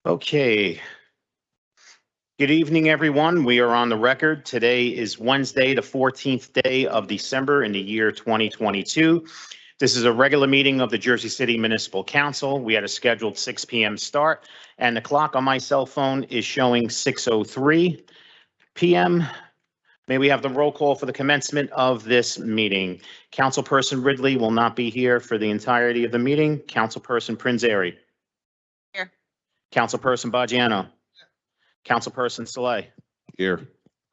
Okay. Good evening, everyone. We are on the record. Today is Wednesday, the 14th day of December in the year 2022. This is a regular meeting of the Jersey City Municipal Council. We had a scheduled 6 p.m. start, and the clock on my cell phone is showing 6:03 p.m. May we have the roll call for the commencement of this meeting? Councilperson Ridley will not be here for the entirety of the meeting. Councilperson Prinzary. Here. Councilperson Baggiano. Councilperson Saleh. Here.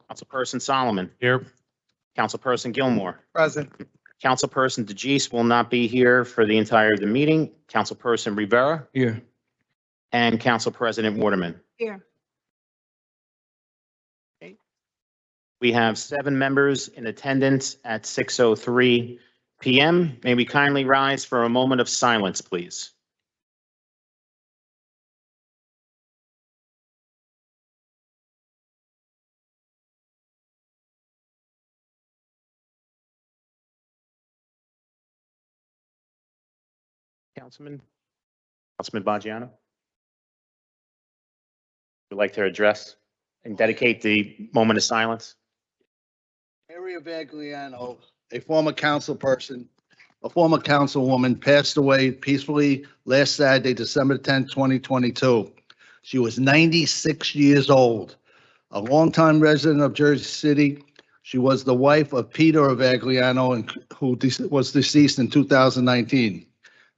Councilperson Solomon. Here. Councilperson Gilmore. Present. Councilperson DeGise will not be here for the entire of the meeting. Councilperson Rivera Here. and Council President Waterman. Here. We have 7 members in attendance at 6:03 p.m. May we kindly rise for a moment of silence, please? Councilman Baggiano? Would like to address and dedicate the moment of silence? Mary Avagliano, a former councilperson, a former councilwoman, passed away peacefully last Saturday, December 10th, 2022. She was 96 years old, a longtime resident of Jersey City. She was the wife of Peter Avagliano, who was deceased in 2019.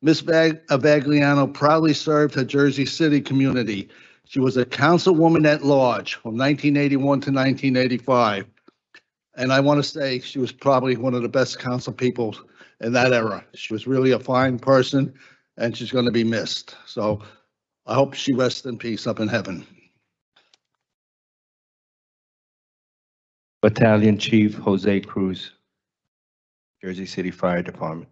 Ms. Avagliano proudly served her Jersey City community. She was a councilwoman at large from 1981 to 1985. And I want to say she was probably one of the best council people in that era. She was really a fine person, and she's going to be missed. So I hope she rests in peace up in heaven. Battalion Chief Jose Cruz, Jersey City Fire Department.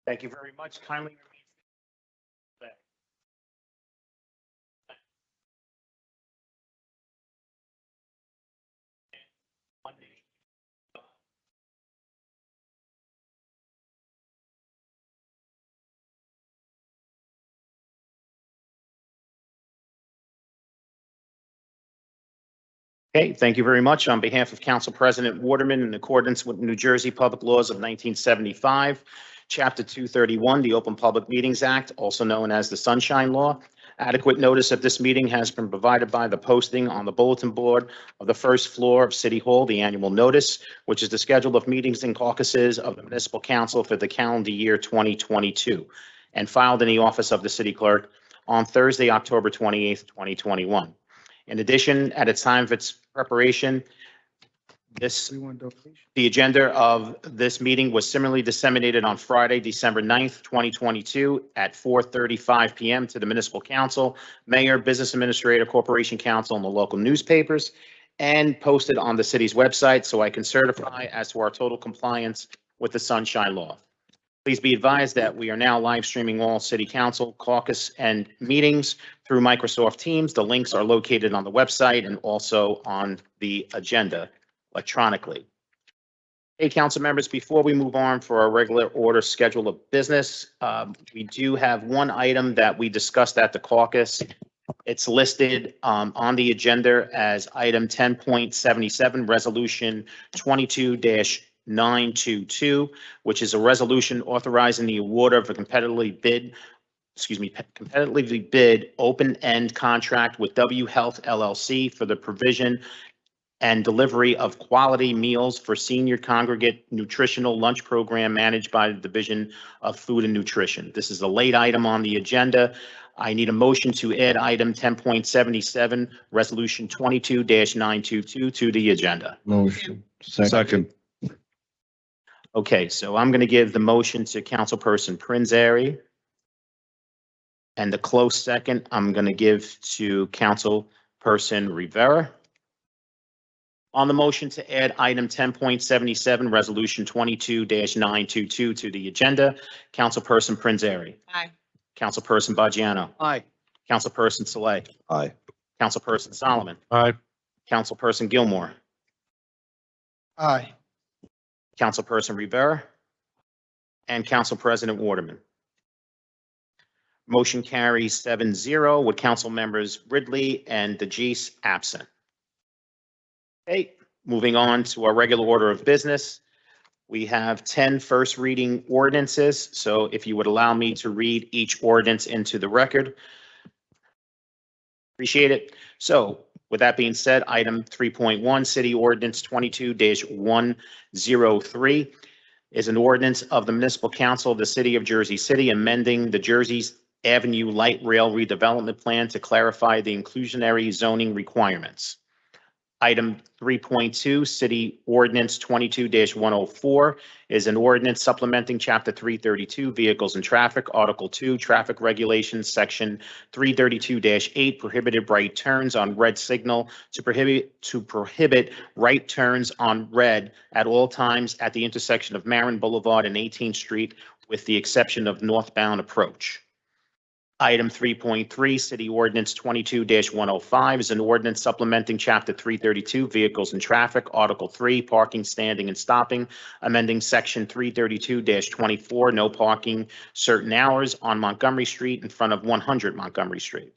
Thank you very much. Kindly remain. Okay, thank you very much. On behalf of Council President Waterman, in accordance with New Jersey Public Laws of 1975, Chapter 231, the Open Public Meetings Act, also known as the Sunshine Law, adequate notice of this meeting has been provided by the posting on the bulletin board of the first floor of City Hall, the annual notice, which is the schedule of meetings and caucuses of the Municipal Council for the calendar year 2022, and filed in the office of the City Clerk on Thursday, October 28th, 2021. In addition, at the time of its preparation, the agenda of this meeting was similarly disseminated on Friday, December 9th, 2022 at 4:35 p.m. to the Municipal Council, Mayor, Business Administrator, Corporation Council, and the local newspapers, and posted on the city's website so I can certify as to our total compliance with the Sunshine Law. Please be advised that we are now live streaming all City Council caucus and meetings through Microsoft Teams. The links are located on the website and also on the agenda electronically. Hey, council members, before we move on for our regular order schedule of business, we do have one item that we discussed at the caucus. It's listed on the agenda as item 10.77, resolution 22-922, which is a resolution authorizing the award of a competitively bid open-end contract with W Health LLC for the provision and delivery of quality meals for senior congregate nutritional lunch program managed by the Division of Food and Nutrition. This is a late item on the agenda. I need a motion to add item 10.77, resolution 22-922 to the agenda. Motion. Second. Okay, so I'm going to give the motion to Councilperson Prinzary. And the close second, I'm going to give to Councilperson Rivera. On the motion to add item 10.77, resolution 22-922 to the agenda, Councilperson Prinzary. Aye. Councilperson Baggiano. Aye. Councilperson Saleh. Aye. Councilperson Solomon. Aye. Councilperson Gilmore, Aye. Councilperson Rivera, and Council President Waterman. Motion carries 7-0 with council members Ridley and DeGise absent. Okay, moving on to our regular order of business. We have 10 first reading ordinances, so if you would allow me to read each ordinance into the record. Appreciate it. So with that being said, item 3.1, City Ordinance 22-103 is an ordinance of the Municipal Council of the City of Jersey City amending the Jersey Avenue Light Rail Redevelopment Plan to clarify the inclusionary zoning requirements. Item 3.2, City Ordinance 22-104 is an ordinance supplementing Chapter 332, Vehicles and Traffic, Article 2, Traffic Regulations, Section 332-8, prohibited right turns on red signal to prohibit right turns on red at all times at the intersection of Marin Boulevard and 18th Street, with the exception of northbound approach. Item 3.3, City Ordinance 22-105 is an ordinance supplementing Chapter 332, Vehicles and Traffic, Article 3, Parking, Standing, and Stopping, amending Section 332-24, no parking certain hours on Montgomery Street in front of 100 Montgomery Street.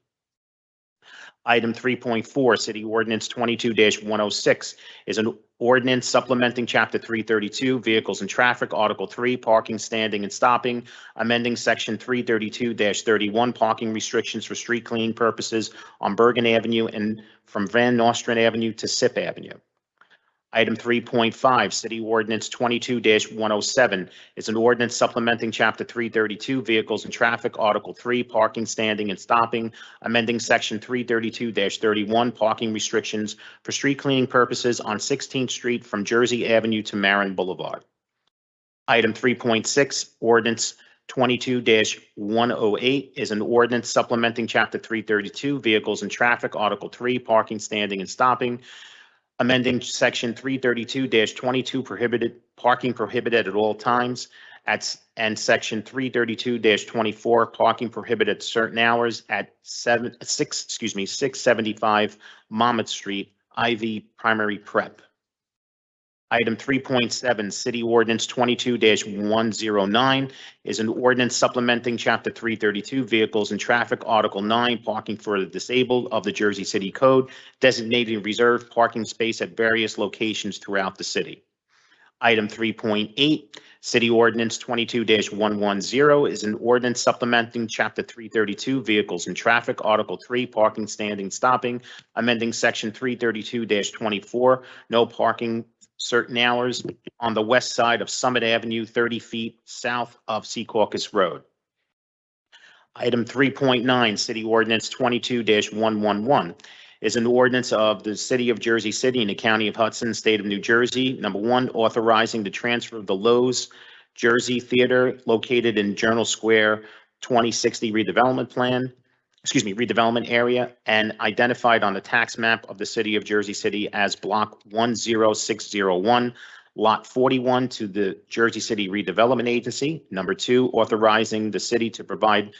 Item 3.4, City Ordinance 22-106 is an ordinance supplementing Chapter 332, Vehicles and Traffic, Article 3, Parking, Standing, and Stopping, amending Section 332-31, parking restrictions for street cleaning purposes on Bergen Avenue and from Van Nostrand Avenue to Sip Avenue. Item 3.5, City Ordinance 22-107 is an ordinance supplementing Chapter 332, Vehicles and Traffic, Article 3, Parking, Standing, and Stopping, amending Section 332-31, parking restrictions for street cleaning purposes on 16th Street from Jersey Avenue to Marin Boulevard. Item 3.6, Ordinance 22-108 is an ordinance supplementing Chapter 332, Vehicles and Traffic, Article 3, Parking, Standing, and Stopping, amending Section 332-22, parking prohibited at all times, and Section 332-24, parking prohibited at certain hours at 675 Monmouth Street, Ivy Primary Prep. Item 3.7, City Ordinance 22-109 is an ordinance supplementing Chapter 332, Vehicles and Traffic, Article 9, Parking for the Disabled of the Jersey City Code, designating reserved parking space at various locations throughout the city. Item 3.8, City Ordinance 22-110 is an ordinance supplementing Chapter 332, Vehicles and Traffic, Article 3, Parking, Standing, Stopping, amending Section 332-24, no parking certain hours on the west side of Summit Avenue, 30 feet south of Secaucus Road. Item 3.9, City Ordinance 22-111 is an ordinance of the City of Jersey City and the County of Hudson, State of New Jersey. Number 1, authorizing the transfer of the Lowe's Jersey Theater located in Journal Square 2060 redevelopment area and identified on the tax map of the City of Jersey City as Block 10601, Lot 41 to the Jersey City Redevelopment Agency. Number 2, authorizing the city to provide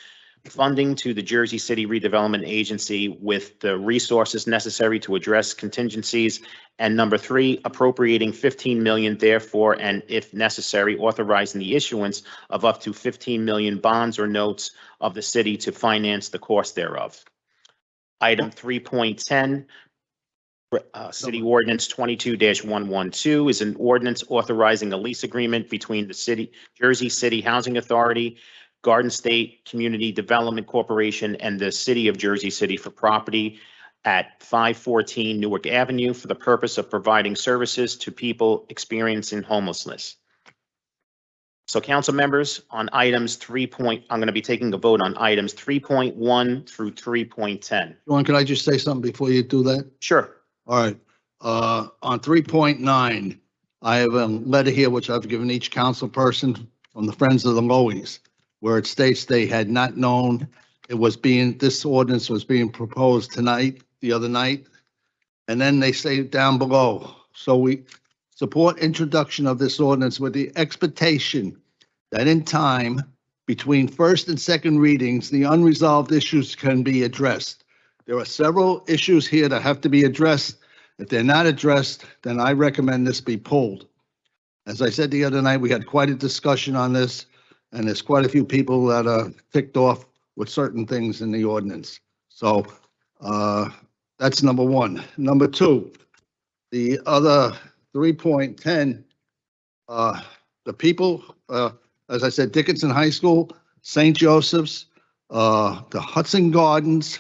funding to the Jersey City Redevelopment Agency with the resources necessary to address contingencies. And number 3, appropriating $15 million therefore, and if necessary, authorizing the issuance of up to 15 million bonds or notes of the city to finance the cost thereof. Item 3.10, City Ordinance 22-112 is an ordinance authorizing a lease agreement between the Jersey City Housing Authority, Garden State Community Development Corporation, and the City of Jersey City for property at 514 Newark Avenue for the purpose of providing services to people experiencing homelessness. So council members, on items I'm going to be taking a vote on items 3.1 through 3.10. John, can I just say something before you do that? Sure. All right. On 3.9, I have a letter here which I've given each council person from the Friends of the Lowies, where it states they had not known this ordinance was being proposed the other night. And then they say down below, so we support introduction of this ordinance with the expectation that in time between first and second readings, the unresolved issues can be addressed. There are several issues here that have to be addressed, If they're not addressed, then I recommend this be pulled. As I said the other night, we had quite a discussion on this, and there's quite a few people that are ticked off with certain things in the ordinance. So that's number one. Number two, the other 3.10, the people, as I said, Dickinson High School, St. Joseph's, the Hudson Gardens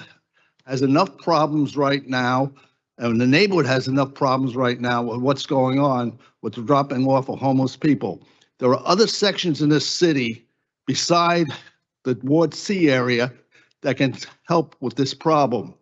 has enough problems right now, and the neighborhood has enough problems right now with what's going on with the dropping off of homeless people. There are other sections in this city beside the Ward C area that can help with this problem.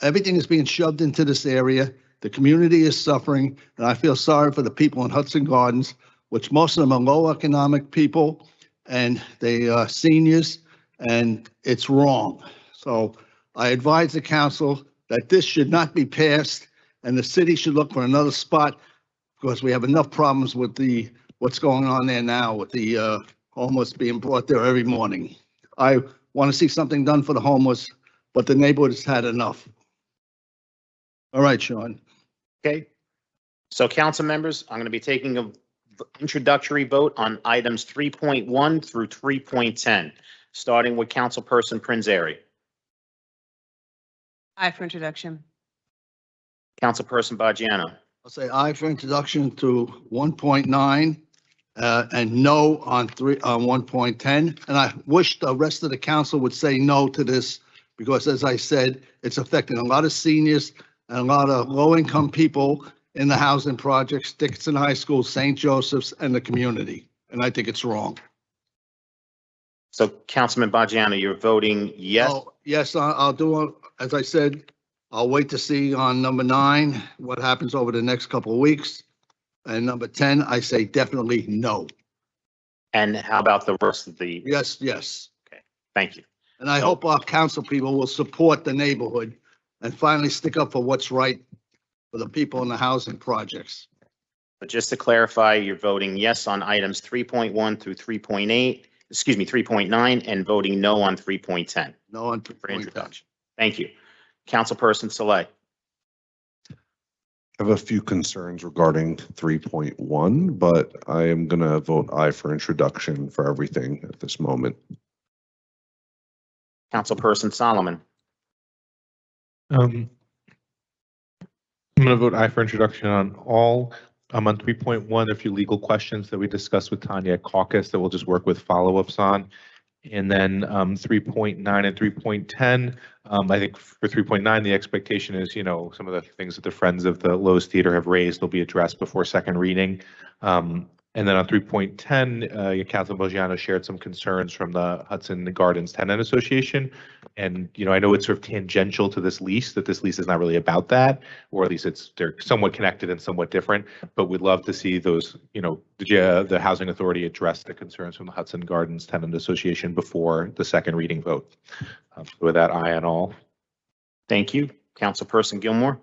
Everything is being shoved into this area. The community is suffering, and I feel sorry for the people in Hudson Gardens, which most of them are low economic people, and they are seniors, and it's wrong. So I advise the council that this should not be passed, and the city should look for another spot, because we have enough problems with what's going on there now with the homeless being brought there every morning. I want to see something done for the homeless, but the neighborhood has had enough. All right, Sean. Okay. So council members, I'm going to be taking an introductory vote on items 3.1 through 3.10, starting with Councilperson Prinzary. Aye for introduction. Councilperson Baggiano. I'll say aye for introduction to 1.9 and no on 1.10. And I wish the rest of the council would say no to this, because as I said, it's affecting a lot of seniors and a lot of low-income people in the housing projects, Dickinson High School, St. Joseph's, and the community. And I think it's wrong. So Councilman Baggiano, you're voting yes? Oh, yes, I'll do, as I said, I'll wait to see on number 9 what happens over the next couple of weeks. And number 10, I say definitely no. And how about the rest of the? Yes, yes. Thank you. And I hope our council people will support the neighborhood and finally stick up for what's right for the people in the housing projects. But just to clarify, you're voting yes on items 3.1 through 3.8, excuse me, 3.9, and voting no on 3.10 No one for introduction. Thank you. Councilperson Saleh. I have a few concerns regarding 3.1, but I am going to vote aye for introduction for everything at this moment. Councilperson Solomon. I'm going to vote aye for introduction on all. On 3.1, a few legal questions that we discussed with Tanya at caucus that we'll just work with follow-ups on. And then 3.9 and 3.10, I think for 3.9, the expectation is, you know, some of the things that the Friends of the Lowe's Theater have raised will be addressed before second reading. And then on 3.10, Councilman Baggiano shared some concerns from the Hudson Gardens Tenant Association. And, you know, I know it's sort of tangential to this lease, that this lease is not really about that, or at least they're somewhat connected and somewhat different, but we'd love to see those, you know, the Housing Authority address the concerns from the Hudson Gardens Tenant Association before the second reading vote. With that, aye on all. Thank you. Councilperson Gilmore.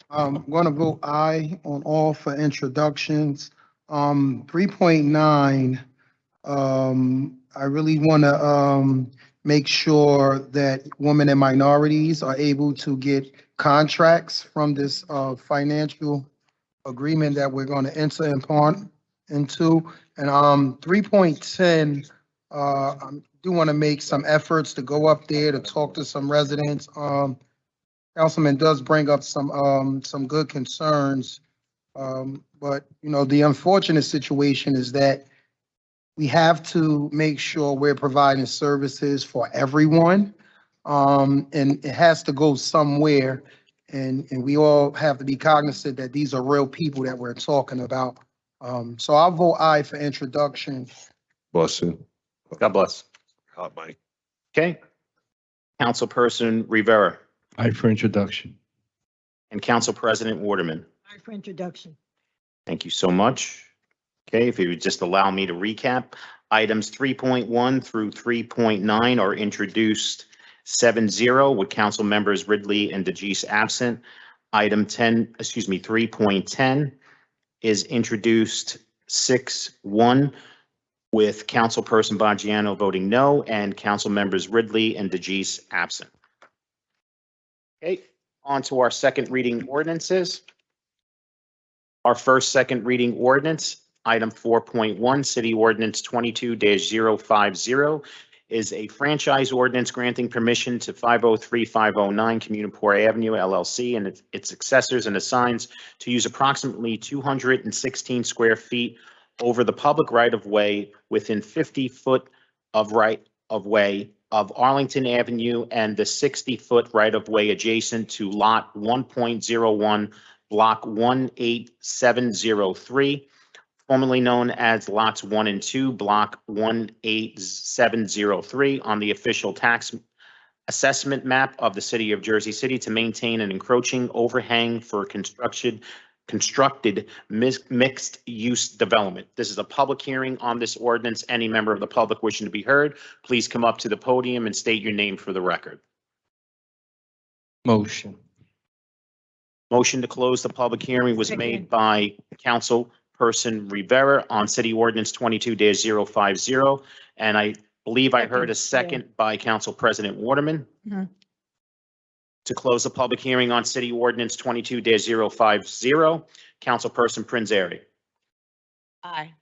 I'm going to vote aye on all for introductions. 3.9, I really want to make sure that women and minorities are able to get contracts from this financial agreement that we're going to enter into. And 3.10, I do want to make some efforts to go up there to talk to some residents. Councilman does bring up some good concerns. But, you know, the unfortunate situation is that we have to make sure we're providing services for everyone. And it has to go somewhere. And we all have to be cognizant that these are real people that we're talking about. So I'll vote aye for introduction. Bless you. God bless. Hot mic. Okay. Councilperson Rivera Aye for introduction. and Council President Waterman. Aye for introduction. Thank you so much. Okay, if you would just allow me to recap, items 3.1 through 3.9 are introduced 7-0 with council members Ridley and DeGise absent. Item 3.10 is introduced 6-1 with Councilperson Baggiano voting no and council members Ridley and DeGise absent. Okay, On to our second reading ordinances. Our first second reading ordinance, item 4.1, City Ordinance 22-050, is a franchise ordinance granting permission to 503-509 Communipore Avenue LLC and its successors and assigns to use approximately 216 square feet over the public right-of-way within 50-foot of right-of-way of Arlington Avenue and the 60-foot right-of-way adjacent to Lot 1.01, Block 18703, formerly known as Lots 1 and 2, Block 18703, on the official tax assessment map of the city of Jersey City to maintain an encroaching overhang for constructed mixed-use development. This is a public hearing on this ordinance. Any member of the public wishing to be heard, please come up to the podium and state your name for the record. Motion. Motion to close the public hearing was made by Councilperson Rivera on City Ordinance 22-050, and I believe I heard a second by Council President Waterman. Mhm. To close the public hearing on City Ordinance 22-050, Councilperson Prinzary. Aye.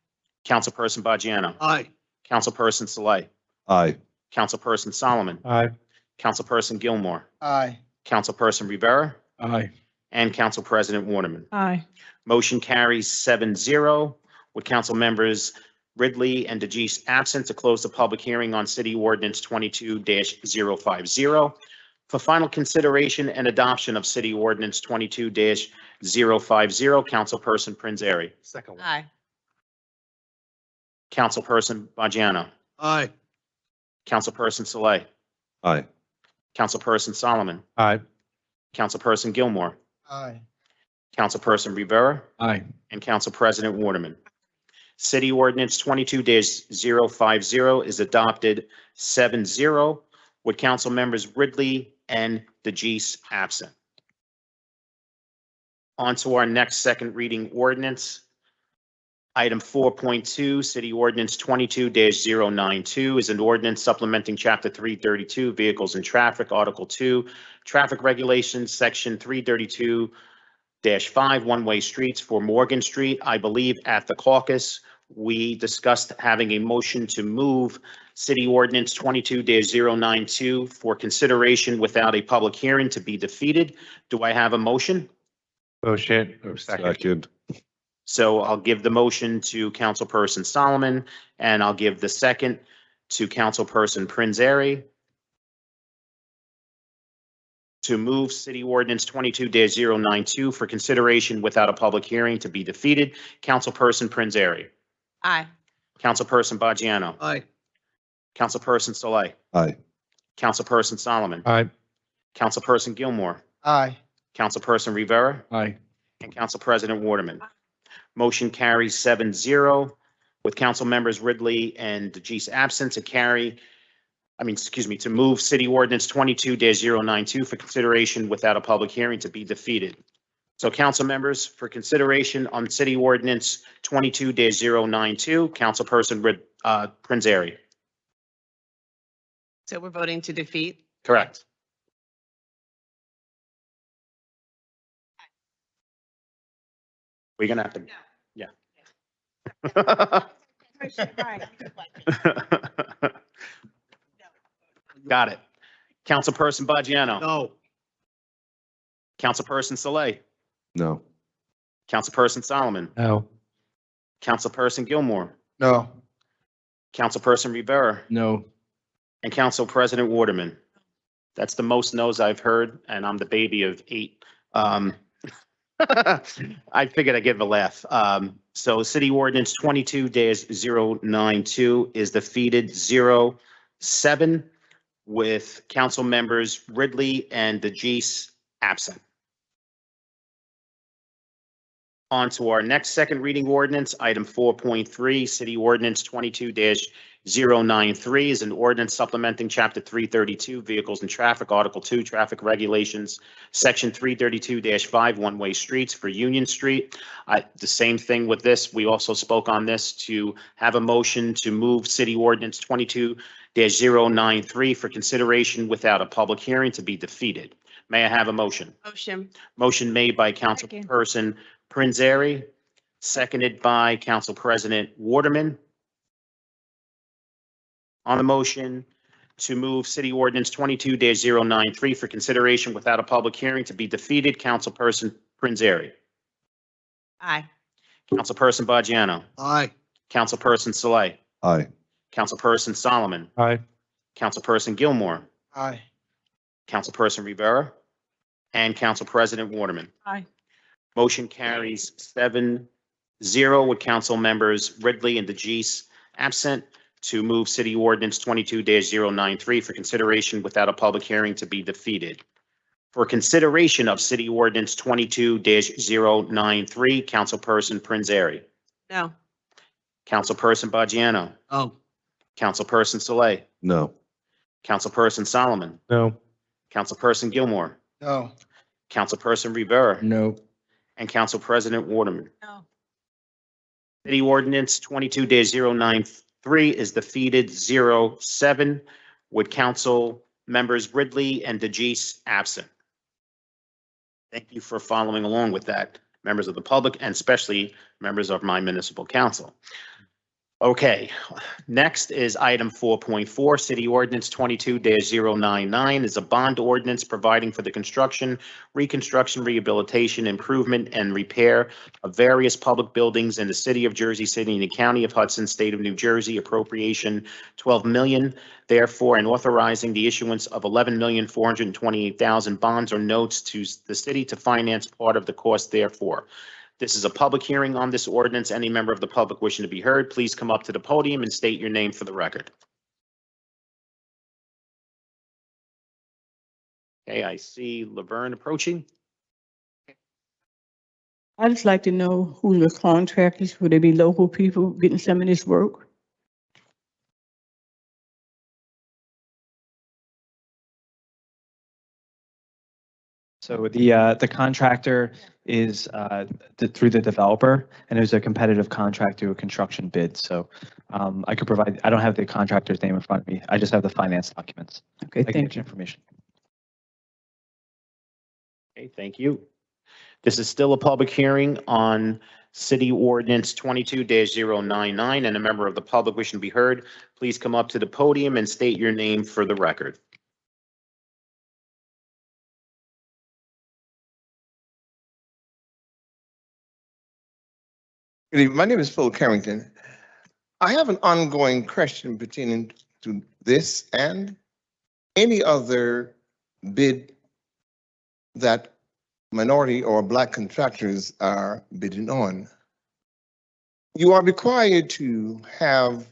Councilperson Bajano. Aye. Councilperson Saleh. Aye. Councilperson Solomon. Aye. Councilperson Gilmore. Aye. Councilperson Rivera. Aye. And Council President Waterman. Aye. Motion carries 7-0 with council members Ridley and DeGise absent to close the public hearing on City Ordinance 22-050. For final consideration and adoption of City Ordinance 22-050, Councilperson Prinzary. Second one. Aye. Councilperson Bajano. Aye. Councilperson Saleh. Aye. Councilperson Solomon. Aye. Councilperson Gilmore. Aye. Councilperson Rivera. Aye. And Council President Waterman. City Ordinance 22-050 is adopted 7-0 with council members Ridley and DeGise absent. On to our next second reading ordinance. Item 4.2, City Ordinance 22-092 is an ordinance supplementing Chapter 332, Vehicles and Traffic, Article 2, Traffic Regulations, Section 332-5, one-way streets for Morgan Street. I believe at the caucus, we discussed having a motion to move City Ordinance 22-092 for consideration without a public hearing to be defeated. Do I have a motion? Motion. Or second. Second. So I'll give the motion to Councilperson Solomon, and I'll give the second to Councilperson Prinzary to move City Ordinance 22-092 for consideration without a public hearing to be defeated. Councilperson Prinzary. Aye. Councilperson Bajano. Aye. Councilperson Saleh. Aye. Councilperson Solomon. Aye. Councilperson Gilmore. Aye. Councilperson Rivera. Aye. And Council President Waterman. Motion carries 7-0 with council members Ridley and DeGise absent to move City Ordinance 22-092 for consideration without a public hearing to be defeated. So council members, for consideration on City Ordinance 22-092, Councilperson Prinzary. So we're voting to defeat? Correct. We're gonna have to, yeah. Got it. Councilperson Bajano. No. Councilperson Saleh. No. Councilperson Solomon. No. Councilperson Gilmore. No. Councilperson Rivera. No. And Council President Waterman. That's the most no's I've heard, and I'm the baby of 8. I figured I'd give a laugh. So City Ordinance 22-092 is defeated 0-7 with council members Ridley and DeGise absent. On to our next second reading ordinance, item 4.3, City Ordinance 22-093 is an ordinance supplementing Chapter 332, Vehicles and Traffic, Article 2, Traffic Regulations, Section 332-5, one-way streets for Union Street. The same thing with this. We also spoke on this to have a motion to move City Ordinance 22-093 for consideration without a public hearing to be defeated. May I have a motion? Motion. Motion made by Councilperson Prinzary, seconded by Council President Waterman. On the motion to move City Ordinance 22-093 for consideration without a public hearing to be defeated, Councilperson Prinzary. Aye. Councilperson Bajano. Aye. Councilperson Saleh. Aye. Councilperson Solomon. Aye. Councilperson Gilmore. Aye. Councilperson Rivera. And Council President Waterman. Aye. Motion carries 7-0 with council members Ridley and DeGise absent to move City Ordinance 22-093 for consideration without a public hearing to be defeated. For consideration of City Ordinance 22-093, Councilperson Prinzary. No. Councilperson Bajano. Oh. Councilperson Saleh. No. Councilperson Solomon. No. Councilperson Gilmore. No. Councilperson Rivera. No. And Council President Waterman. No. City Ordinance 22-093 is defeated 0-7 with council members Ridley and DeGise absent. Thank you for following along with that, members of the public and especially members of my municipal council. Okay, next is item 4.4, City Ordinance 22-099 is a bond ordinance providing for the construction, reconstruction, rehabilitation, improvement, and repair of various public buildings in the city of Jersey City and the county of Hudson, state of New Jersey, appropriation $12 million, therefore, and authorizing the issuance of $11,428,000 bonds or notes to the city to finance part of the cost therefore. This is a public hearing on this ordinance. Any member of the public wishing to be heard, please come up to the podium and state your name for the record. Okay, I see Laverne approaching. I'd just like to know who the contractors, would they be local people getting some of this work? So the contractor is through the developer, and there's a competitive contract through a construction bid. So I could provide, I don't have the contractor's name in front of me. I just have the finance documents. Okay, I can thank get you you. information. Okay, thank you. This is still a public hearing on City Ordinance 22-099, and a member of the public wishing to be heard, please come up to the podium and state your name for the record. Good evening. My name is Phil Carrington. I have an ongoing question pertaining to this and any other bid that minority or black contractors are bidding on. You are required to have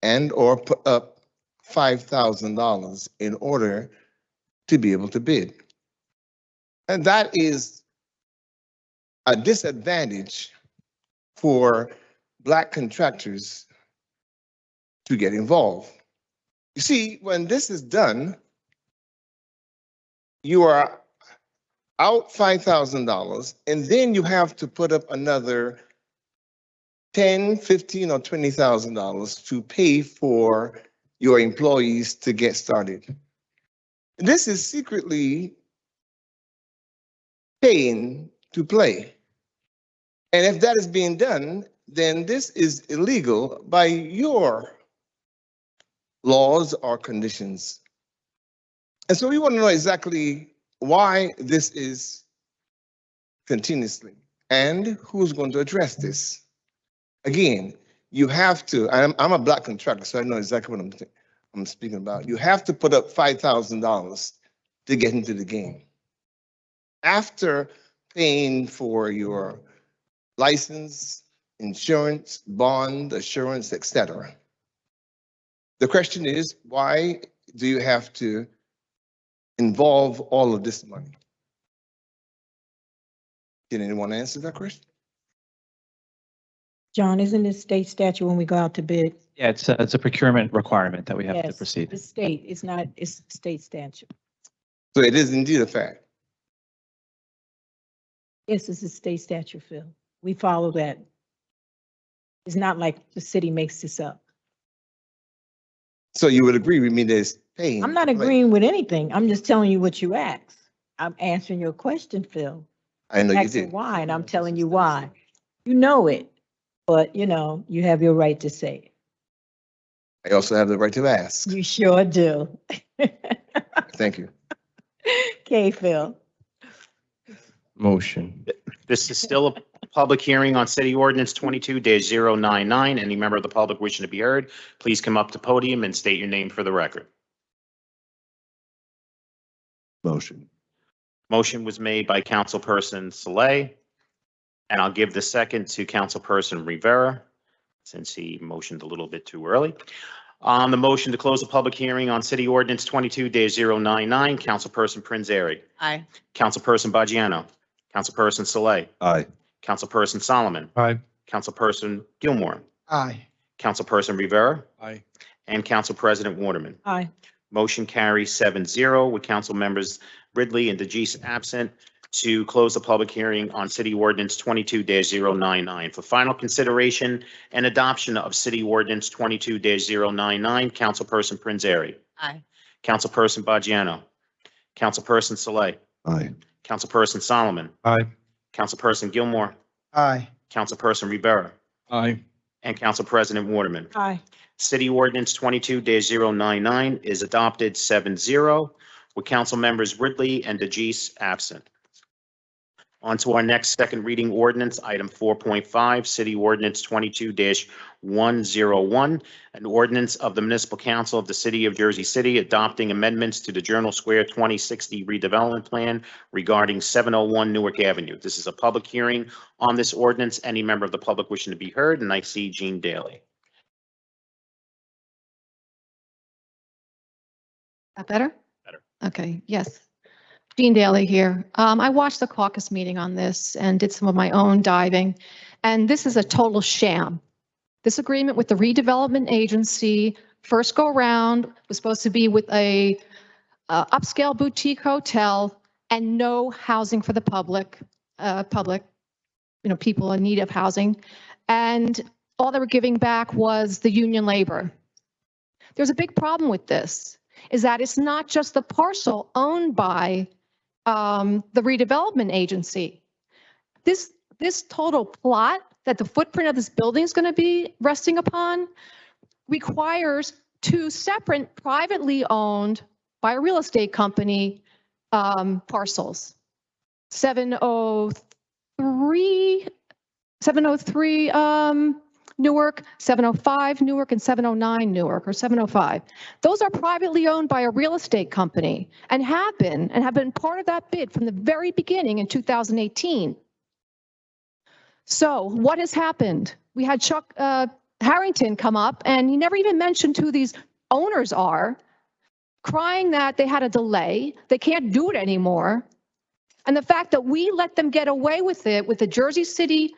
and or put up $5,000 in order to be able to bid. And that is a disadvantage for black contractors to get involved. You see, when this is done, you are out $5,000, and then you have to put up another $10,000, $15,000, or $20,000 to pay for your employees to get started. This is secretly paying to play. And if that is being done, then this is illegal by your laws or conditions. And so we want to know exactly why this is continuously and who's going to address this. Again, you have to, I'm a black contractor, so I know exactly what I'm speaking about. You have to put up $5,000 to get into the game. After paying for your license, insurance, bond, assurance, etc. The question is, why do you have to involve all of this money? Can anyone answer that question? John, isn't it state statute when we go out to bid? Yeah, it's a procurement requirement that we have to Yes, proceed. it's state, it's not, it's state statute. So it is indeed a fact. Yes, it's a state statute, Phil. We follow that. It's not like the city makes this up. So you would agree with me that it's paying? I'm not to play. agreeing with anything. I'm just telling you what you asked. I'm answering your question, Phil. I know you Asking did. why, and I'm telling you why. You know it, but you have your right to say I also have the right to ask. it. You sure do. Thank you. Okay, Phil. Motion. This is still a public hearing on City Ordinance 22-099. Any member of the public wishing to be heard, please come up to podium and state your name for the record. Motion. Motion was made by Councilperson Saleh, and I'll give the second to Councilperson Rivera, since he motioned a little bit too early. On the motion to close the public hearing on City Ordinance 22-099, Councilperson Prinzary, Aye. Councilperson Baggiano, Councilperson Saleh, Aye. Councilperson Solomon, Aye. Councilperson Gilmore, Aye. Councilperson Rivera, Aye. and Council President Waterman. Aye. Motion carries 7-0 with council members Ridley and DeGise absent to close the public hearing on City Ordinance 22-099. For final consideration and adoption of City Ordinance 22-099, Councilperson Prinzary, Aye. Councilperson Baggiano, Councilperson Saleh, Aye. Councilperson Solomon, Aye. Councilperson Gilmore, Aye. Councilperson Rivera, Aye. and Council President Waterman. Aye. City Ordinance 22-099 is adopted 7-0 with council members Ridley and DeGise absent. On to our next second reading ordinance, item 4.5, City Ordinance 22-101, an ordinance of the Municipal Council of the City of Jersey City adopting amendments to the Journal Square 2060 redevelopment plan regarding 701 Newark Avenue. This is a public hearing on this ordinance. Any member of the public wishing to be heard, and I see Jean Daly. That better? Better. Okay, yes. Jean Daly here. I watched the caucus meeting on this and did some of my own diving, and this is a total sham. This agreement with the redevelopment agency, first go round, was supposed to be with a upscale boutique hotel and no housing for the public, people in need of housing. And all they were giving back was the union labor. There's a big problem with this, is that it's not just the parcel owned by the redevelopment agency. This total plot that the footprint of this building is going to be resting upon requires two separate privately owned by a real estate company parcels. 703 Newark, 705 Newark, and 709 Newark, or 705. Those are privately owned by a real estate company and have been part of that bid from the very beginning in 2018. So what has happened? We had Chuck Harrington come up, and he never even mentioned who these owners are, crying that they had a delay, they can't do it anymore. And the fact that we let them get away with it with the Jersey City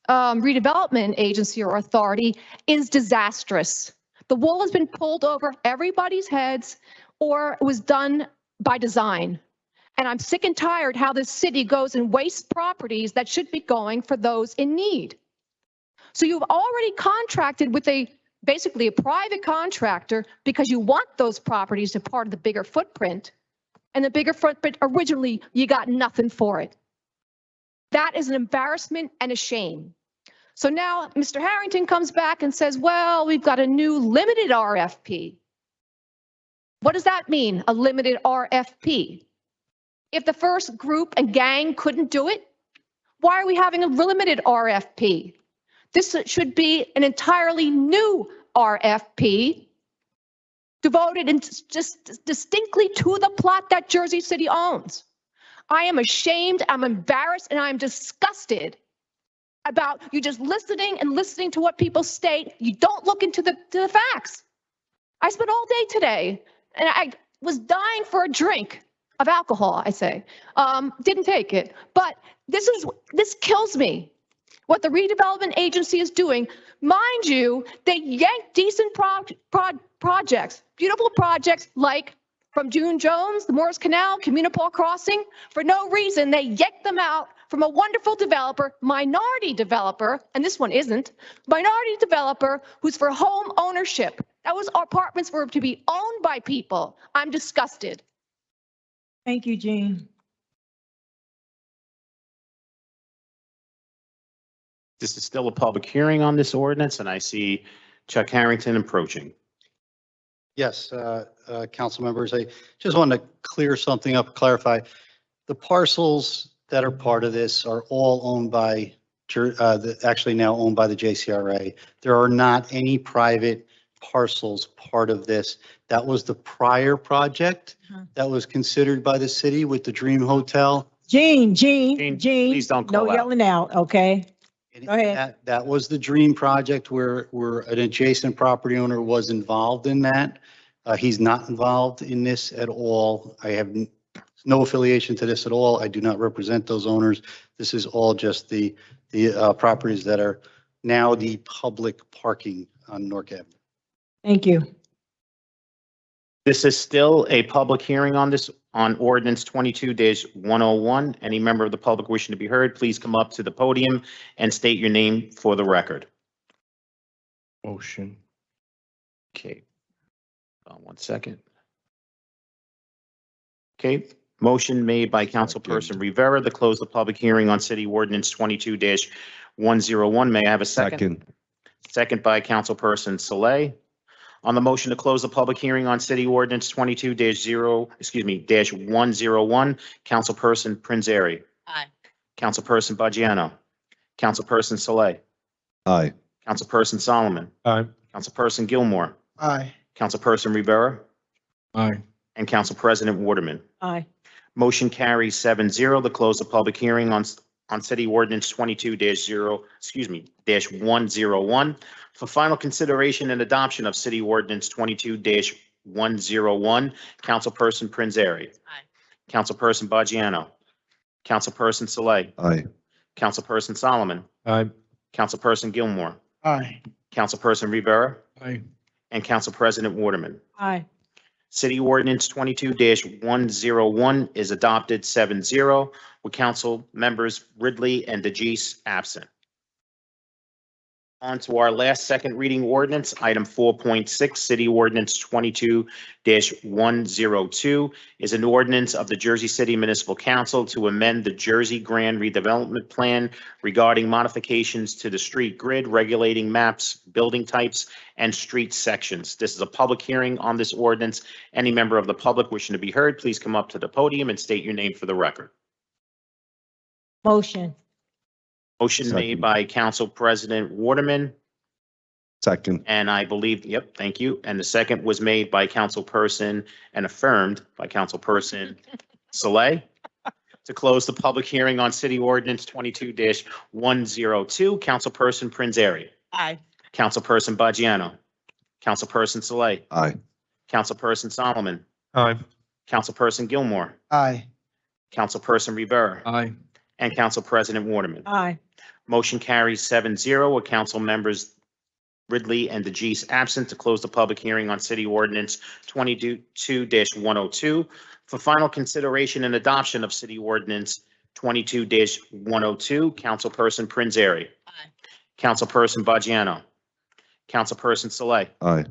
redevelopment agency or authority is disastrous. The wool has been pulled over everybody's heads, or it was done by design. And I'm sick and tired how this city goes and wastes properties that should be going for those in need. So you've already contracted with basically a private contractor because you want those properties to part of the bigger footprint. And the bigger footprint, originally, you got nothing for it. That is an embarrassment and a shame. So now Mr. Harrington comes back and says, well, we've got a new limited RFP. What does that mean, a limited RFP? If the first group and gang couldn't do it, why are we having a limited RFP? This should be an entirely new RFP devoted and just distinctly to the plot that Jersey City owns. I am ashamed, I'm embarrassed, and I'm disgusted about you just listening to what people state. You don't look into the facts. I spent all day today, and I was dying for a drink of alcohol, I say. Didn't take it, but this kills me. What the redevelopment agency is doing, mind you, they yank decent projects, beautiful projects like from June Jones, the Morris Canal, Municipal Crossing. For no reason, they yanked them out from a wonderful developer, minority developer, and this one isn't, minority developer who's for home ownership. Those apartments were to be owned by people. I'm disgusted. Thank you, Jean. This is still a public hearing on this ordinance, and I see Chuck Harrington approaching. Yes, council members, I just want to clear something up, clarify. The parcels that are part of this are all owned by, actually now owned by the JCRA. There are not any private parcels part of this. That was the prior project that was considered by the city with the Dream Hotel. Gene, Gene, please don't call no out. yelling out, okay? And Go ahead. That was the Dream project where an adjacent property owner was involved in that. He's not involved in this at all. I have no affiliation to this at all. I do not represent those owners. This is all just the properties that are now the public parking on Nork Avenue. Thank you. This is still a public hearing on this, on ordinance 22-101. Any member of the public wishing to be heard, please come up to the podium and state your name for the record. Motion. Okay. 1 second. Okay, motion made by Councilperson Rivera to close the public hearing on city ordinance 22-101. May I have a second? Second by Councilperson Saleh. On the motion to close the public hearing on city ordinance 22-101, Councilperson Prinzary. Aye. Councilperson Baggiano. Councilperson Saleh. Aye. Councilperson Solomon. Aye. Councilperson Gilmore. Aye. Councilperson Rivera. Aye. And Council President Waterman. Aye. Motion carries 7-0 to close the public hearing on city ordinance 22-101 for final consideration and adoption of city ordinance 22-101. Councilperson Prinzary. Aye. Councilperson Baggiano. Councilperson Saleh. Aye. Councilperson Solomon. Aye. Councilperson Gilmore. Aye. Councilperson Rivera. Aye. And Council President Waterman. Aye. City ordinance 22-101 is adopted 7-0 with council members Ridley and DeGise absent. On to our last second reading ordinance, item 4.6, city ordinance 22-102 is an ordinance of the Jersey City Municipal Council to amend the Jersey Grand Redevelopment Plan regarding modifications to the street grid, regulating maps, building types, and street sections. This is a public hearing on this ordinance. Any member of the public wishing to be heard, please come up to the podium and state your name for the record. Motion. Motion made Second. by Council President Waterman. Second. And I believe, yep, thank you. And the second was made by Councilperson and affirmed by Councilperson Saleh to close the public hearing on city ordinance 22-102. Councilperson Prinzary. Aye. Councilperson Baggiano. Councilperson Saleh. Aye. Councilperson Solomon. Aye. Councilperson Gilmore. Aye. Councilperson Rivera. Aye. And Council President Waterman. Aye. Motion carries 7-0 with council members Ridley and DeGise absent to close the public hearing on city ordinance 22-102 for final consideration and adoption of city ordinance 22-102. Councilperson Prinzary. Aye. Councilperson Baggiano. Councilperson Saleh. Aye.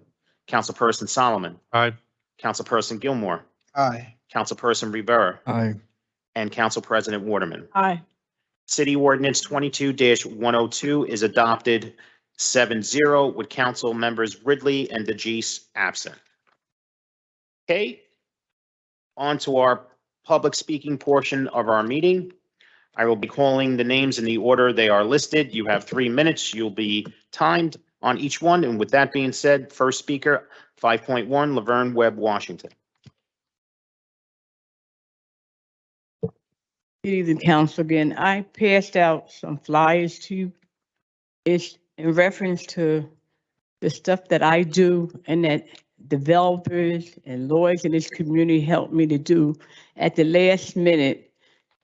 Councilperson Solomon. Aye. Councilperson Gilmore. Aye. Councilperson Rivera. Aye. And Council President Waterman. Aye. City ordinance 22-102 is adopted 7-0 with council members Ridley and DeGise absent. Okay, on to our public speaking portion of our meeting. I will be calling the names in the order they are listed. You have 3 minutes. You'll be timed on each one. And with that being said, first speaker, 5.1, Laverne Webb, Washington. Good evening, council. Again, I passed out some flyers to you. It's in reference to the stuff that I do and that developers and lawyers in this community helped me to do. At the last minute,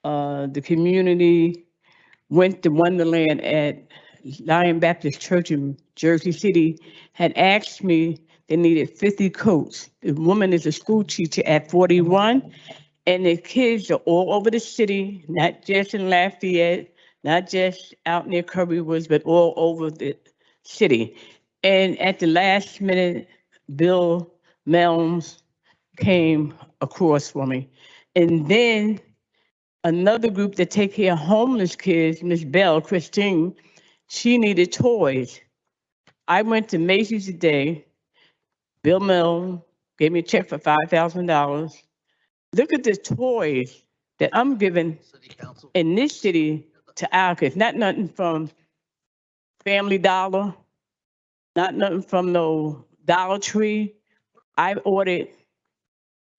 the community went to Wonderland at Lion Baptist Church in Jersey City, had asked me, they needed 50 coats. The woman is a school teacher at 41. And the kids are all over the city, not just in Lafayette, not just out near Curry Woods, but all over the city. And at the last minute, Bill Melms came across for me. And then another group that take care of homeless kids, Miss Bell, Christine, She needed toys. I went to Macy's today. Bill Mill gave me a check for $5,000. Look at the toys that I'm giving in this city to our kids. Not nothing from Family Dollar, not nothing from no Dollar Tree. I ordered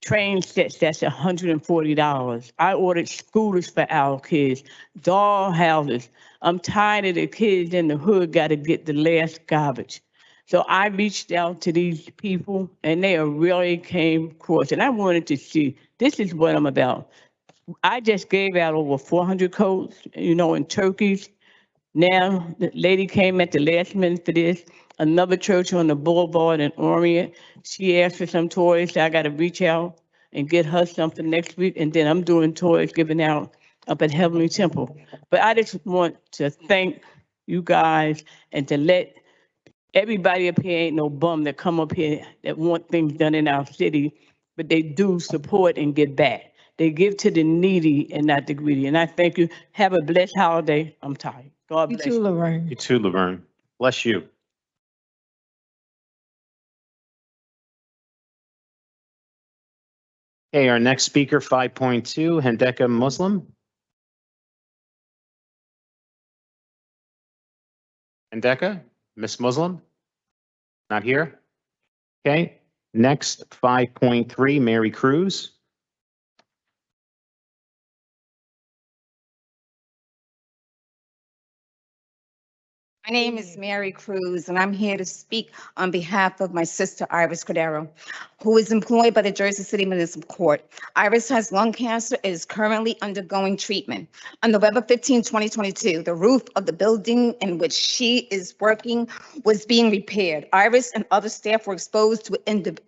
train sets that's $140. I ordered scooters for our kids, doll houses. I'm tired of the kids in the hood got to get the last garbage. So I reached out to these people and they really came across and I wanted to see, this is what I'm about. I just gave out over 400 coats, and turkeys. Now, the lady came at the last minute for this. Another church on the boulevard in Orient, she asked for some toys. I got to reach out and get her something next week. And then I'm doing toys giving out up at Heavenly Temple. But I just want to thank you guys and to let everybody up here, ain't no bum that come up here that want things done in our city, but they do support and give back. They give to the needy and not the greedy. And I thank you. Have a blessed holiday. I'm tired. God You bless too, you. Laverne. You too, Laverne. Bless you. Okay, our next speaker, 5.2, Hendeka Muslim. Hendeka, Miss Muslim? Not here? Okay, next, 5.3, Mary Cruz. My name is Mary Cruz, and I'm here to speak on behalf of my sister Iris Cordero, who is employed by the Jersey City Municipal Court. Iris has lung cancer and is currently undergoing treatment. On November 15, 2022, the roof of the building in which she is working was being repaired. Iris and other staff were exposed to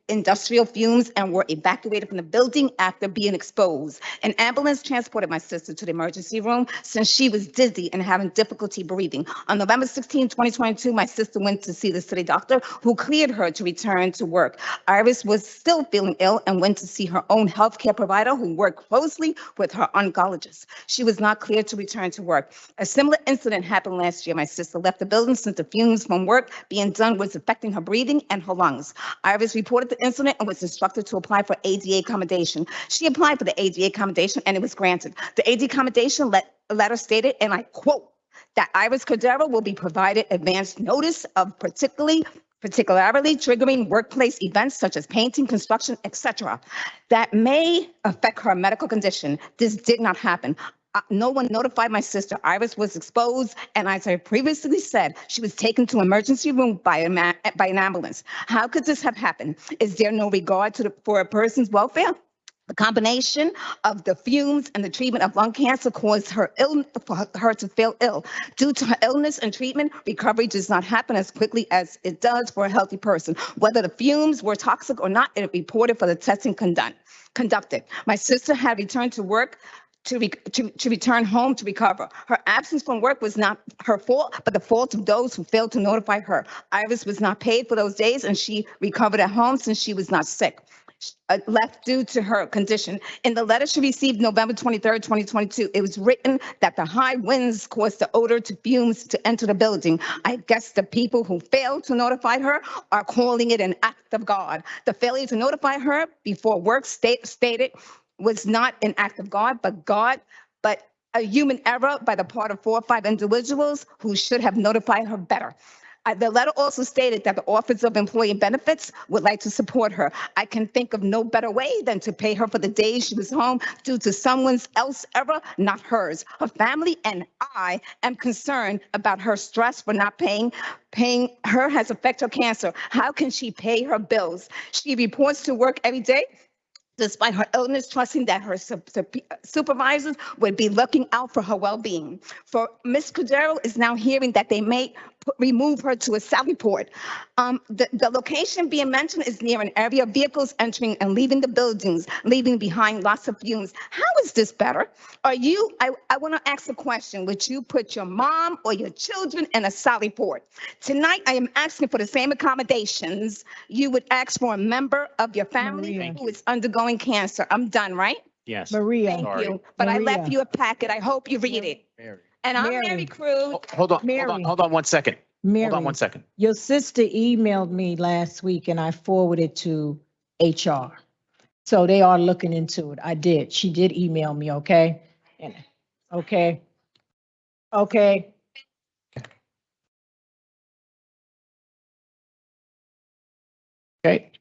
industrial fumes and were evacuated from the building after being exposed. An ambulance transported my sister to the emergency room since she was dizzy and having difficulty breathing. On November 16, 2022, my sister went to see the city doctor who cleared her to return to work. Iris was still feeling ill and went to see her own healthcare provider who worked closely with her oncologist. She was not cleared to return to work. A similar incident happened last year. My sister left the building since the fumes from work being done was affecting her breathing and her lungs. Iris reported the incident and was instructed to apply for ADA accommodation. She applied for the ADA accommodation and it was granted. The ADA accommodation letter stated, and I quote, that Iris Cordero will be provided advance notice of particularly triggering workplace events such as painting, construction, etc., that may affect her medical condition. This did not happen. No one notified my sister. Iris was exposed, and as I previously said, she was taken to emergency room by an ambulance. How could this have happened? Is there no regard for a person's welfare? The combination of the fumes and the treatment of lung cancer caused her to feel ill. Due to her illness and treatment, recovery does not happen as quickly as it does for a healthy person. Whether the fumes were toxic or not, it reported for the testing conducted. My sister had returned to work to return home to recover. Her absence from work was not her fault, but the fault of those who failed to notify her. Iris was not paid for those days, and she recovered at home since she was not sick. Left due to her condition. In the letter she received November 23rd, 2022, it was written that the high winds caused the odor to fumes to enter the building. I guess the people who failed to notify her are calling it an act of God. The failure to notify her before work stated was not an act of God, but a human error by the part of 4 or 5 individuals who should have notified her better. The letter also stated that the Office of Employee Benefits would like to support her. I can think of no better way than to pay her for the days she was home due to someone else's error, not hers. Her family and I am concerned about her stress for not paying her has affected her cancer. How can she pay her bills? She reports to work every day despite her illness, trusting that her supervisors would be looking out for her well-being. For Ms. Cordero is now hearing that they may remove her to a salary port. The location being mentioned is near an area of vehicles entering and leaving the buildings, leaving behind lots of fumes. How is this better? I want to ask a question. Would you put your mom or your children in a salary port? Tonight, I am asking for the same accommodations you would ask for a member of your family who is undergoing cancer. I'm done, right? Yes. Maria. Thank Sorry. you. But I left Maria. you a packet. I hope you read it. And I'm Mary Mary. Cruz. Hold on 1 second. Hold on 1 second. Your sister emailed me last week and I forwarded to HR. So they are looking into it. I did. She did email me, okay? And, okay. Okay. Okay.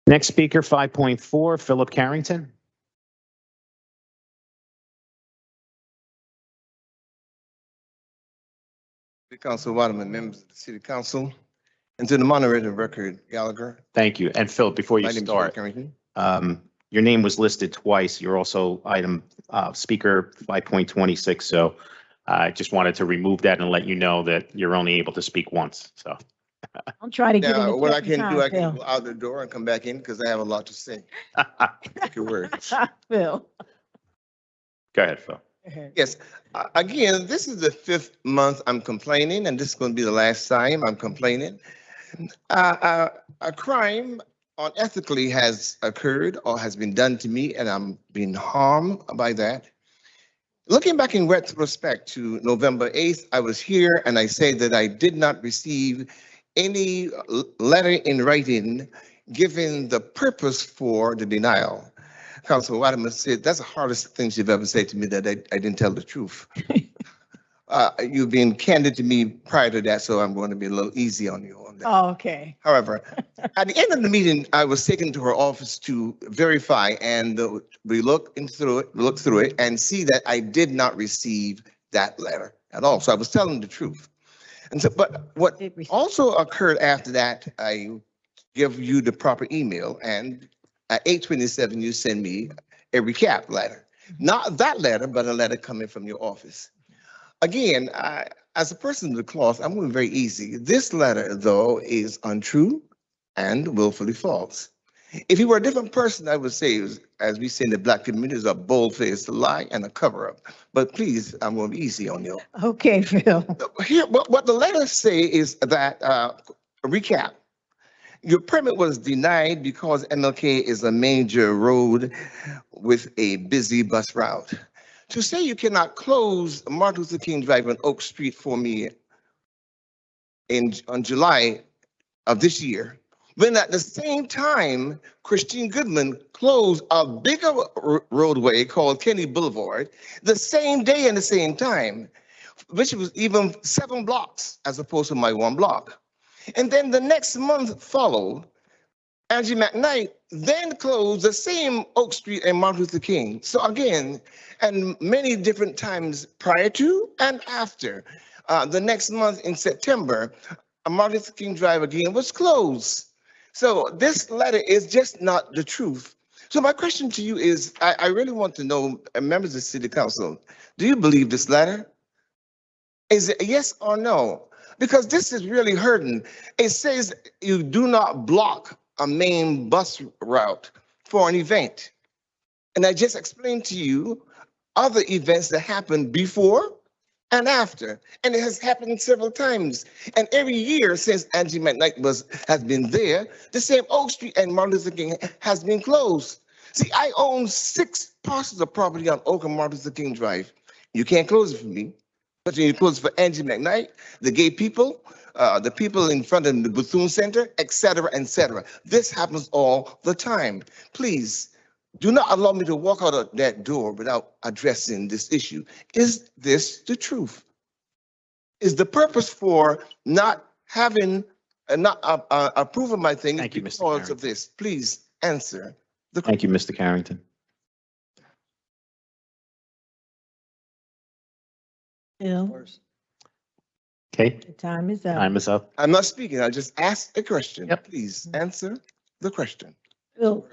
Next speaker, 5.4, Philip Carrington. City Council Waterman, members of the City Council, and to the moderator of record, Gallagher. Thank you. And Phil, before you My name is start, Phil Carrington. your name was listed twice. You're also speaker 5.26. So I just wanted to remove that and let you know that you're only able to speak once. So I'm trying to get in Now, the what I second can do, I time, can Phil. go out the door and come back in because I have a lot to say. Take your word. Phil. go ahead, Phil. Yes, again, this is the 5th month I'm complaining, and this is going to be the last time I'm complaining. A crime unethically has occurred or has been done to me, and I'm being harmed by that. Looking back in retrospect to November 8th, I was here and I say that I did not receive any letter in writing giving the purpose for the denial. Councilman Waterman said, that's the hardest thing you've ever said to me, that I didn't tell the truth. You've been candid to me prior to that, so I'm going to be a little easy on you on that. Oh, okay. However, at the end of the meeting, I was taken to her office to verify, and we looked through it and see that I did not receive that letter at all. So I was telling the truth. And so, but what also occurred after that, I give you the proper email, and at 8:27, you send me a recap letter. Not that letter, but a letter coming from your office. Again, as a person of the cloth, I'm going very easy. This letter, though, is untrue and willfully false. If you were a different person, I would say, as we say in the Black community, is a bold-faced lie and a cover-up. But please, I'm going to be easy on you. Okay, Phil. Here, what the letters say is that, recap, your permit was denied because MLK is a major road with a busy bus route. To say you cannot close Martin Luther King Drive on Oak Street for me on July of this year, when at the same time, Christine Goodman closed a bigger roadway called Kennedy Boulevard the same day and the same time, which was even 7 blocks as opposed to my 1 block. And then the next month followed, Angie McKnight then closed the same Oak Street and Martin Luther King. So again, and many different times prior to and after, the next month in September, Martin Luther King Drive again was closed. So this letter is just not the truth. So my question to you is, I really want to know, members of the City Council, do you believe this letter? Is it a yes or no? Because this is really hurting. It says you do not block a main bus route for an event. And I just explained to you other events that happened before and after. And it has happened several times. And every year since Angie McKnight has been there, the same Oak Street and Martin Luther King has been closed. See, I own 6 parcels of property on Oak and Martin Luther King Drive. You can't close it for me, but you can close it for Angie McKnight, the gay people, the people in front of the Bethune Center, et cetera, et cetera. This happens all the time. Please, do not allow me to walk out of that door without addressing this issue. Is this the truth? Is the purpose for not having, not approving my thing because of this? Please answer the question. Thank you, Mr. Carrington. Phil, Okay, the time is up. time is up. I'm not speaking. I just asked a question. Yep. Please answer the question. Phil,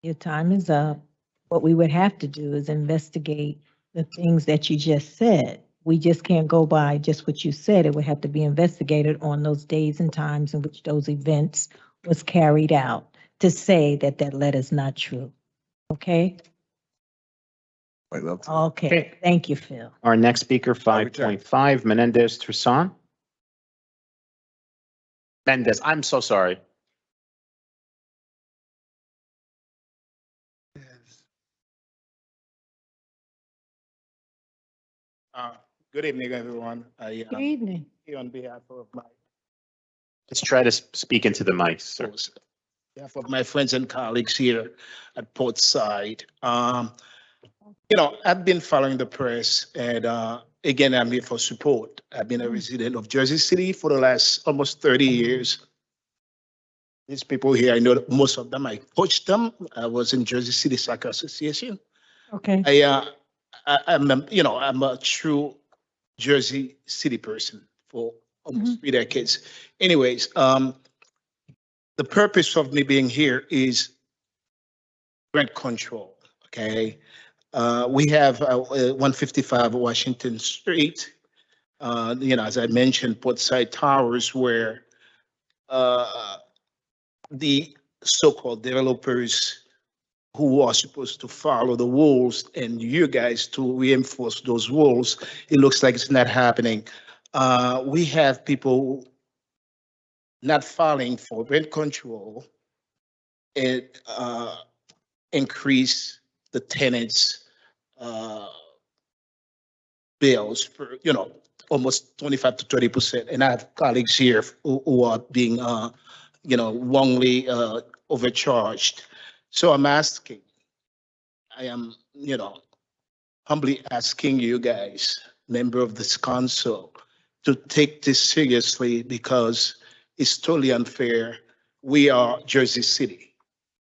your time is up. What we would have to do is investigate the things that you just said. We just can't go by just what you said. It would have to be investigated on those days and times in which those events was carried out to say that that letter's not true. Okay? Okay, thank you, Phil. Our next speaker, 5.5, Menendez Trissan. Mendez, I'm so sorry. Good evening, everyone. I Good am evening. here on behalf of my Just try to speak into the mic, sir. behalf of my friends and colleagues here at Portside. I've been following the press and again, I'm here for support. I've been a resident of Jersey City for the last almost 30 years. These people here, I know that most of them, I coached them. I was in Jersey City Soccer Association. Okay. I'm a true Jersey City person for almost 3 decades. Anyways, the purpose of me being here is rent control. Okay, we have 155 Washington Street. As I mentioned, Portside Towers, where the so-called developers who are supposed to follow the rules and you guys to reinforce those rules, it looks like it's not happening. We have people not filing for rent control. It increase the tenants' bills for, almost 25 to 30%. And I have colleagues here who are being, wrongly overcharged. So I am, humbly asking you guys, member of this council, to take this seriously because it's totally unfair. We are Jersey City.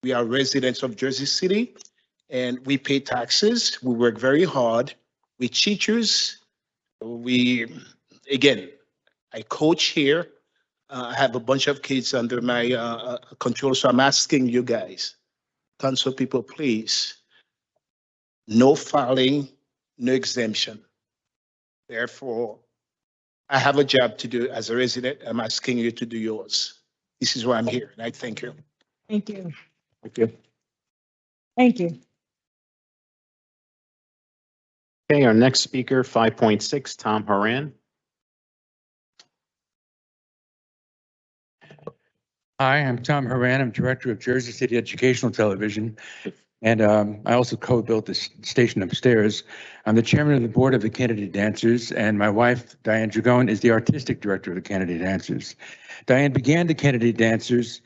We are residents of Jersey City and we pay taxes. We work very hard. We teachers. Again, I coach here. I have a bunch of kids under my control. So I'm asking you guys, council people, please, no filing, no exemption. Therefore, I have a job to do as a resident. I'm asking you to do yours. This is why I'm here, and I thank you. Thank you. Thank you. Thank you. Okay, our next speaker, 5.6, Tom Haran. Hi, I'm Tom Haran. I'm director of Jersey City Educational Television. And I also co-built the station upstairs. I'm the chairman of the board of the Kennedy Dancers, and my wife, Diane Dragone, is the artistic director of the Kennedy Dancers. Diane began the Kennedy Dancers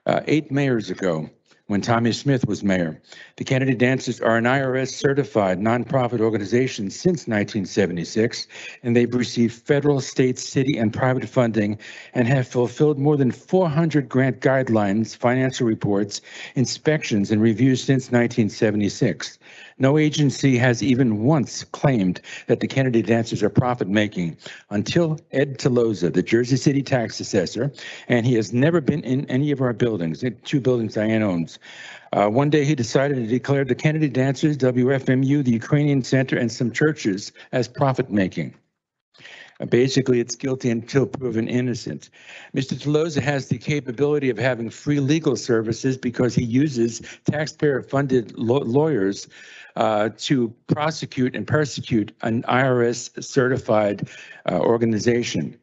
8 mayors ago when Tommy Smith was mayor. The Kennedy Dancers are an IRS certified nonprofit organization since 1976, and they've received federal, state, city, and private funding and have fulfilled more than 400 grant guidelines, financial reports, inspections, and reviews since 1976. No agency has even once claimed that the Kennedy Dancers are profit-making until Ed Toloza, the Jersey City tax assessor, and he has never been in any of our buildings, the 2 buildings Diane owns. One day he decided to declare the Kennedy Dancers, WFMU, the Ukrainian Center, and some churches as profit-making. Basically, it's guilty until proven innocent. Mr. Toloza has the capability of having free legal services because he uses taxpayer-funded lawyers to prosecute and persecute an IRS-certified organization.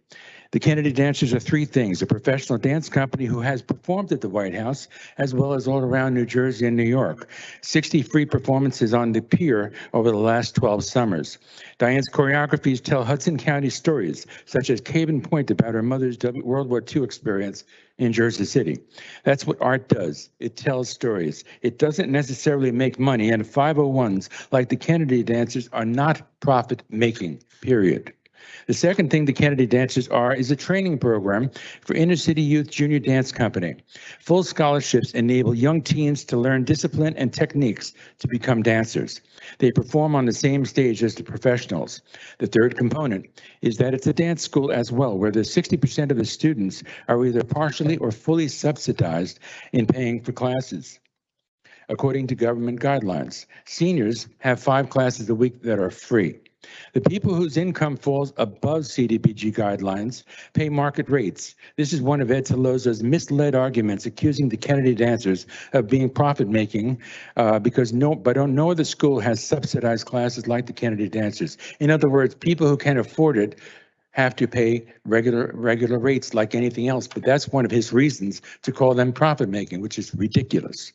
The Kennedy Dancers are 3 things: a professional dance company who has performed at the White House, as well as all around New Jersey and New York. 60 free performances on the pier over the last 12 summers. Diane's choreographies tell Hudson County stories, such as Caven Point about her mother's World War II experience in Jersey City. That's what art does. It tells stories. It doesn't necessarily make money, and 501s like the Kennedy Dancers are not profit-making, period. The second thing the Kennedy Dancers are is a training program for Inner City Youth Junior Dance Company. Full scholarships enable young teens to learn discipline and techniques to become dancers. They perform on the same stage as the professionals. The third component is that it's a dance school as well, where the 60% of the students are either partially or fully subsidized in paying for classes. According to government guidelines, seniors have 5 classes a week that are free. The people whose income falls above CDBG guidelines pay market rates. This is one of Ed Toloza's misled arguments accusing the Kennedy Dancers of being profit-making because no other school has subsidized classes like the Kennedy Dancers. In other words, people who can afford it have to pay regular rates like anything else, but that's one of his reasons to call them profit-making, which is ridiculous.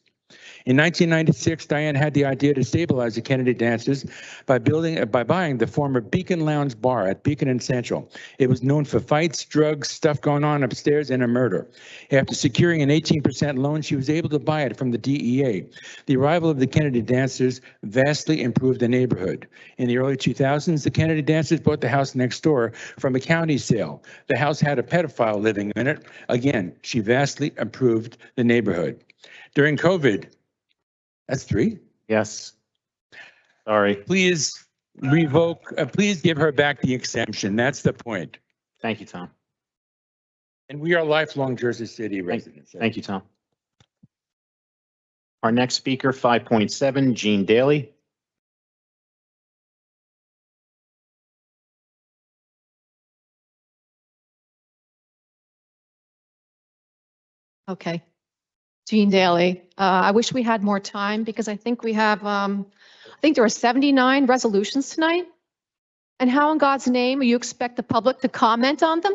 In 1996, Diane had the idea to stabilize the Kennedy dancers by buying the former Beacon Lounge Bar at Beacon and Central. It was known for fights, drugs, stuff going on upstairs, and a murder. After securing an 18% loan, she was able to buy it from the DEA. The arrival of the Kennedy dancers vastly improved the neighborhood. In the early 2000s, the Kennedy dancers bought the house next door from a county sale. The house had a pedophile living in it. Again, she vastly improved the neighborhood. During COVID, that's 3. Yes. Sorry. Please revoke, please give her back the exemption. That's the point. Thank you, Tom. And we are lifelong Jersey City residents. Thank you, Tom. Our next speaker, 5.7, Jean Daly. Okay. Jean Daly. I wish we had more time because I think we have, I think there are 79 resolutions tonight. And how in God's name you expect the public to comment on them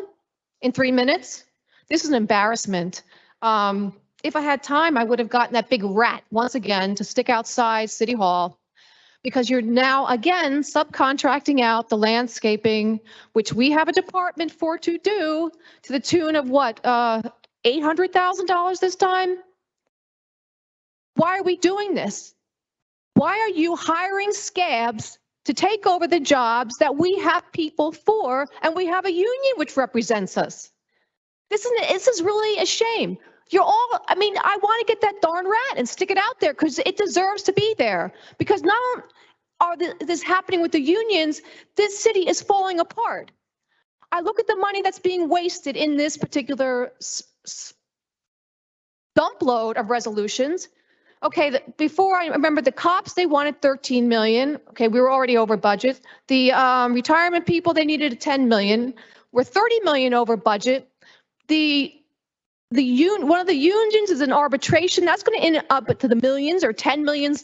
in 3 minutes? This is an embarrassment. If I had time, I would have gotten that big rat once again to stick outside City Hall because you're now again subcontracting out the landscaping, which we have a department for to do to the tune of what, $800,000 this time? Why are we doing this? Why are you hiring scabs to take over the jobs that we have people for and we have a union which represents us? This is really a shame. You're all, I mean, I want to get that darn rat and stick it out there because it deserves to be there. Because not only this happening with the unions, this city is falling apart. I look at the money that's being wasted in this particular dump load of resolutions. Okay, before I remember the cops, they wanted 13 million. Okay, we were already over budget. The retirement people, they needed 10 million. We're 30 million over budget. One of the unions is an arbitration. That's going to end up to the millions or $10 million.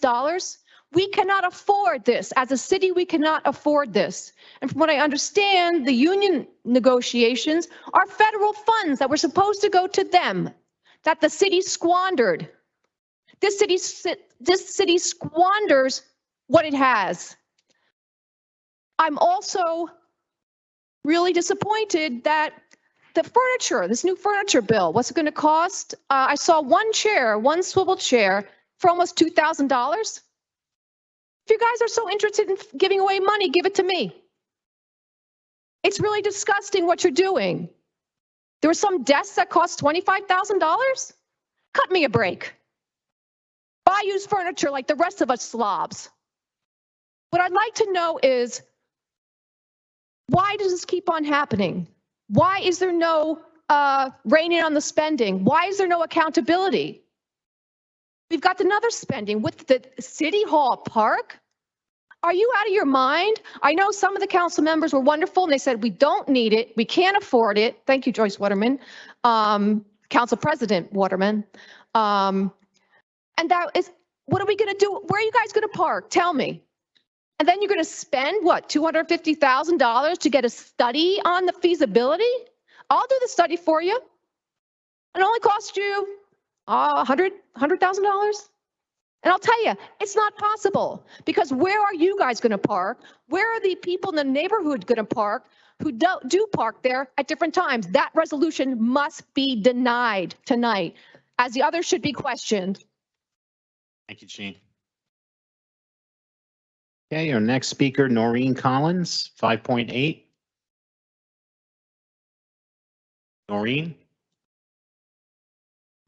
We cannot afford this. As a city, we cannot afford this. And from what I understand, the union negotiations are federal funds that were supposed to go to them, that the city squandered. This city squanders what it has. I'm also really disappointed that the furniture, this new furniture bill, what's it going to cost? I saw one chair, one swivel chair for almost $2,000. If you guys are so interested in giving away money, give it to me. It's really disgusting what you're doing. There were some desks that cost $25,000. Cut me a break. Buy used furniture like the rest of us slobs. What I'd like to know is, why does this keep on happening? Why is there no reining on the spending? Why is there no accountability? We've got another spending with the City Hall Park. Are you out of your mind? I know some of the council members were wonderful and they said, we don't need it. We can't afford it. Thank you, Joyce Waterman, Council President Waterman. And that is, what are we going to do? Where are you guys going to park? Tell me. And then you're going to spend, what, $250,000 to get a study on the feasibility? I'll do the study for you. It only cost you $100,000. And I'll tell you, it's not possible because where are you guys going to park? Where are the people in the neighborhood going to park who do park there at different times? That resolution must be denied tonight, as the others should be questioned. Thank you, Jean. Okay, our next speaker, Noreen Collins, 5.8. Noreen?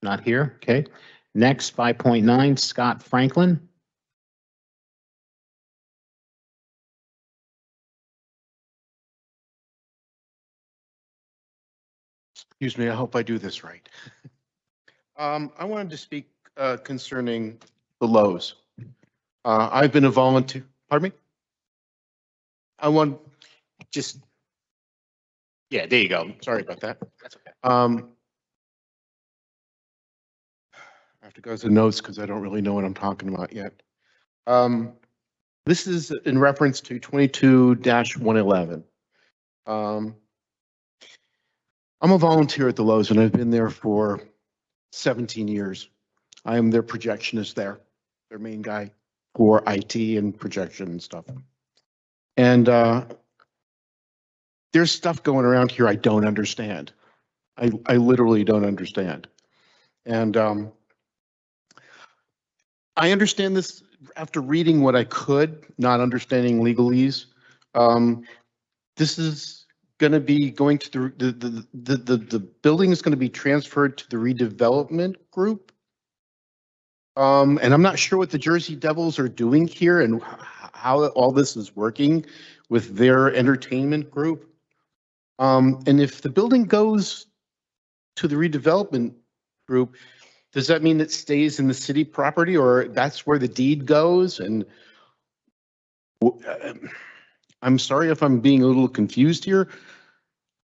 Not here, okay. Next, 5.9, Scott Franklin. Excuse me, I hope I do this right. I wanted to speak concerning the Lowe's. I've been a volunteer, pardon me? I want Just, yeah, there you go. Sorry about that. That's okay. I have to go to the notes because I don't really know what I'm talking about yet. This is in reference to 22-111. I'm a volunteer at the Lowe's and I've been there for 17 years. I am their projectionist there, their main guy for IT and projection and stuff. And there's stuff going around here I don't understand. I literally don't understand. And I understand this after reading what I could, not understanding legalese. This is going to be going to the building is going to be transferred to the redevelopment group. And I'm not sure what the Jersey Devils are doing here and how all this is working with their entertainment group. And if the building goes to the redevelopment group, does that mean it stays in the city property, or that's where the deed goes? And I'm sorry if I'm being a little confused here.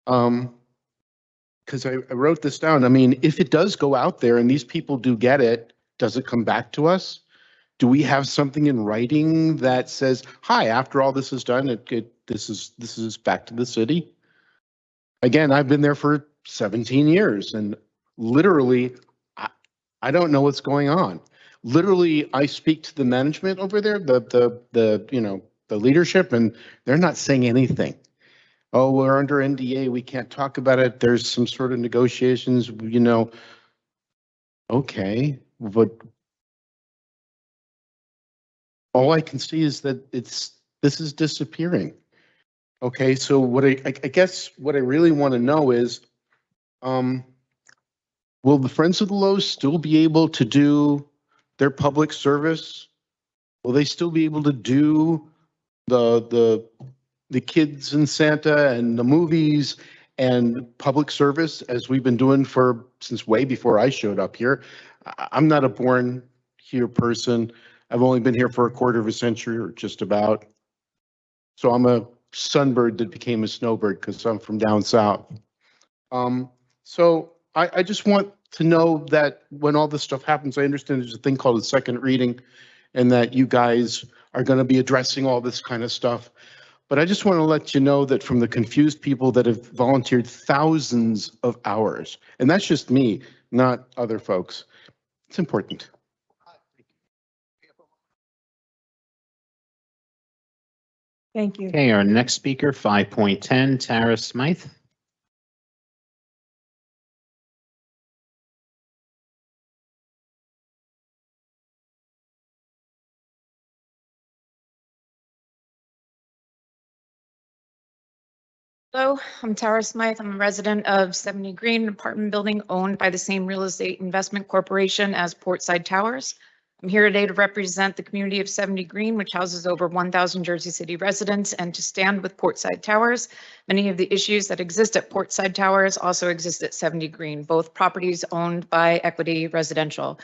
Because I wrote this down. I mean, if it does go out there and these people do get it, does it come back to us? Do we have something in writing that says, hi, after all this is done, this is back to the city? Again, I've been there for 17 years and literally, I don't know what's going on. Literally, I speak to the management over there, the leadership, and they're not saying anything. Oh, we're under NDA, we can't talk about it. There's some sort of negotiations, okay, but all I can see is that this is disappearing. Okay, so what I guess what I really want to know is, will the Friends of the Lowe's still be able to do their public service? Will they still be able to do the kids and Santa and the movies and public service as we've been doing since way before I showed up here? I'm not a born here person. I've only been here for a quarter of a century or just about. So I'm a sunbird that became a snowbird because I'm from down south. So I just want to know that when all this stuff happens, I understand there's a thing called a second reading and that you guys are going to be addressing all this kind of stuff. But I just want to let you know that from the confused people that have volunteered thousands of hours, and that's just me, not other folks, it's important. Thank you. Okay, our next speaker, 5.10, Tara Smythe. Hello, I'm Tara Smythe. I'm a resident of 70 Green, an apartment building owned by the same real estate investment corporation as Portside Towers. I'm here today to represent the community of 70 Green, which houses over 1,000 Jersey City residents, and to stand with Portside Towers. Many of the issues that exist at Portside Towers also exist at 70 Green, both properties owned by Equity Residential.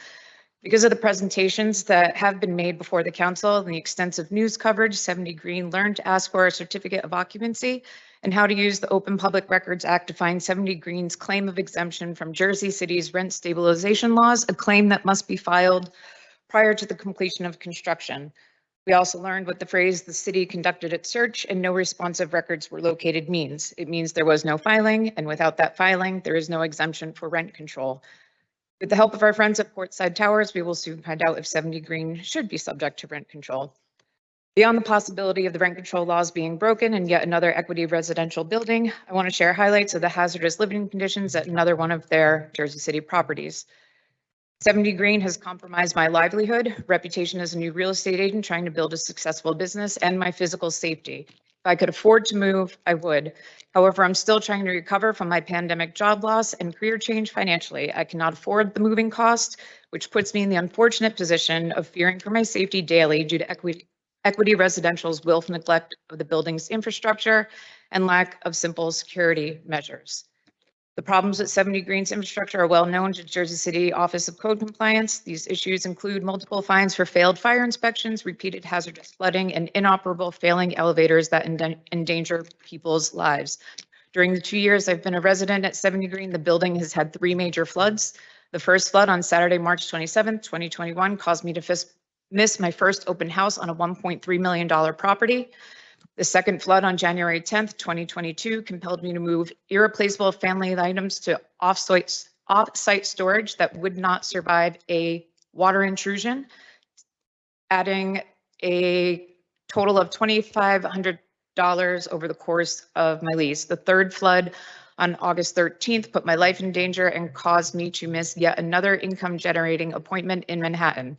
Because of the presentations that have been made before the council and the extensive news coverage, 70 Green learned to ask for a certificate of occupancy and how to use the Open Public Records Act to find 70 Green's claim of exemption from Jersey City's rent stabilization laws, a claim that must be filed prior to the completion of construction. We also learned what the phrase "the city conducted its search and no responsive records were located" means. It means there was no filing, and without that filing, there is no exemption for rent control. With the help of our friends at Portside Towers, we will soon find out if 70 Green should be subject to rent control. Beyond the possibility of the rent control laws being broken in yet another Equity Residential building, I want to share highlights of the hazardous living conditions at another one of their Jersey City properties. 70 Green has compromised my livelihood, reputation as a new real estate agent trying to build a successful business, and my physical safety. If I could afford to move, I would. However, I'm still trying to recover from my pandemic job loss and career change financially. I cannot afford the moving cost, which puts me in the unfortunate position of fearing for my safety daily due to Equity Residential's willful neglect of the building's infrastructure and lack of simple security measures. The problems with 70 Green's infrastructure are well known to Jersey City Office of Code Compliance. These issues include multiple fines for failed fire inspections, repeated hazardous flooding, and inoperable failing elevators that endanger people's lives. During the 2 years I've been a resident at 70 Green, the building has had 3 major floods. The first flood on Saturday, March 27th, 2021, caused me to miss my first open house on a $1.3 million property. The second flood on January 10th, 2022, compelled me to move irreplaceable family items to off-site storage that would not survive a water intrusion, adding a total of $2,500 over the course of my lease. The third flood on August 13th put my life in danger and caused me to miss yet another income generating appointment in Manhattan.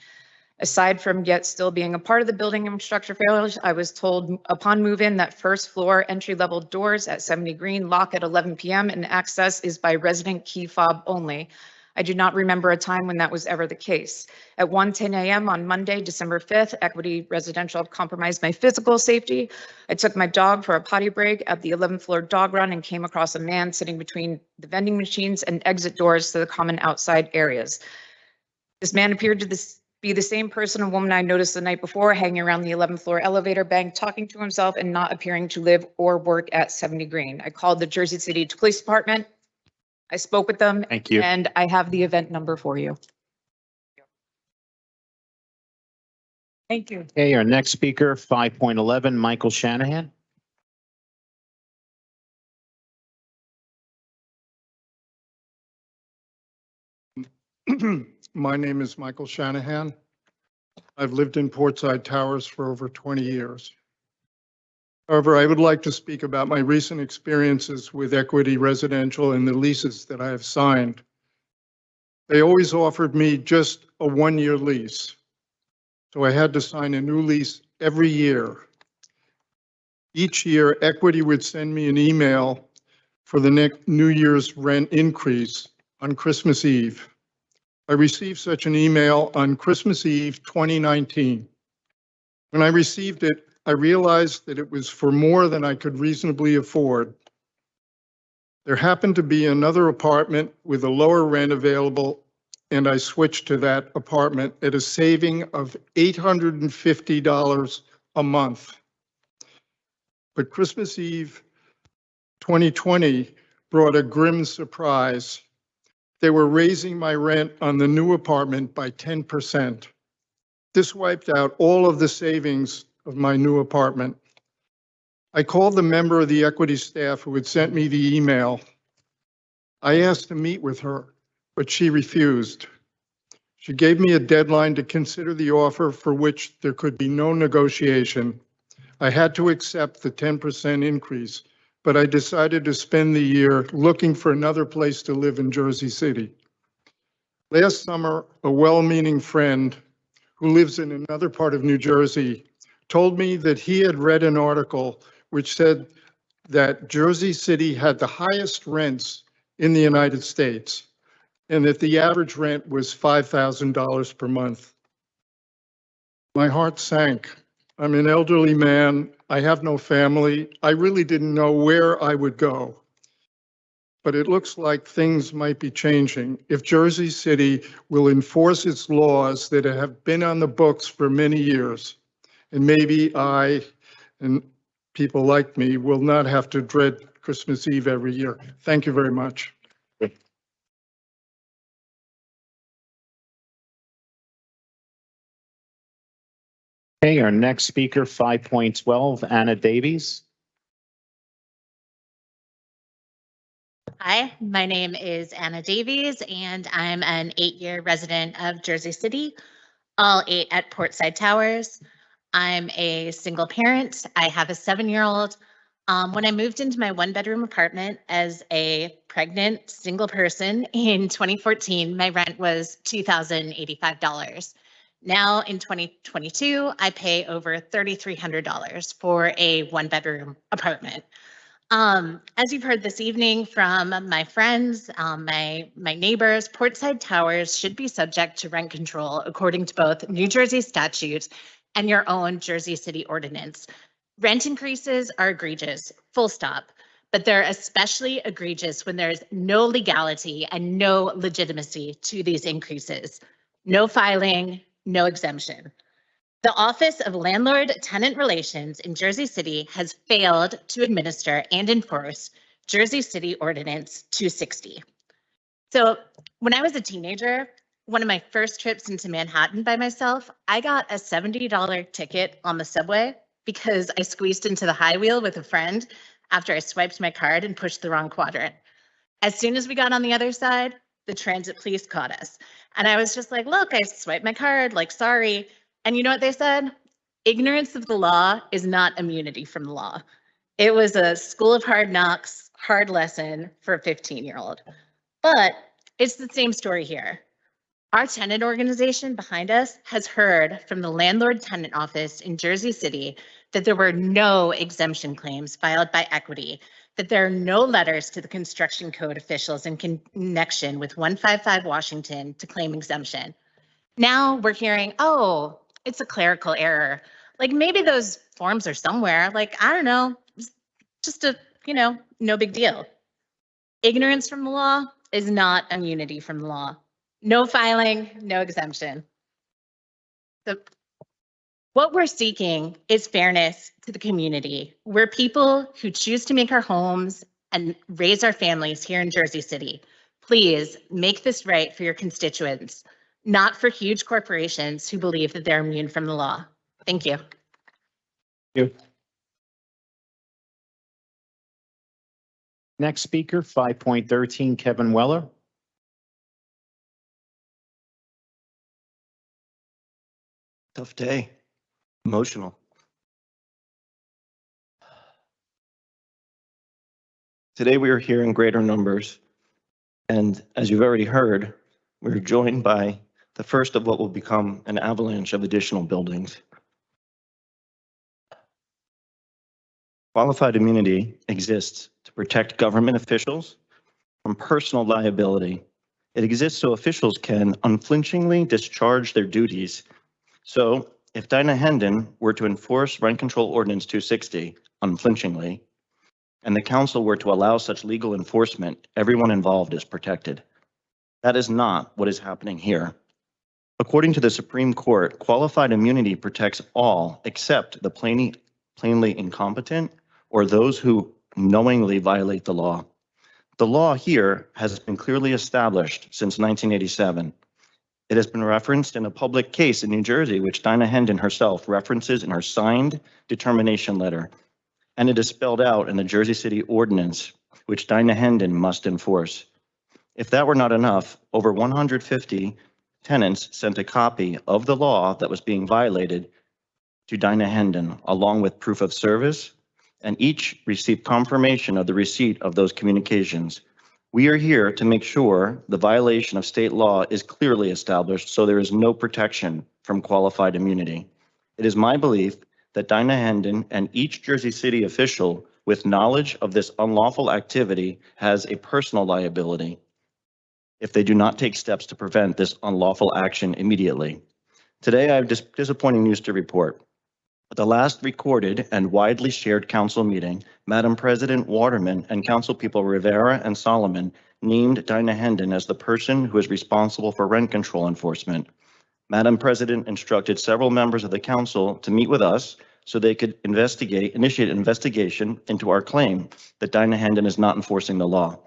Aside from yet still being a part of the building infrastructure failures, I was told upon move-in that first floor entry-level doors at 70 Green lock at 11 p.m. and access is by resident key fob only. I do not remember a time when that was ever the case. At 1:10 a.m. on Monday, December 5th, Equity Residential compromised my physical safety. I took my dog for a potty break at the 11th floor dog run and came across a man sitting between the vending machines and exit doors to the common outside areas. This man appeared to be the same person or woman I noticed the night before, hanging around the 11th floor elevator bank, talking to himself and not appearing to live or work at 70 Green. I called the Jersey City Police Department. I spoke with them. Thank you. And I have the event number for you. Thank you. Okay, our next speaker, 5.11, Michael Shanahan. My name is Michael Shanahan. I've lived in Portside Towers for over 20 years. However, I would like to speak about my recent experiences with Equity Residential and the leases that I have signed. They always offered me just a one-year lease, so I had to sign a new lease every year. Each year, Equity would send me an email for the next New Year's rent increase on Christmas Eve. I received such an email on Christmas Eve 2019. When I received it, I realized that it was for more than I could reasonably afford. There happened to be another apartment with a lower rent available, and I switched to that apartment at a saving of $850 a month. But Christmas Eve 2020 brought a grim surprise. They were raising my rent on the new apartment by 10%. This wiped out all of the savings of my new apartment. I called the member of the Equity staff who had sent me the email. I asked to meet with her, but she refused. She gave me a deadline to consider the offer for which there could be no negotiation. I had to accept the 10% increase, but I decided to spend the year looking for another place to live in Jersey City. Last summer, a well-meaning friend who lives in another part of New Jersey told me that he had read an article which said that Jersey City had the highest rents in the United States and that the average rent was $5,000 per month. My heart sank. I'm an elderly man. I have no family. I really didn't know where I would go. But it looks like things might be changing if Jersey City will enforce its laws that have been on the books for many years. And maybe I and people like me will not have to dread Christmas Eve every year. Thank you very much. Okay, our next speaker, 5.12, Anna Davies. Hi, my name is Anna Davies, and I'm an 8-year resident of Jersey City, all 8 at Portside Towers. I'm a single parent. I have a 7-year-old. When I moved into my 1-bedroom apartment as a pregnant single person in 2014, my rent was $2,085. Now in 2022, I pay over $3,300 for a 1-bedroom apartment. As you've heard this evening from my friends, my neighbors, Portside Towers should be subject to rent control according to both New Jersey statutes and your own Jersey City ordinance. Rent increases are egregious, full stop, but they're especially egregious when there's no legality and no legitimacy to these increases. No filing, no exemption. The Office of Landlord-Tenant Relations in Jersey City has failed to administer and enforce Jersey City Ordinance 260. So when I was a teenager, one of my first trips into Manhattan by myself, I got a $70 ticket on the subway because I squeezed into the high wheel with a friend after I swiped my card and pushed the wrong quadrant. As soon as we got on the other side, the transit police caught us. And I was just like, look, I swiped my card, like, sorry. And you know what they said? Ignorance of the law is not immunity from the law. It was a school of hard knocks, hard lesson for a 15-year-old. But it's the same story here. Our tenant organization behind us has heard from the landlord tenant office in Jersey City that there were no exemption claims filed by Equity, that there are no letters to the construction code officials in connection with 155 Washington to claim exemption. Now we're hearing, oh, it's a clerical error. Like maybe those forms are somewhere, like, I don't know, just a, no big deal. Ignorance from the law is not immunity from the law. No filing, no exemption. What we're seeking is fairness to the community. We're people who choose to make our homes and raise our families here in Jersey City. Please make this right for your constituents, not for huge corporations who believe that they're immune from the law. Thank you. Thank you. Next speaker, 5.13, Kevin Weller. Tough day, emotional. Today we are here in greater numbers, and as you've already heard, we're joined by the first of what will become an avalanche of additional buildings. Qualified immunity exists to protect government officials from personal liability. It exists so officials can unflinchingly discharge their duties. So if Dinah Hendon were to enforce Rent Control Ordinance 260 unflinchingly, and the council were to allow such legal enforcement, everyone involved is protected. That is not what is happening here. According to the Supreme Court, qualified immunity protects all except the plainly incompetent or those who knowingly violate the law. The law here has been clearly established since 1987. It has been referenced in a public case in New Jersey, which Dinah Hendon herself references in her signed determination letter. And it is spelled out in the Jersey City Ordinance, which Dinah Hendon must enforce. If that were not enough, over 150 tenants sent a copy of the law that was being violated to Dinah Hendon, along with proof of service, and each received confirmation of the receipt of those communications. We are here to make sure the violation of state law is clearly established so there is no protection from qualified immunity. It is my belief that Dinah Hendon and each Jersey City official with knowledge of this unlawful activity has a personal liability if they do not take steps to prevent this unlawful action immediately. Today, I have disappointing news to report. At the last recorded and widely shared council meeting, Madam President Waterman and Councilpeople Rivera and Solomon named Dinah Hendon as the person who is responsible for rent control enforcement. Madam President instructed several members of the council to meet with us so they could initiate an investigation into our claim that Dinah Hendon is not enforcing the law.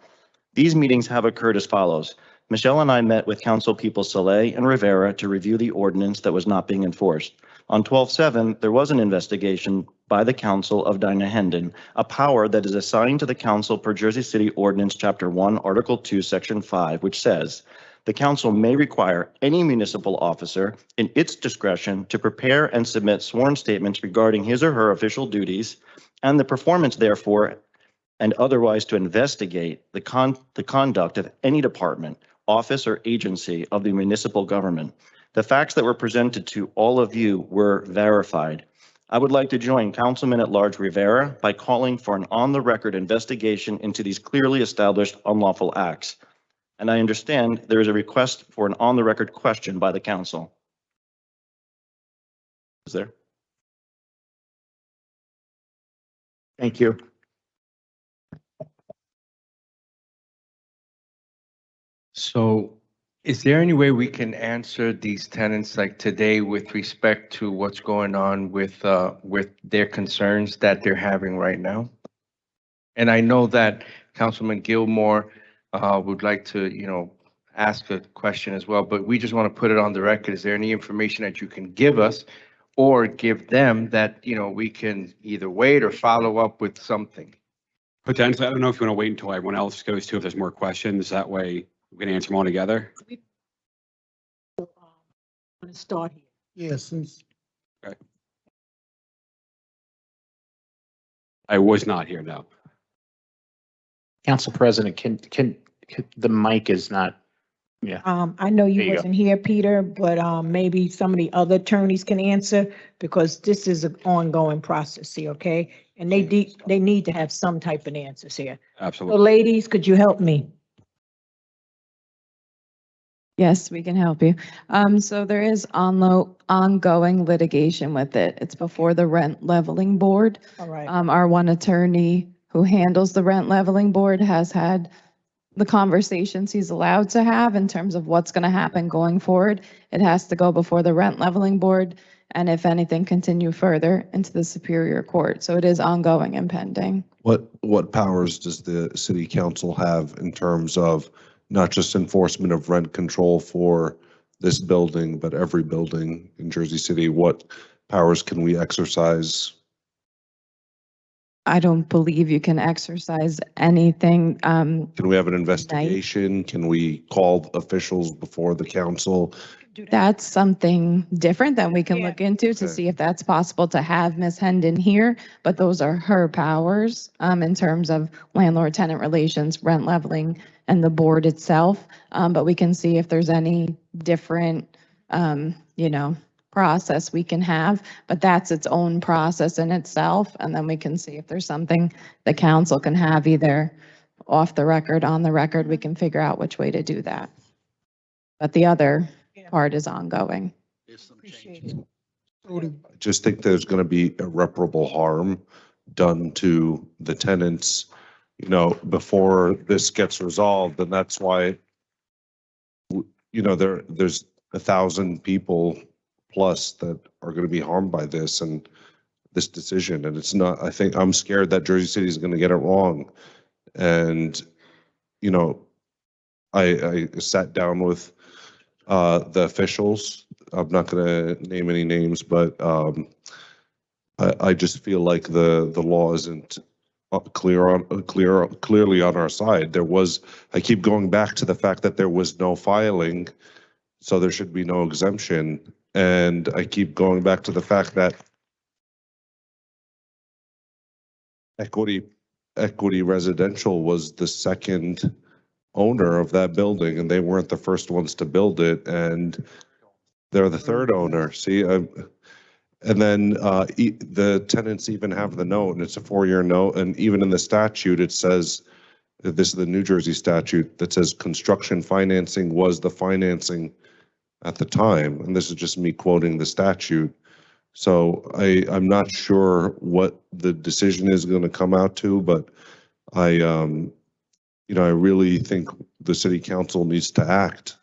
These meetings have occurred as follows. Michelle and I met with Councilpeople Saleh and Rivera to review the ordinance that was not being enforced. On 12/7, there was an investigation by the Council of Dinah Hendon, a power that is assigned to the Council per Jersey City Ordinance Chapter 1, Article 2, Section 5, which says, the Council may require any municipal officer in its discretion to prepare and submit sworn statements regarding his or her official duties and the performance therefore, and otherwise to investigate the conduct of any department, office, or agency of the municipal government. The facts that were presented to all of you were verified. I would like to join Councilman at Large Rivera by calling for an on-the-record investigation into these clearly established unlawful acts. And I understand there is a request for an on-the-record question by the council. Is there? Thank you. So is there any way we can answer these tenants like today with respect to what's going on with their concerns that they're having right now? And I know that Councilman Gilmore would like to, ask a question as well, but we just want to put it on the record. Is there any information that you can give us or give them that, we can either wait or follow up with something? Potentially, I don't know if you want to wait until everyone else goes to, if there's more questions, that way We can answer them all together. I'm gonna start here. Yeah, since I was not here, no. Council President, the mic is not, yeah. I know There you you go. wasn't here, Peter, but maybe some of the other attorneys can answer because this is an ongoing process here, okay? And they need to have some type of answers here. So Absolutely. ladies, could you help me? Yes, we can help you. So there is ongoing litigation with it. It's before the rent leveling board. All right. Our one attorney who handles the rent leveling board has had the conversations he's allowed to have in terms of what's going to happen going forward. It has to go before the rent leveling board, and if anything, continue further into the Superior Court. So it is ongoing and pending. What powers does the city council have in terms of not just enforcement of rent control for this building, but every building in Jersey City? What powers can we exercise? I don't believe you can exercise anything. Can we have an investigation? Can we call officials before the council? That's something different that we can look into to see if that's possible to have Ms. Hendon here, but those are her powers in terms of landlord-tenant relations, rent leveling, and the board itself. But we can see if there's any different, process we can have, but that's its own process in itself. And then we can see if there's something the council can have either off the record, on the record, we can figure out which way to do that. But the other part is ongoing. I just think there's going to be irreparable harm done to the tenants, before this gets resolved. And that's why, there's 1,000 people plus that are going to be harmed by this and this decision. And it's not, I think I'm scared that Jersey City is going to get it wrong. And, I sat down with the officials. I'm not going to name any names, but I just feel like the law isn't clearly on our side. I keep going back to the fact that there was no filing, so there should be no exemption. And I keep going back to the fact that Equity Residential was the second owner of that building, and they weren't the first ones to build it, and they're the third owner. See, and then the tenants even have the note, and it's a 4-year note, and even in the statute, it says, this is the New Jersey statute, that says construction financing was the financing at the time, and this is just me quoting the statute. So I'm not sure what the decision is going to come out to, but I really think the city council needs to act,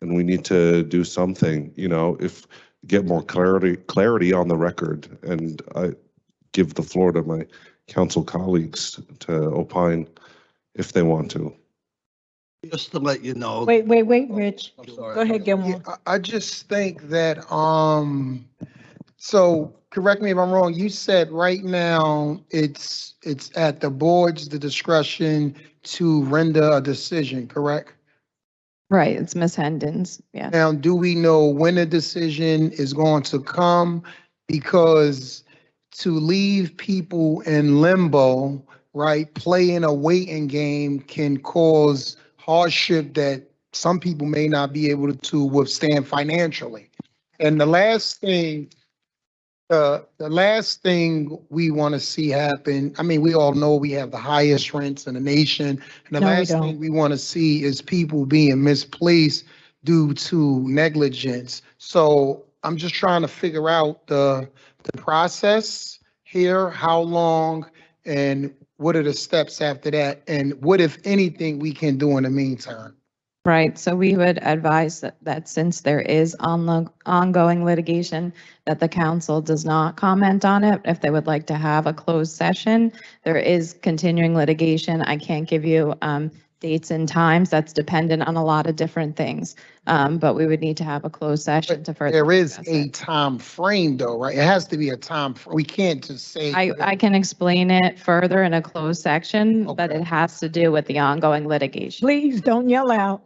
and we need to do something, if get more clarity on the record. And I give the floor to my council colleagues to opine if they want to. Just to let you know. Wait, Rich. Go ahead, Gilmore. I just think that, so correct me if I'm wrong, you said right now it's at the board's discretion to render a decision, correct? Right, it's Ms. Hendon's, yeah. Now, do we know when a decision is going to come? Because to leave people in limbo, right, playing a waiting game can cause hardship that some people may not be able to withstand financially. And the last thing we want to see happen, I mean, we all know we have the highest rents in the nation. And the No, we last don't. thing we want to see is people being misplaced due to negligence. So I'm just trying to figure out the process here, how long, and what are the steps after that? And what, if anything, we can do in the meantime? Right, so we would advise that since there is ongoing litigation, that the council does not comment on it. If they would like to have a closed session, there is continuing litigation. I can't give you dates and times. That's dependent on a lot of different things. But we would need to have a closed session to further. There is discuss a it. time frame though, right? It has to be a time. We can't just say. I can explain it further in a closed section, but Okay. it has to do with the ongoing litigation. Please don't yell out.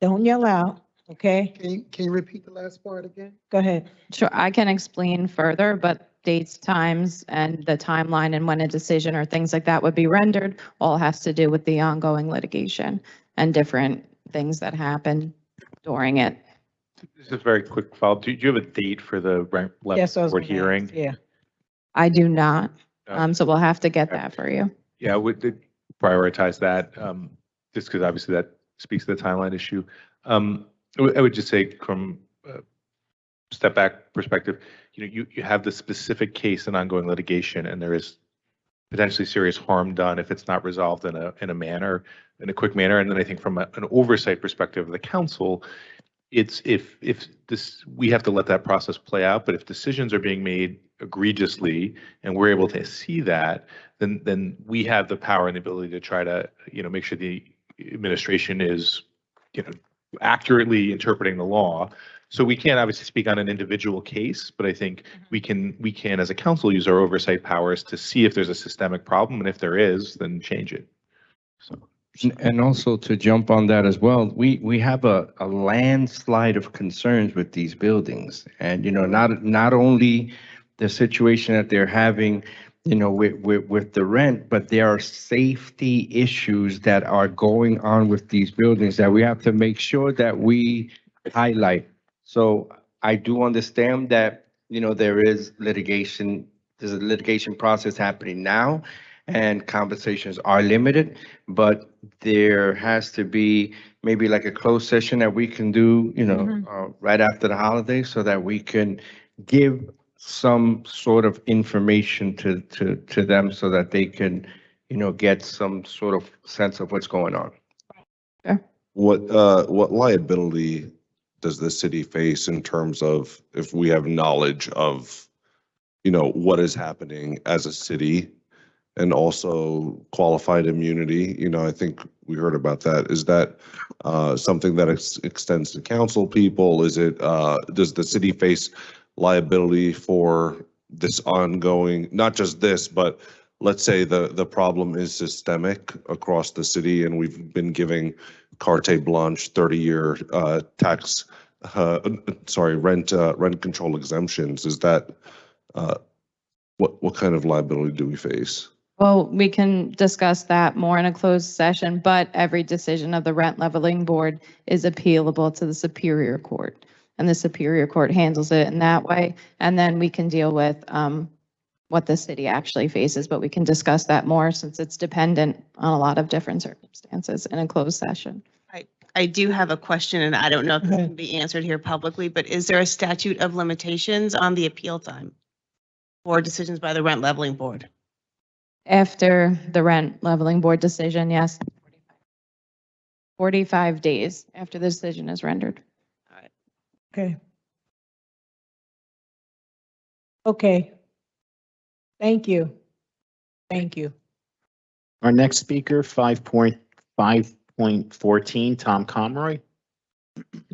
Don't yell out, okay? Can you repeat the last part again? Go ahead. Sure, I can explain further, but dates, times, and the timeline and when a decision or things like that would be rendered all has to do with the ongoing litigation and different things that happen during it. Just a very quick follow-up. Do you have a date for the rent Yes, I was board gonna ask, hearing? yeah. I do not, Uh, so we'll have to get that for you. Yeah, I would prioritize that, just because obviously that speaks to the timeline issue. I would just say from a step back perspective, you have the specific case and ongoing litigation, and there is potentially serious harm done if it's not resolved in a quick manner. And then I think from an oversight perspective of the council, it's if this, we have to let that process play out, but if decisions are being made egregiously and we're able to see that, then we have the power and the ability to try to, make sure the administration is, accurately interpreting the law. So we can't obviously speak on an individual case, but I think we can as a council use our oversight powers to see if there's a systemic problem, and if there is, then change it. So. And also to jump on that as well, we have a landslide of concerns with these buildings. And, not only the situation that they're having, with the rent, but there are safety issues that are going on with these buildings that we have to make sure that we highlight. So I do understand that, there is litigation, there's a litigation process happening now, and conversations are limited, but there has to be maybe like a closed session that we can do, right after the holiday, so that we can give some sort of information to them so that they can, get some sort of sense of what's going on. What liability does the city face in terms of if we have knowledge of, what is happening as a city, and also qualified immunity? I think we heard about that. Is that something that extends to council people? Is it, does the city face liability for this ongoing, not just this, but let's say the problem is systemic across the city and we've been giving carte blanche 30-year rent control exemptions. Is that, what kind of liability do we face? Well, we can discuss that more in a closed session, but every decision of the rent leveling board is appealable to the Superior Court. And the Superior Court handles it in that way. And then we can deal with what the city actually faces, but we can discuss that more since it's dependent on a lot of different circumstances in a closed session. I do have a question, and I don't know if this can be answered here publicly, but is there a statute of limitations on the appeal time for decisions by the rent leveling board? After the rent leveling board decision, yes. 45 days after the decision is rendered. Okay. Okay. Thank you. Thank you. Our next speaker, 5.14, Tom Conroy.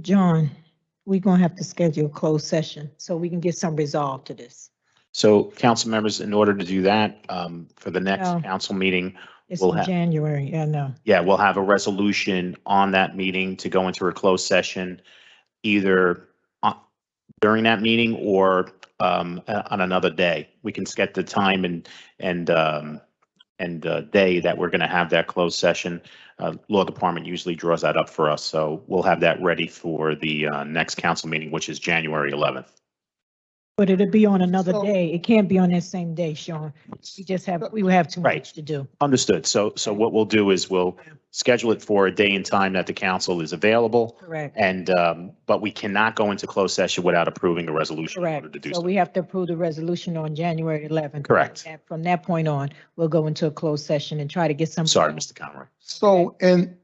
John, we're gonna have to schedule a closed session so we can get some resolve to this. So council members, in order to do that, for the next No. council meeting, It's we'll in have, January, yeah, no. we'll have a resolution on that meeting to go into a closed session, either during that meeting or on another day. We can set the time and day that we're going to have that closed session. Law department usually draws that up for us, so we'll have that ready for the next council meeting, which is January 11th. But it'll be on another So- day. It can't be on that same day, Sean. We will have too Right. much to do. Understood. So what we'll do is we'll schedule it for a day and time that the council is available. Correct. And, but we cannot go into closed session without approving a resolution in order Correct. to do So so. we have to approve the resolution on January 11th. Correct. And from that point on, we'll go into a closed session and try to get some. Sorry, Mr. Conroy. So in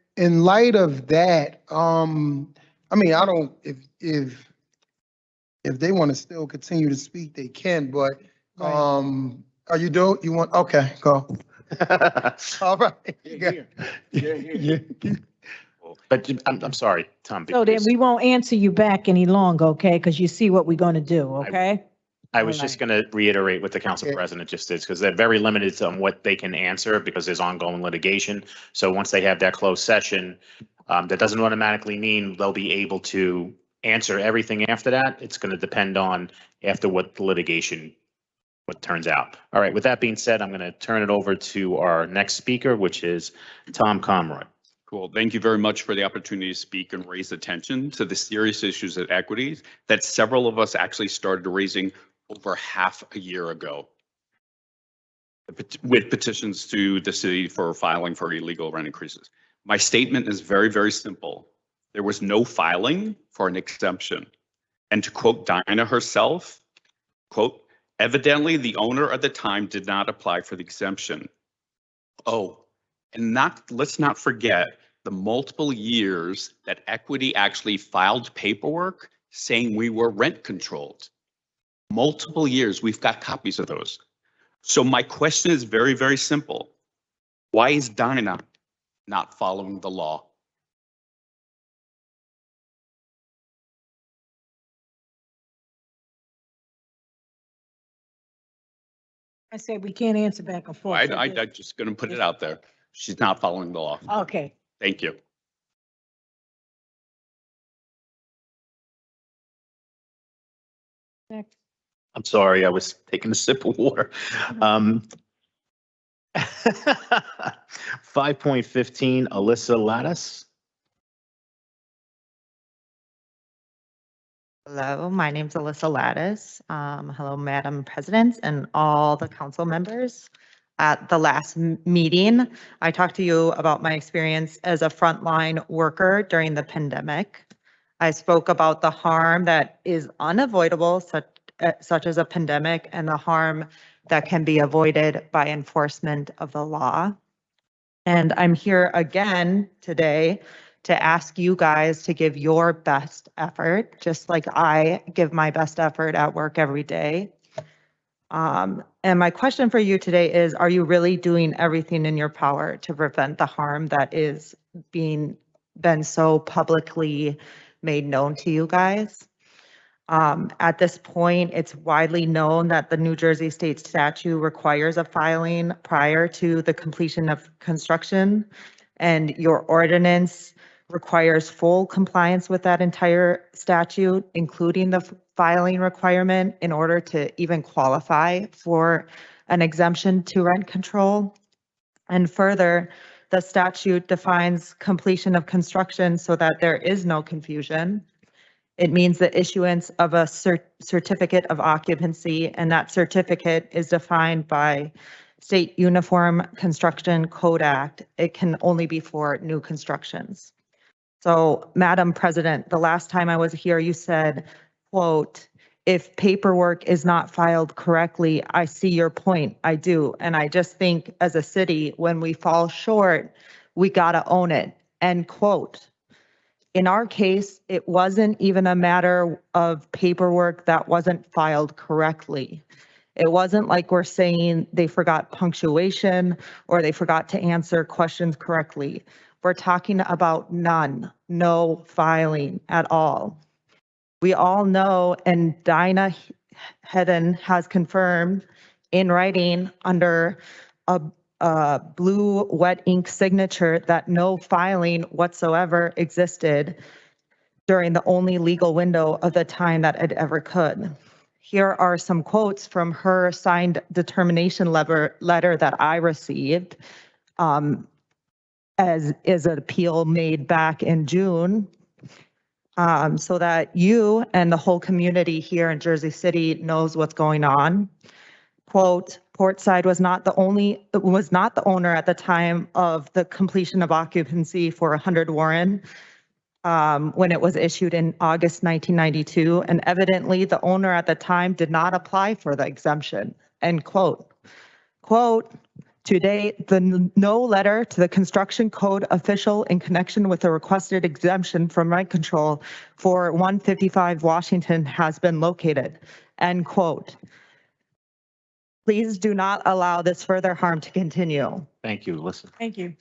light of that, I mean, I don't, if they want to still continue to speak, they can, but, are you want, okay, go. All right. But I'm sorry, Tom. So then because we won't answer you back any longer, okay? Because you see what we're going to do, okay? I was just going to reiterate what the council Okay. president just did, because they're very limited on what they can answer because there's ongoing litigation. So once they have that closed session, that doesn't automatically mean they'll be able to answer everything after that. It's going to depend on after what the litigation, what turns out. All right, with that being said, I'm going to turn it over to our next speaker, which is Tom Conroy. Cool. Thank you very much for the opportunity to speak and raise attention to the serious issues at equities that several of us actually started raising over half a year ago with petitions to the city for filing for illegal rent increases. My statement is very, very simple. There was no filing for an exemption. And to quote Dinah herself, quote, evidently the owner at the time did not apply for the exemption. Oh, and let's not forget the multiple years that equity actually filed paperwork saying we were rent controlled. Multiple years, we've got copies of those. So my question is very, very simple. Why is Dinah not following the law? I said we can't answer back and forth. I'm just going to put it out there. She's not following the law. Okay. Thank you. Next. I'm sorry, I was taking a sip of water. 5.15, Alyssa Lattis. Hello, my name's Alyssa Lattis. Hello, Madam President and all the council members. At the last meeting, I talked to you about my experience as a frontline worker during the pandemic. I spoke about the harm that is unavoidable, such as a pandemic, and the harm that can be avoided by enforcement of the law. And I'm here again today to ask you guys to give your best effort, just like I give my best effort at work every day. And my question for you today is, are you really doing everything in your power to prevent the harm that is been so publicly made known to you guys? At this point, it's widely known that the New Jersey state statute requires a filing prior to the completion of construction, and your ordinance requires full compliance with that entire statute, including the filing requirement in order to even qualify for an exemption to rent control. And further, the statute defines completion of construction so that there is no confusion. It means the issuance of a certificate of occupancy, and that certificate is defined by State Uniform Construction Code Act. It can only be for new constructions. So, Madam President, the last time I was here, you said, quote, if paperwork is not filed correctly, I see your point. I do. And I just think as a city, when we fall short, we got to own it. End quote. In our case, it wasn't even a matter of paperwork that wasn't filed correctly. It wasn't like we're saying they forgot punctuation or they forgot to answer questions correctly. We're talking about no filing at all. We all know, and Dinah Hedden has confirmed in writing under a blue wet ink signature that no filing whatsoever existed during the only legal window of the time that it ever could. Here are some quotes from her signed determination letter that I received as is an appeal made back in June, so that you and the whole community here in Jersey City knows what's going on. Quote, Portside was not the owner at the time of the completion of occupancy for 100 Warren when it was issued in August 1992, and evidently the owner at the time did not apply for the exemption, end quote. Quote, today, the no letter to the construction code official in connection with the requested exemption from rent control for 155 Washington has been located, end quote. Please do not allow this further harm to continue. Thank you. Listen. Thank you.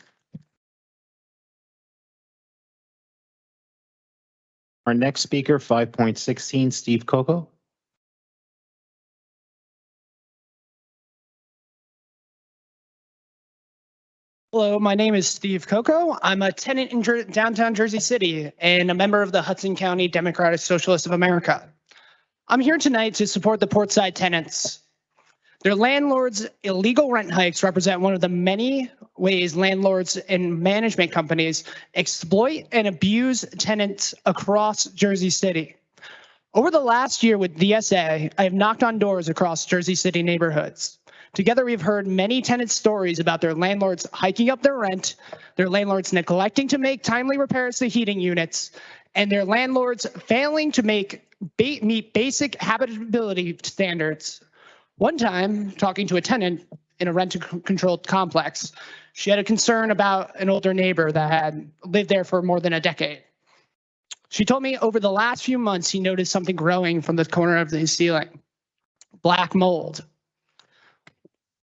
Our next speaker, 5.16, Steve Coco. Hello, my name is Steve Coco. I'm a tenant in downtown Jersey City and a member of the Hudson County Democratic Socialists of America. I'm here tonight to support the Portside tenants. Their landlords' illegal rent hikes represent one of the many ways landlords and management companies exploit and abuse tenants across Jersey City. Over the last year with DSA, I have knocked on doors across Jersey City neighborhoods. Together, we've heard many tenant stories about their landlords hiking up their rent, their landlords neglecting to make timely repairs to heating units, and their landlords failing to meet basic habitability standards. One time, talking to a tenant in a rent-controlled complex, she had a concern about an older neighbor that had lived there for more than a decade. She told me over the last few months, he noticed something growing from the corner of his ceiling, black mold.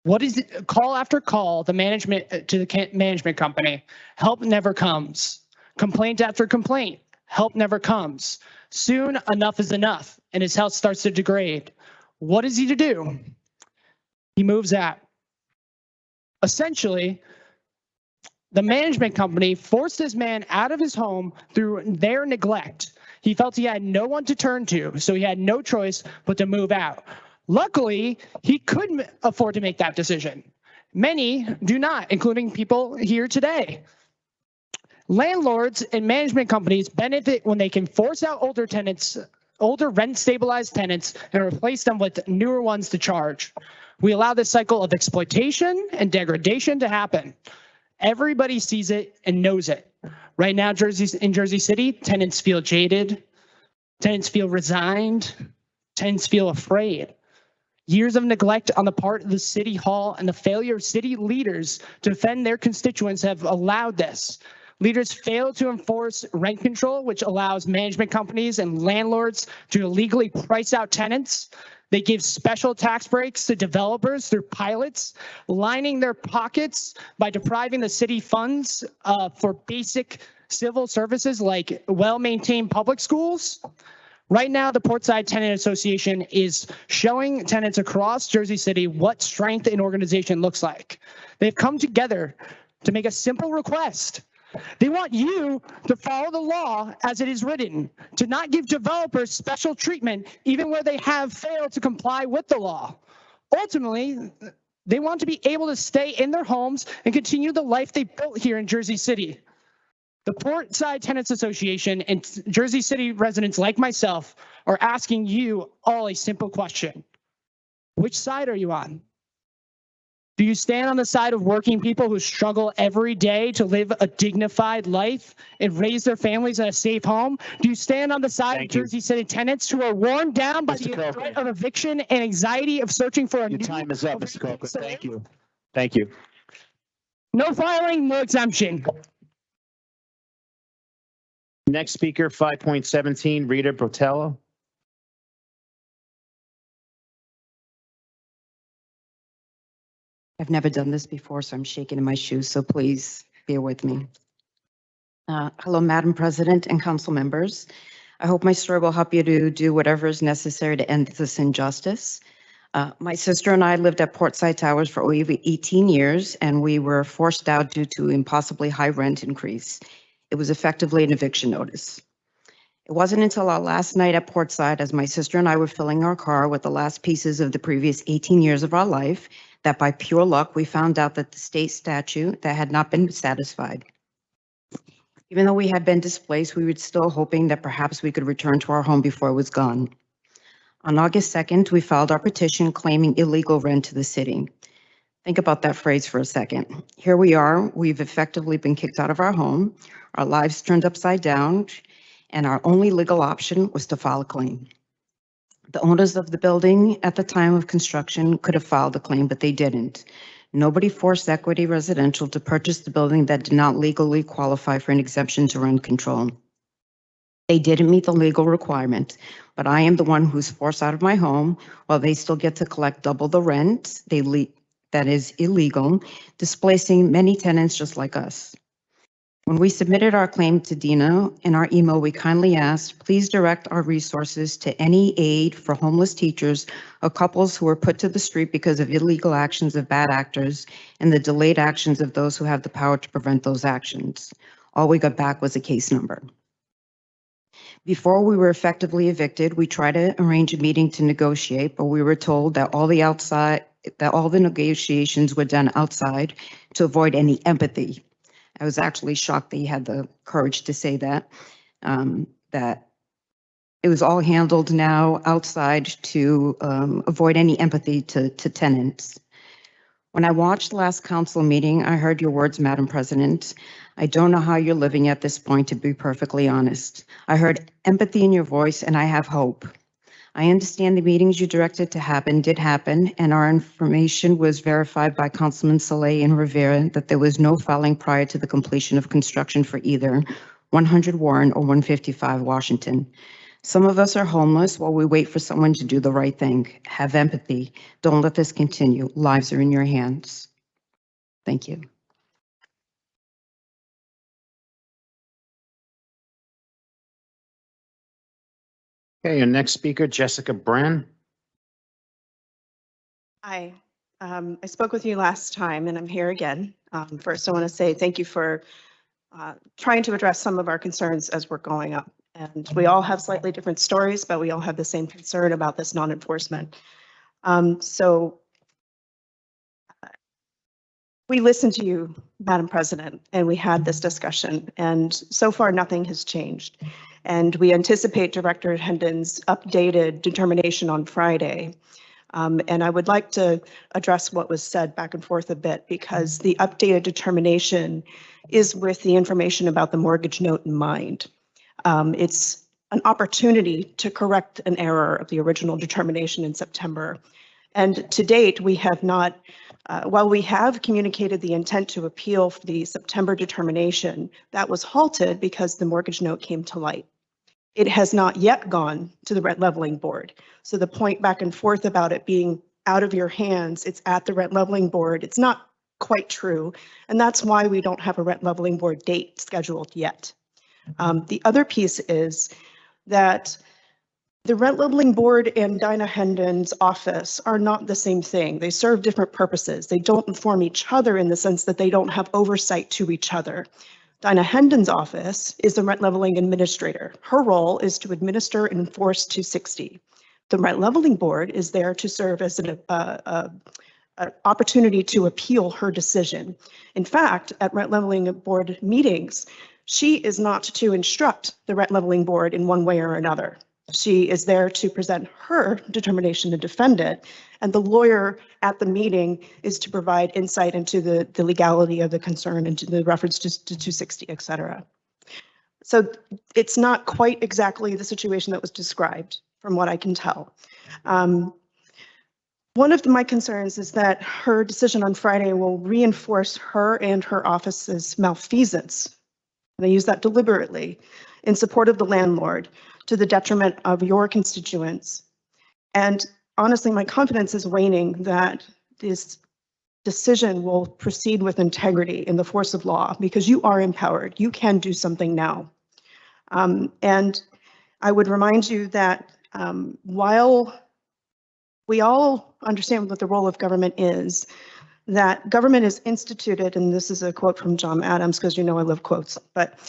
What is it? Call after call, the management to the management company, help never comes. Complaint after complaint, help never comes. Soon enough is enough and his health starts to degrade. What is he to do? He moves out. Essentially, the management company forced this man out of his home through their neglect. He felt he had no one to turn to, so he had no choice but to move out. Luckily, he couldn't afford to make that decision. Many do not, including people here today. Landlords and management companies benefit when they can force out older tenants, older rent-stabilized tenants, and replace them with newer ones to charge. We allow this cycle of exploitation and degradation to happen. Everybody sees it and knows it. Right now, in Jersey City, tenants feel jaded, tenants feel resigned, tenants feel afraid. Years of neglect on the part of the city hall and the failure of city leaders to defend their constituents have allowed this. Leaders fail to enforce rent control, which allows management companies and landlords to illegally price out tenants. They give special tax breaks to developers through pilots, lining their pockets by depriving the city funds for basic civil services like well-maintained public schools. Right now, the Portside Tenant Association is showing tenants across Jersey City what strength in organization looks like. They've come together to make a simple request. They want you to follow the law as it is written, to not give developers special treatment even where they have failed to comply with the law. Ultimately, they want to be able to stay in their homes and continue the life they built here in Jersey City. The Portside Tenants Association and Jersey City residents like myself are asking you all a simple question. Which side are you on? Do you stand on the side of working people who struggle every day to live a dignified life and raise their families in a safe home? Do you stand on the side of Jersey City tenants who are worn down by the threat of eviction and anxiety of searching for a new... Your time is up, Mr. Coco. Thank you. Thank you. No filing, no exemption. Next speaker, 5.17, Rita Botello. I've never done this before, so I'm shaking in my shoes, so please bear with me. Hello, Madam President and council members. I hope my story will help you to do whatever is necessary to end this injustice. My sister and I lived at Portside Towers for over 18 years, and we were forced out due to impossibly high rent increase. It was effectively an eviction notice. It wasn't until our last night at Portside, as my sister and I were filling our car with the last pieces of the previous 18 years of our life, that by pure luck, we found out that the state statute that had not been satisfied. Even though we had been displaced, we were still hoping that perhaps we could return to our home before it was gone. On August 2nd, we filed our petition claiming illegal rent to the city. Think about that phrase for a second. Here we are, we've effectively been kicked out of our home, our lives turned upside down, and our only legal option was to file a claim. The owners of the building at the time of construction could have filed a claim, but they didn't. Nobody forced Equity Residential to purchase the building that did not legally qualify for an exemption to rent control. They didn't meet the legal requirement. but I am the one who's forced out of my home while they still get to collect double the rent that is illegal, displacing many tenants just like us. When we submitted our claim to Dina, in our email, we kindly asked, please direct our resources to any aid for homeless teachers or couples who were put to the street because of illegal actions of bad actors and the delayed actions of those who have the power to prevent those actions. All we got back was a case number. Before we were effectively evicted, we tried to arrange a meeting to negotiate, but we were told that all the negotiations were done outside to avoid any empathy. I was actually shocked that he had the courage to say that, that it was all handled now outside to avoid any empathy to tenants. When I watched the last council meeting, I heard your words, Madam President. I don't know how you're living at this point, to be perfectly honest. I heard empathy in your voice and I have hope. I understand the meetings you directed to happen did happen, and our information was verified by Councilman Saleh and Rivera that there was no filing prior to the completion of construction for either 100 Warren or 155 Washington. Some of us are homeless while we wait for someone to do the right thing. Have empathy. Don't let this continue. Lives are in your hands. Thank you. Okay, and next speaker, Jessica Bran. Hi, I spoke with you last time and I'm here again. First, I want to say thank you for trying to address some of our concerns as we're going up. And we all have slightly different stories, but we all have the same concern about this non-enforcement. We listened to you, Madam President, and we had this discussion, and so far nothing has changed. And we anticipate Director Hendon's updated determination on Friday. And I would like to address what was said back and forth a bit, because the updated determination is with the information about the mortgage note in mind. It's an opportunity to correct an error of the original determination in September. And to date, we have not, while we have communicated the intent to appeal for the September determination, that was halted because the mortgage note came to light. It has not yet gone to the rent leveling board. So the point back and forth about it being out of your hands, it's at the rent leveling board, it's not quite true. And that's why we don't have a rent leveling board date scheduled yet. The other piece is that the rent leveling board and Dinah Hendon's office are not the same thing. They serve different purposes. They don't inform each other in the sense that they don't have oversight to each other. Dinah Hendon's office is the rent leveling administrator. Her role is to administer and enforce 260. The rent leveling board is there to serve as an opportunity to appeal her decision. In fact, at rent leveling board meetings, she is not to instruct the rent leveling board in one way or another. She is there to present her determination to defend it, and the lawyer at the meeting is to provide insight into the legality of the concern and to the reference to 260, et cetera. So it's not quite exactly the situation that was described from what I can tell. One of my concerns is that her decision on Friday will reinforce her and her office's malfeasance. And I use that deliberately in support of the landlord to the detriment of your constituents. And honestly, my confidence is waning that this decision will proceed with integrity in the force of law, because you are empowered. You can do something now. And I would remind you that while we all understand what the role of government is, that government is instituted, and this is a quote from John Adams, because you know I love quotes, but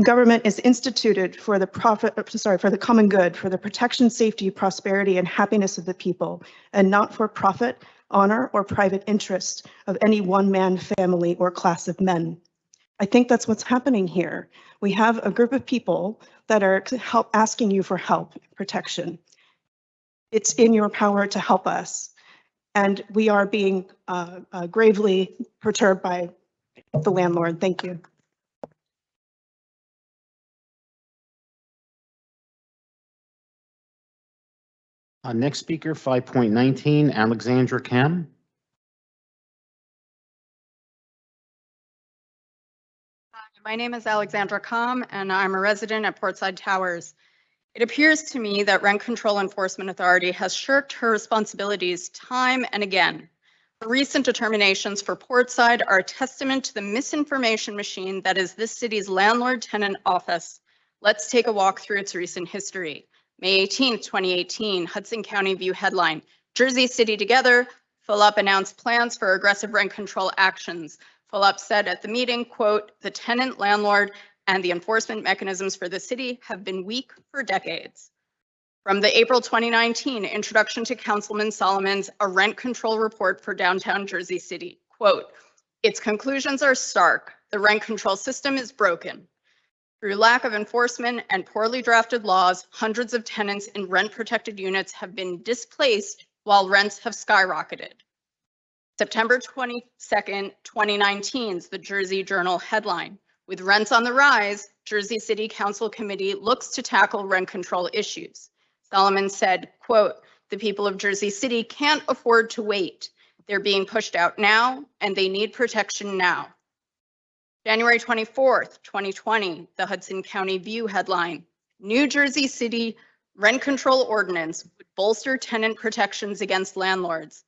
government is instituted for the for the common good, for the protection, safety, prosperity, and happiness of the people, and not for profit, honor, or private interest of any one man, family, or class of men. I think that's what's happening here. We have a group of people that are asking you for help, protection. It's in your power to help us. And we are being gravely perturbed by the landlord. Thank you. Next speaker, 5.19, Alexandra Kam. My name is Alexandra Kam, and I'm a resident at Portside Towers. It appears to me that Rent Control Enforcement Authority has shirked her responsibilities time and again. The recent determinations for Portside are a testament to the misinformation machine that is this city's landlord-tenant office. Let's take a walk through its recent history. May 18th, 2018, Hudson County View headline, Jersey City together, Fulop announced plans for aggressive rent control actions. Fulop said at the meeting, quote, the tenant, landlord, and the enforcement mechanisms for the city have been weak for decades. From the April 2019 introduction to Councilman Solomon's A Rent Control Report for Downtown Jersey City, quote, its conclusions are stark. The rent control system is broken. Through lack of enforcement and poorly drafted laws, hundreds of tenants in rent-protected units have been displaced while rents have skyrocketed. September 22nd, 2019's The Jersey Journal headline, with rents on the rise, Jersey City Council Committee looks to tackle rent control issues. Solomon said, quote, the people of Jersey City can't afford to wait. They're being pushed out now and they need protection now. January 24th, 2020, the Hudson County View headline, New Jersey City rent control ordinance would bolster tenant protections against landlords.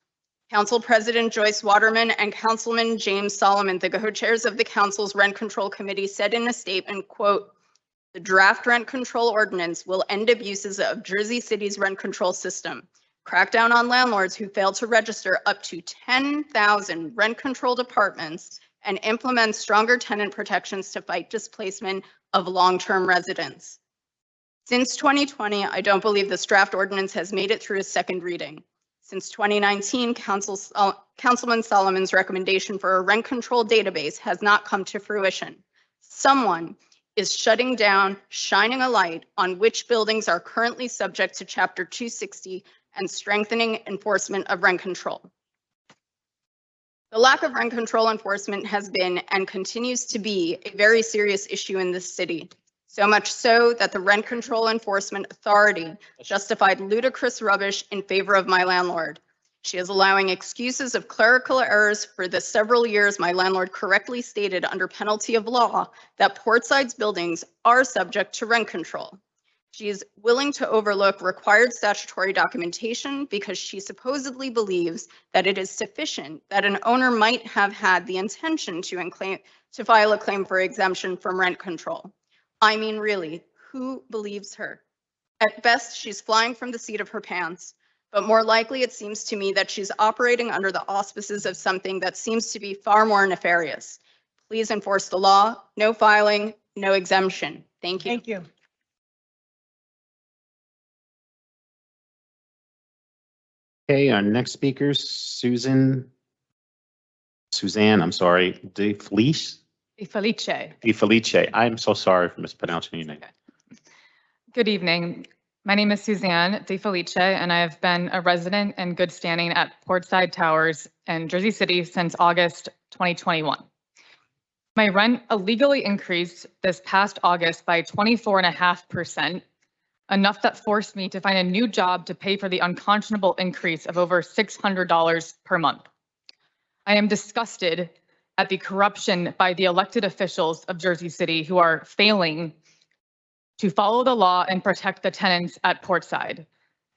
Council President Joyce Waterman and Councilman James Solomon, the co-chairs of the council's rent control committee, said in a statement, quote, the draft rent control ordinance will end abuses of Jersey City's rent control system, crack down on landlords who fail to register up to 10,000 rent controlled apartments, and implement stronger tenant protections to fight displacement of long-term residents. Since 2020, I don't believe this draft ordinance has made it through a second reading. Since 2019, Councilman Solomon's recommendation for a rent control database has not come to fruition. Someone is shutting down, shining a light on which buildings are currently subject to Chapter 260 and strengthening enforcement of rent control. The lack of rent control enforcement has been and continues to be a very serious issue in this city. So much so that the Rent Control Enforcement Authority justified ludicrous rubbish in favor of my landlord. She is allowing excuses of clerical errors for the several years my landlord correctly stated under penalty of law that Portside's buildings are subject to rent control. She is willing to overlook required statutory documentation because she supposedly believes that it is sufficient that an owner might have had the intention to file a claim for exemption from rent control. I mean, really, who believes her? At best, she's flying from the seat of her pants, but more likely it seems to me that she's operating under the auspices of something that seems to be far more nefarious. Please enforce the law, no filing, no exemption. Thank you. Thank you. Okay, our next speaker, Suzanne, I'm sorry, DeFelice? DeFelice. I'm so sorry for mispronouncing your name. Good evening. My name is Suzanne DeFelice, and I have been a resident in good standing at Portside Towers in Jersey City since August 2021. My rent illegally increased this past August by 24.5%, enough that forced me to find a new job to pay for the unconscionable increase of over $600 per month. I am disgusted at the corruption by the elected officials of Jersey City who are failing to follow the law and protect the tenants at Portside.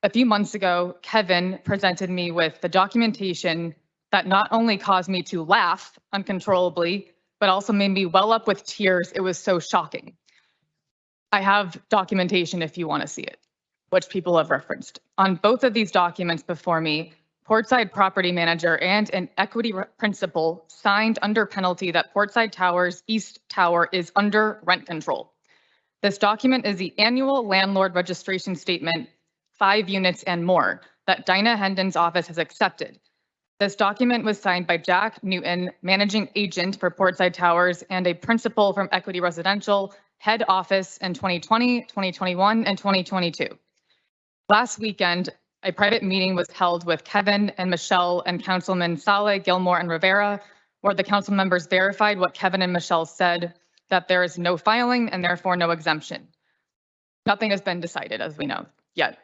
A few months ago, Kevin presented me with the documentation that not only caused me to laugh uncontrollably, but also made me well up with tears. It was so shocking. I have documentation if you want to see it, which people have referenced. On both of these documents before me, Portside property manager and an equity principal signed under penalty that Portside Towers East Tower is under rent control. This document is the annual landlord registration statement, 5 units and more, that Dinah Hendon's office has accepted. This document was signed by Jack Newton, managing agent for Portside Towers, and a principal from Equity Residential, head office in 2020, 2021, and 2022. Last weekend, a private meeting was held with Kevin and Michelle and Councilman Saleh, Gilmore, and Rivera, where the council members verified what Kevin and Michelle said, that there is no filing and therefore no exemption. Nothing has been decided, as we know, yet.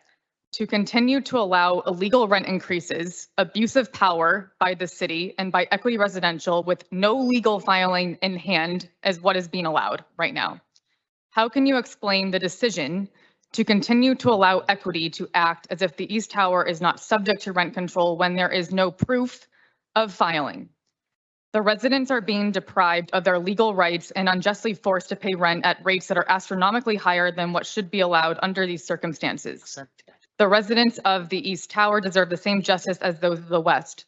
To continue to allow illegal rent increases, abusive power by the city and by Equity Residential with no legal filing in hand is what is being allowed right now. How can you explain the decision to continue to allow equity to act as if the East Tower is not subject to rent control when there is no proof of filing. The residents are being deprived of their legal rights and unjustly forced to pay rent at rates that are astronomically higher than what should be allowed under these circumstances. The residents of the East Tower deserve the same justice as those of the West.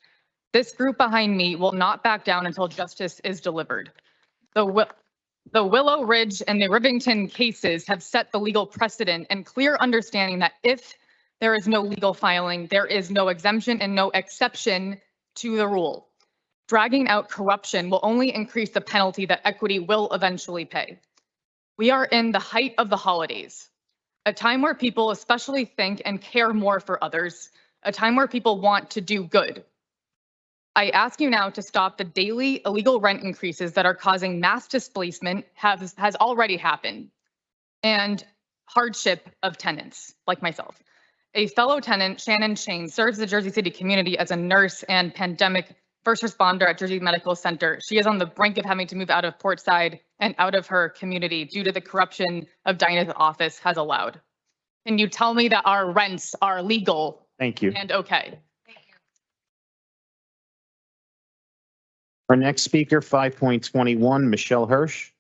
This group behind me will not back down until justice is delivered. The Willow Ridge and the Rivington cases have set the legal precedent and clear understanding that if there is no legal filing, there is no exemption and no exception to the rule. Dragging out corruption will only increase the penalty that equity will eventually pay. We are in the height of the holidays, a time where people especially think and care more for others, a time where people want to do good. I ask you now to stop the daily illegal rent increases that are causing mass displacement has already happened, and hardship of tenants like myself. A fellow tenant, Shannon Shane, serves the Jersey City community as a nurse and pandemic first responder at Jersey Medical Center. She is on the brink of having to move out of Portside and out of her community due to the corruption of Dinah's office has allowed. Can you tell me that our rents are legal? Thank you. And okay? Our next speaker, 5.21, Michelle Hirsch.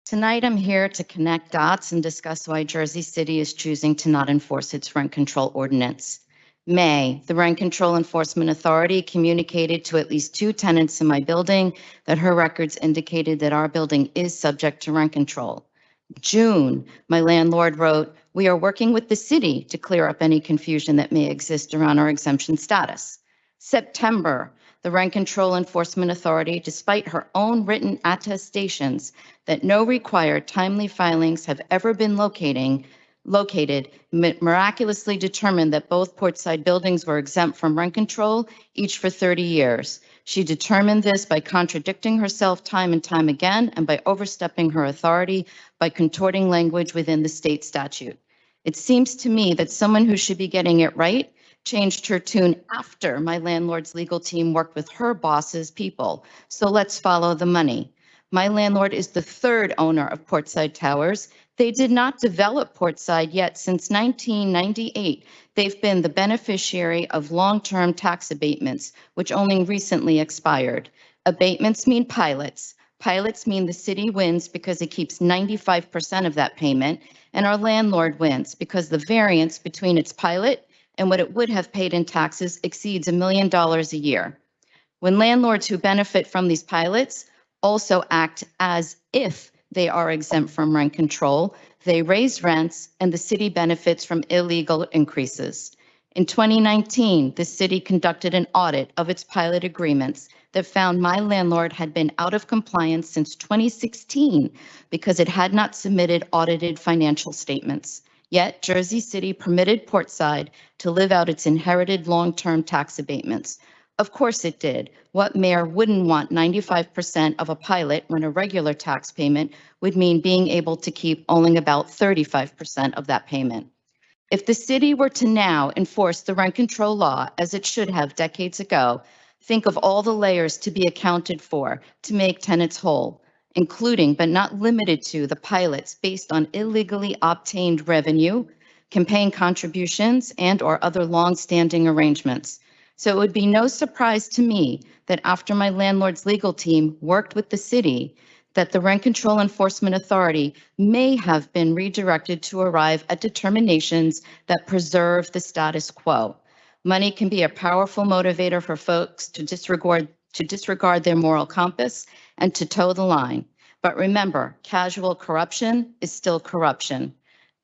Tonight, I'm here to connect dots and discuss why Jersey City is choosing to not enforce its rent control ordinance. May, the Rent Control Enforcement Authority communicated to at least 2 tenants in my building that her records indicated that our building is subject to rent control. June, my landlord wrote, "We are working with the city to clear up any confusion that may exist around our exemption status." September, the Rent Control Enforcement Authority, despite her own written attestations that no required timely filings have ever been located, miraculously determined that both Portside buildings were exempt from rent control, each for 30 years. She determined this by contradicting herself time and time again and by overstepping her authority by contorting language within the state statute. It seems to me that someone who should be getting it right changed her tune after my landlord's legal team worked with her boss's people. So let's follow the money. My landlord is the 3rd owner of Portside Towers. They did not develop Portside yet since 1998. They've been the beneficiary of long-term tax abatements, which only recently expired. Abatements mean pilots. Pilots mean the city wins because it keeps 95% of that payment, and our landlord wins because the variance between its pilot and what it would have paid in taxes exceeds $1 million a year. When landlords who benefit from these pilots also act as if they are exempt from rent control, they raise rents and the city benefits from illegal increases. In 2019, the city conducted an audit of its pilot agreements that found my landlord had been out of compliance since 2016 because it had not submitted audited financial statements. Yet Jersey City permitted Portside to live out its inherited long-term tax abatements. Of course it did. What mayor wouldn't want 95% of a pilot when a regular tax payment would mean being able to keep only about 35% of that payment? If the city were to now enforce the rent control law as it should have decades ago, think of all the layers to be accounted for to make tenants whole, including but not limited to the pilots based on illegally obtained revenue, campaign contributions, and/or other long-standing arrangements. So it would be no surprise to me that after my landlord's legal team worked with the city, that the Rent Control Enforcement Authority may have been redirected to arrive at determinations that preserve the status quo. Money can be a powerful motivator for folks to disregard their moral compass and to toe the line. But remember, casual corruption is still corruption.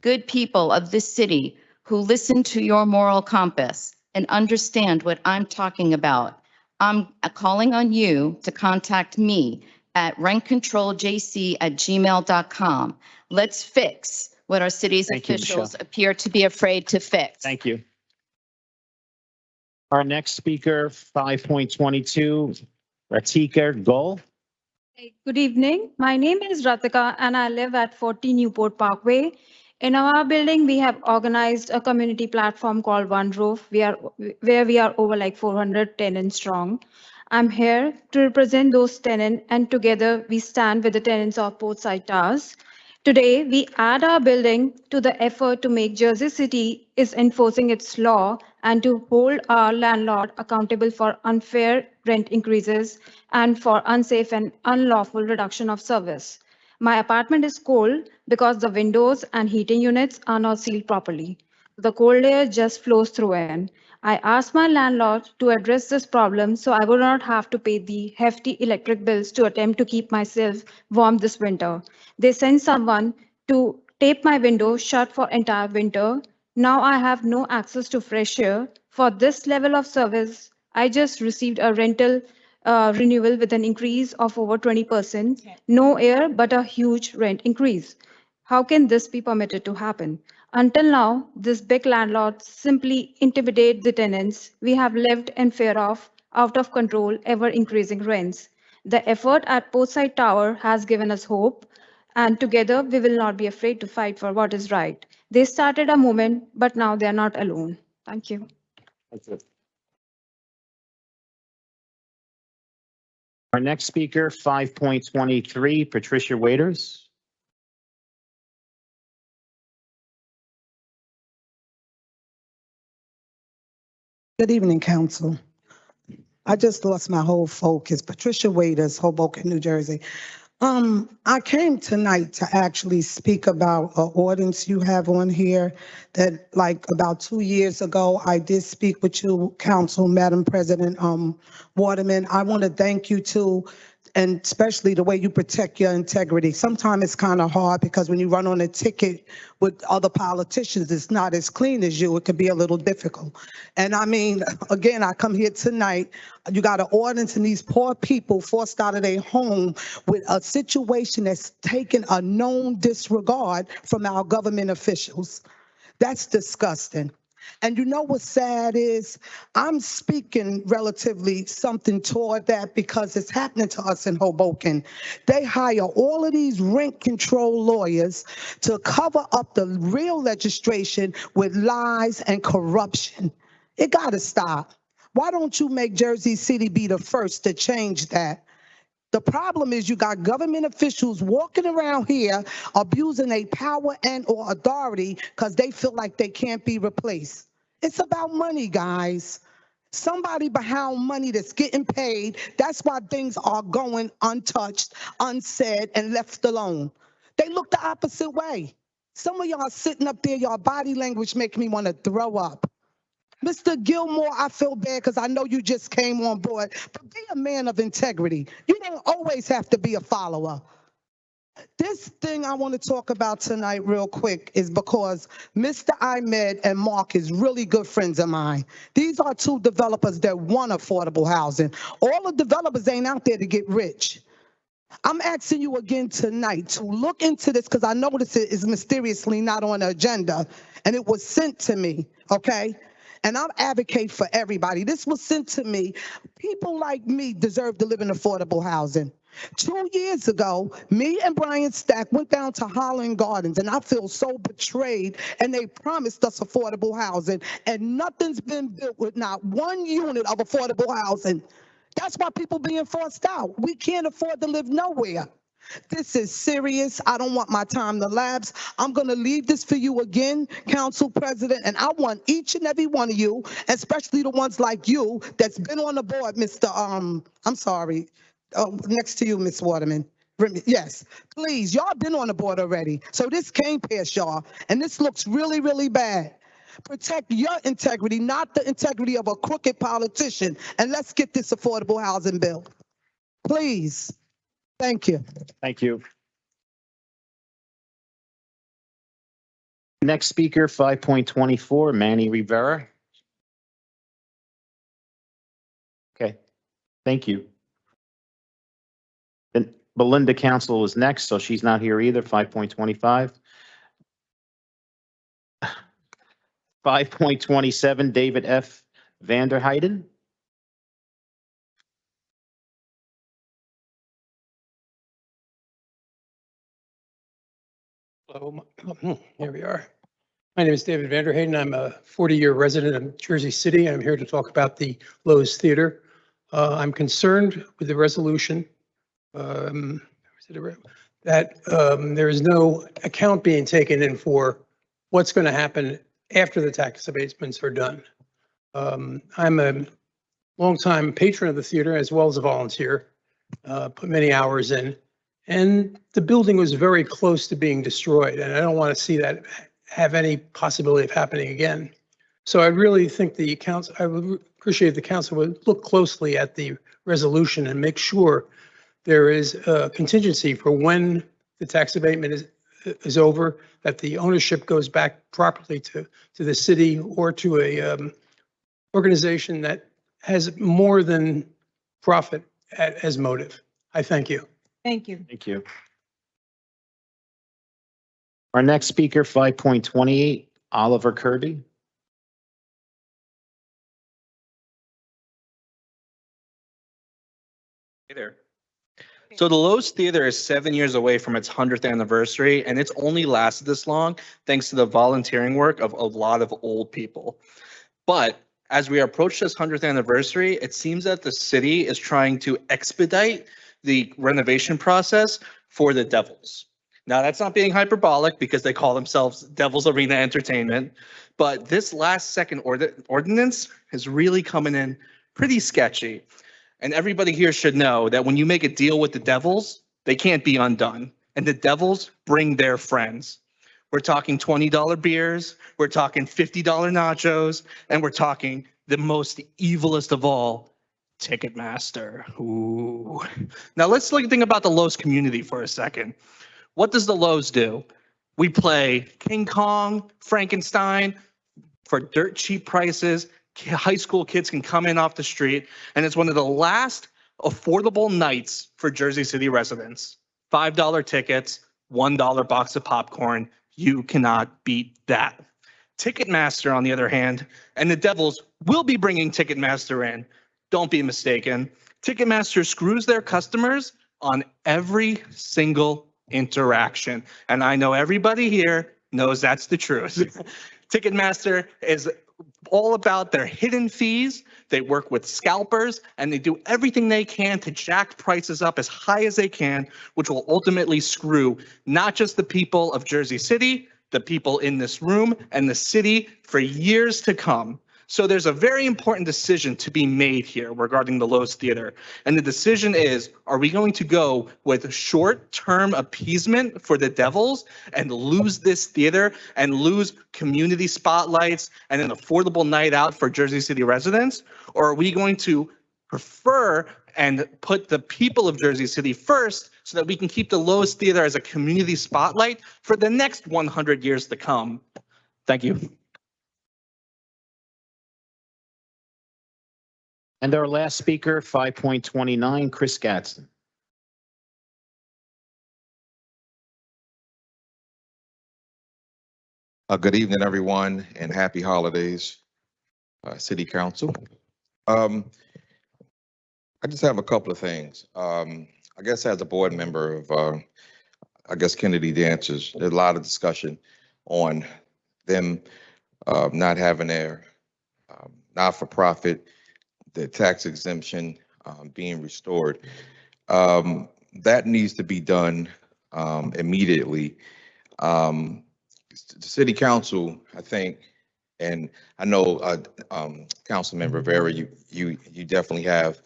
Good people of this city who listen to your moral compass and understand what I'm talking about, I'm calling on you to contact me at rentcontroljc@gmail.com. Let's fix what our city's officials appear to be afraid to fix. Thank you. Our next speaker, 5.22, Ratika Gul. Good evening. My name is Ratika and I live at 40 Newport Parkway. In our building, we have organized a community platform called One Roof, where we are over like 400 tenants strong. I'm here to represent those tenants, and together we stand with the tenants of Portside Towers. Today, we add our building to the effort to make Jersey City is enforcing its law and to hold our landlord accountable for unfair rent increases and for unsafe and unlawful reduction of service. My apartment is cold because the windows and heating units are not sealed properly. The cold air just flows through in. I asked my landlord to address this problem so I would not have to pay the hefty electric bills to attempt to keep myself warm this winter. They sent someone to tape my window shut for entire winter. Now I have no access to fresh air. For this level of service, I just received a rental renewal with an increase of over 20%. No air, but a huge rent increase. How can this be permitted to happen? Until now, this big landlord simply intimidate the tenants. We have lived in fear of out of control, ever increasing rents. The effort at Portside Tower has given us hope, and together we will not be afraid to fight for what is right. They started a movement, but now they are not alone. Thank you. Our next speaker, 5.23, Patricia Waiters. Good evening, Council. I just lost my whole focus. Patricia Waiters, Hoboken, New Jersey. I came tonight to actually speak about an ordinance you have on here that like about 2 years ago, I did speak with you, Council, Madam President Waterman. I want to thank you too, and especially the way you protect your integrity. Sometimes it's kind of hard because when you run on a ticket with other politicians, it's not as clean as you. It could be a little difficult. And I mean, again, I come here tonight, you got an ordinance and these poor people forced out of their home with a situation that's taken a known disregard from our government officials. That's disgusting. And you know what's sad is I'm speaking relatively something toward that because it's happening to us in Hoboken. They hire all of these rent control lawyers to cover up the real legislation with lies and corruption. It got to stop. Why don't you make Jersey City be the first to change that? The problem is you got government officials walking around here abusing their power and or authority because they feel like they can't be replaced. It's about money, guys. Somebody behind money that's getting paid. That's why things are going untouched, unsaid, and left alone. They look the opposite way. Some of y'all sitting up there, your body language making me want to throw up. Mr. Gilmore, I feel bad because I know you just came on board, but be a man of integrity. You don't always have to be a follower. This thing I want to talk about tonight real quick is because Mr. Ahmed and Mark is really good friends of mine. These are two developers that want affordable housing. All the developers ain't out there to get rich. I'm asking you again tonight to look into this because I notice it is mysteriously not on the agenda and it was sent to me, okay? And I'm advocate for everybody. This was sent to me. People like me deserve to live in affordable housing. 2 years ago, me and Brian Stack went down to Holland Gardens, and I feel so betrayed, and they promised us affordable housing, and nothing's been built with not one unit of affordable housing. That's why people being forced out. We can't afford to live nowhere. This is serious. I don't want my time to lapse. I'm going to leave this for you again, Council President, and I want each and every one of you, especially the ones like you that's been on the board, Mr. I'm sorry, next to you, Ms. Waterman. Yes, please, y'all been on the board already. So this came past y'all, and this looks really, really bad. Protect your integrity, not the integrity of a crooked politician, and let's get this affordable housing bill. Please. Thank you. Thank you. Next speaker, 5.24, Manny Rivera. Okay, thank you. And Belinda Council is next, so she's not here either, 5.25. 5.27, David F. Vanderheiden. Hello, here we are. My name is David Vanderhayden. I'm a 40-year resident of Jersey City. I'm here to talk about the Lowe's Theater. I'm concerned with the resolution that there is no account being taken in for what's going to happen after the tax abatements are done. I'm a longtime patron of the theater as well as a volunteer, put many hours in, and the building was very close to being destroyed, and I don't want to see that have any possibility of happening again. So I really think the council, I would appreciate if the council would look closely at the resolution and make sure there is a contingency for when the tax abatement is over, that the ownership goes back properly to the city or to a organization that has more than profit as motive. I thank you. Thank you. Thank you. Our next speaker, 5.28, Oliver Kirby. Hey there. So the Lowe's Theater is 7 years away from its 100th anniversary, and it's only lasted this long thanks to the volunteering work of a lot of old people. But as we approach this 100th anniversary, it seems that the city is trying to expedite the renovation process for the Devils. Now, that's not being hyperbolic because they call themselves Devils Arena Entertainment, but this last second ordinance is really coming in pretty sketchy. And everybody here should know that when you make a deal with the Devils, they can't be undone. And the Devils bring their friends. We're talking $20 beers, we're talking $50 nachos, and we're talking the most evilest of all, Ticketmaster. Ooh. Now let's think about the Lowe's community for a second. What does the Lowe's do? We play King Kong, Frankenstein for dirt cheap prices. High school kids can come in off the street, and it's one of the last affordable nights for Jersey City residents. $5 tickets, $1 box of popcorn. You cannot beat that. Ticketmaster, on the other hand, and the Devils will be bringing Ticketmaster in. Don't be mistaken. Ticketmaster screws their customers on every single interaction. And I know everybody here knows that's the truth. Ticketmaster is all about their hidden fees. They work with scalpers and they do everything they can to jack prices up as high as they can, which will ultimately screw not just the people of Jersey City, the people in this room, and the city for years to come. So there's a very important decision to be made here regarding the Lowe's Theater. And the decision is, are we going to go with short-term appeasement for the Devils and lose this theater and lose community spotlights and an affordable night out for Jersey City residents? Or are we going to prefer and put the people of Jersey City first so that we can keep the Lowe's Theater as a community spotlight for the next 100 years to come? Thank you. And our last speaker, 5.29, Chris Gadsden. Good evening, everyone, and happy holidays, City Council. I just have a couple of things. I guess as a board member of, Kennedy Dancers, there's a lot of discussion on them not having their not-for-profit, the tax exemption being restored. That needs to be done immediately. The City Council, I think, and I know Councilmember Vera, you definitely have,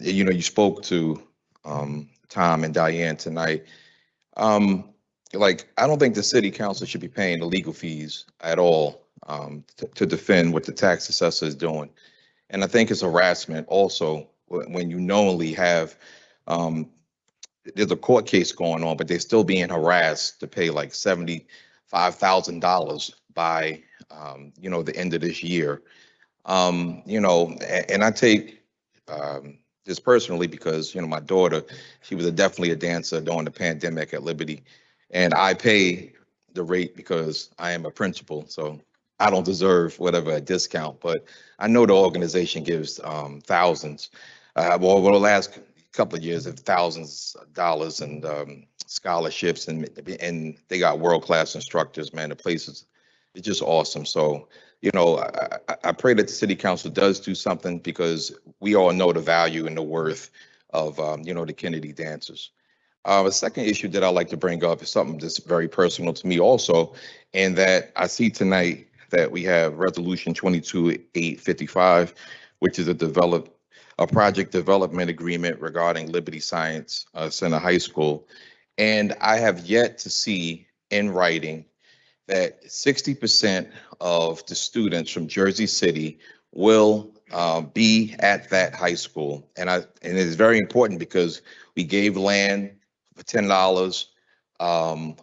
you spoke to Tom and Diane tonight. I don't think the City Council should be paying the legal fees at all to defend what the tax assessor is doing. And I think it's harassment also when you knowingly have, there's a court case going on, but they're still being harassed to pay like $75,000 by, the end of this year. And I take this personally because, my daughter, she was definitely a dancer during the pandemic at Liberty. And I pay the rate because I am a principal. So I don't deserve whatever a discount, but I know the organization gives thousands. Over the last couple of years, thousands of dollars and scholarships, and they got world-class instructors. Man, the place is just awesome. So you know, I pray that the city council does do something because we all know the value and the worth of, you know, the Kennedy dancers. The second issue that I like to bring up is something that's very personal to me also, and that I see tonight that we have Resolution 22-855, which is a project development agreement regarding Liberty Science Center High School. And I have yet to see in writing that 60% of the students from Jersey City will be at that high school. And it is very important because we gave land for $10.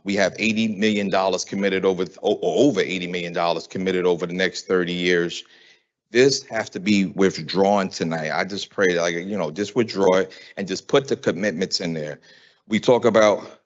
We have $80 million committed over $80 million committed over the next 30 years. This has to be withdrawn tonight. I just pray that, like, you know, just withdraw it and just put the commitments in there. We talk about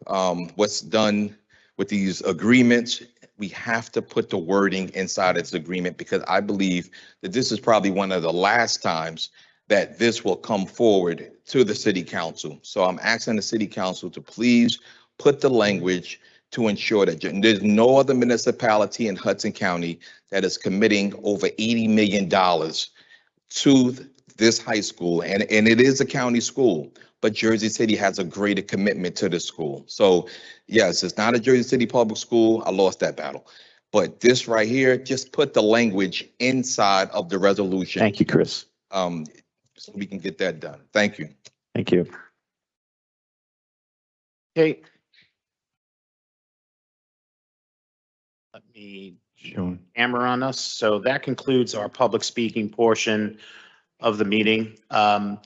what's done with these agreements. We have to put the wording inside its agreement because I believe that this is probably one of the last times that this will come forward to the city council. So I'm asking the city council to please put the language to ensure that there's no other municipality in Hudson County that is committing over $80 million to this high school. And it is a county school, but Jersey City has a greater commitment to the school. So yes, it's not a Jersey City public school. I lost that battle. But this right here, just put the language inside of the resolution. Thank you, Chris. So we can get that done. Thank you. Thank you. Okay. Let me camera on us. So that concludes our public speaking portion of the meeting. I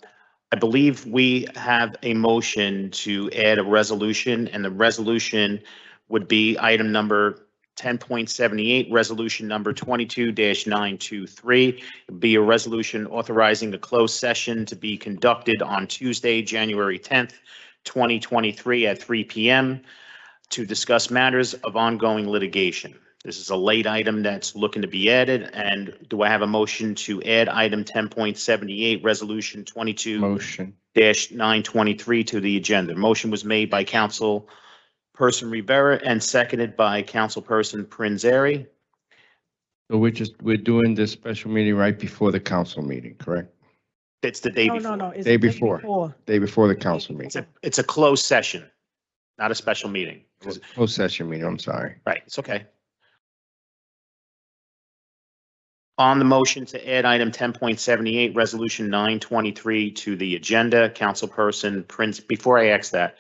believe we have a motion to add a resolution, and the resolution would be item number 10.78, resolution number 22-923. Be a resolution authorizing a closed session to be conducted on Tuesday, January 10th, 2023 at 3 p.m. to discuss matters of ongoing litigation. This is a late item that's looking to be added. And do I have a motion to add item 10.78, resolution 22-923 to the agenda? Motion was made by Councilperson Rivera and seconded by Councilperson Prinzary. So we're doing this special meeting right before the council meeting, correct? It's the day No, before. no, no. It's Day the before. Day before the council meeting. It's a closed session, not a special meeting. Closed session meeting, I'm sorry. Right, it's okay. On the motion to add item 10.78, resolution 923 to the agenda, Councilperson Prince, before I ask that,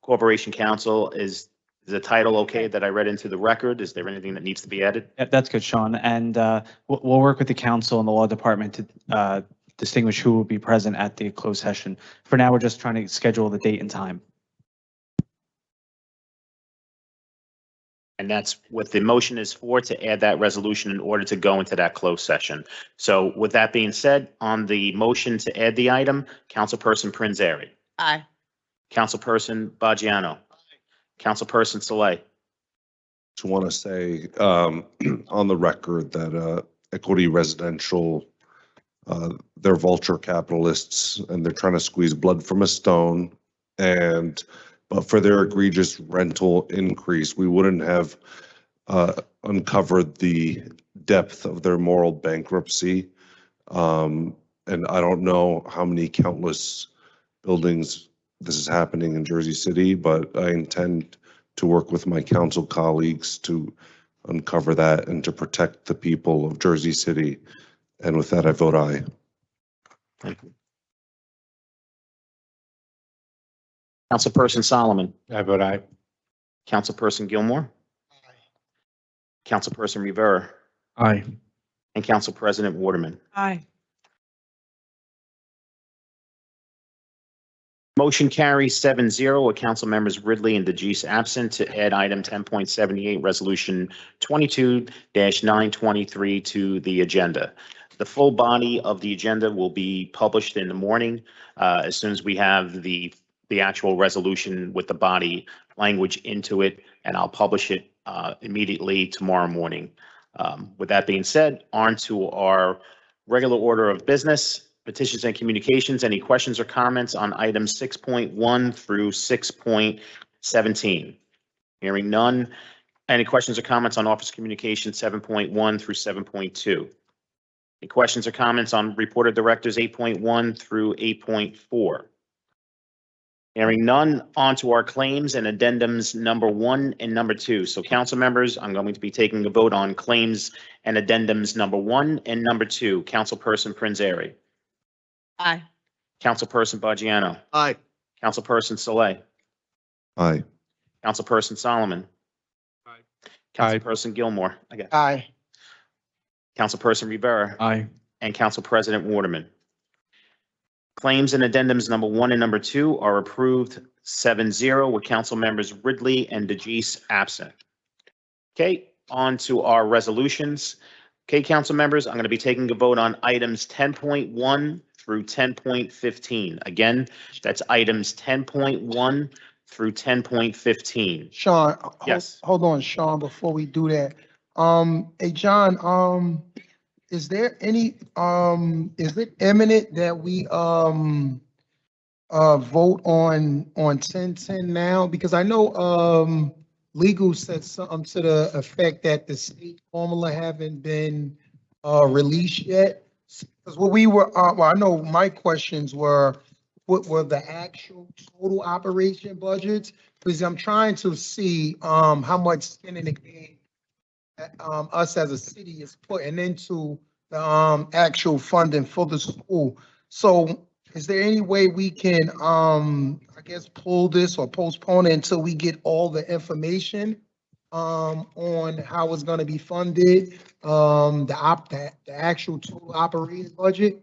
Corporation Counsel, is the title okay that I read into the record? Is there anything that needs to be added? Yeah, that's good, Sean. And we'll work with the council and the law department to distinguish who will be present at the closed session. For now, we're just trying to schedule the date and time. And that's what the motion is for, to add that resolution in order to go into that closed session. So with that being said, on the motion to add the item, Councilperson Prinzary. Aye. Councilperson Baggiano. Councilperson Saleh. Just want to say on the record that Equity Residential, they're vulture capitalists and they're trying to squeeze blood from a stone. But for their egregious rental increase, we wouldn't have uncovered the depth of their moral bankruptcy. And I don't know how many countless buildings this is happening in Jersey City, but I intend to work with my council colleagues to uncover that and to protect the people of Jersey City. And with that, I vote aye. Thank you. Councilperson Solomon. I vote aye. Councilperson Gilmore. Aye. Councilperson Rivera. Aye. And Council President Waterman. Aye. Motion carries 7-0 with council members Ridley and DeGise absent to add item 10.78, resolution 22-923 to the agenda. The full body of the agenda will be published in the morning as soon as we have the actual resolution with the body language into it, and I'll publish it immediately tomorrow morning. With that being said, on to our regular order of business. Petitions and communications. Any questions or comments on items 6.1 through 6.17? Hearing none. Any questions or comments on Office Communication 7.1 through 7.2? Any questions or comments on Report of Directors 8.1 through 8.4? Hearing none, on to our claims and addendums number 1 and number 2. So council members, I'm going to be taking a vote on claims and addendums number 1 and number 2. Councilperson Prinzary. Aye. Councilperson Baggiano. Aye. Councilperson Saleh. Aye. Councilperson Solomon. Aye. Councilperson Gilmore. Again. Aye. Councilperson Rivera. Aye. And Council President Waterman. Claims and addendums number 1 and number 2 are approved 7-0 with council members Ridley and DeGise absent. Okay, on to our resolutions. Okay, council members, I'm going to be taking a vote on items 10.1 through 10.15. Again, that's items 10.1 through 10.15. Sean, Yes. hold on, Sean, before we do that. Hey, John, is there any, is it imminent that we, vote on 10.10 now? Because I know, legal said something to the effect that the state formula haven't been, released yet. Because what we were, well, I know my questions were, what were the actual total operation budgets? Because I'm trying to see, how much skin in the game us as a city is putting into the actual funding for the school. So is there any way we can, I guess, pull this or postpone it until we get all the information on how it's going to be funded, the actual total operating budget?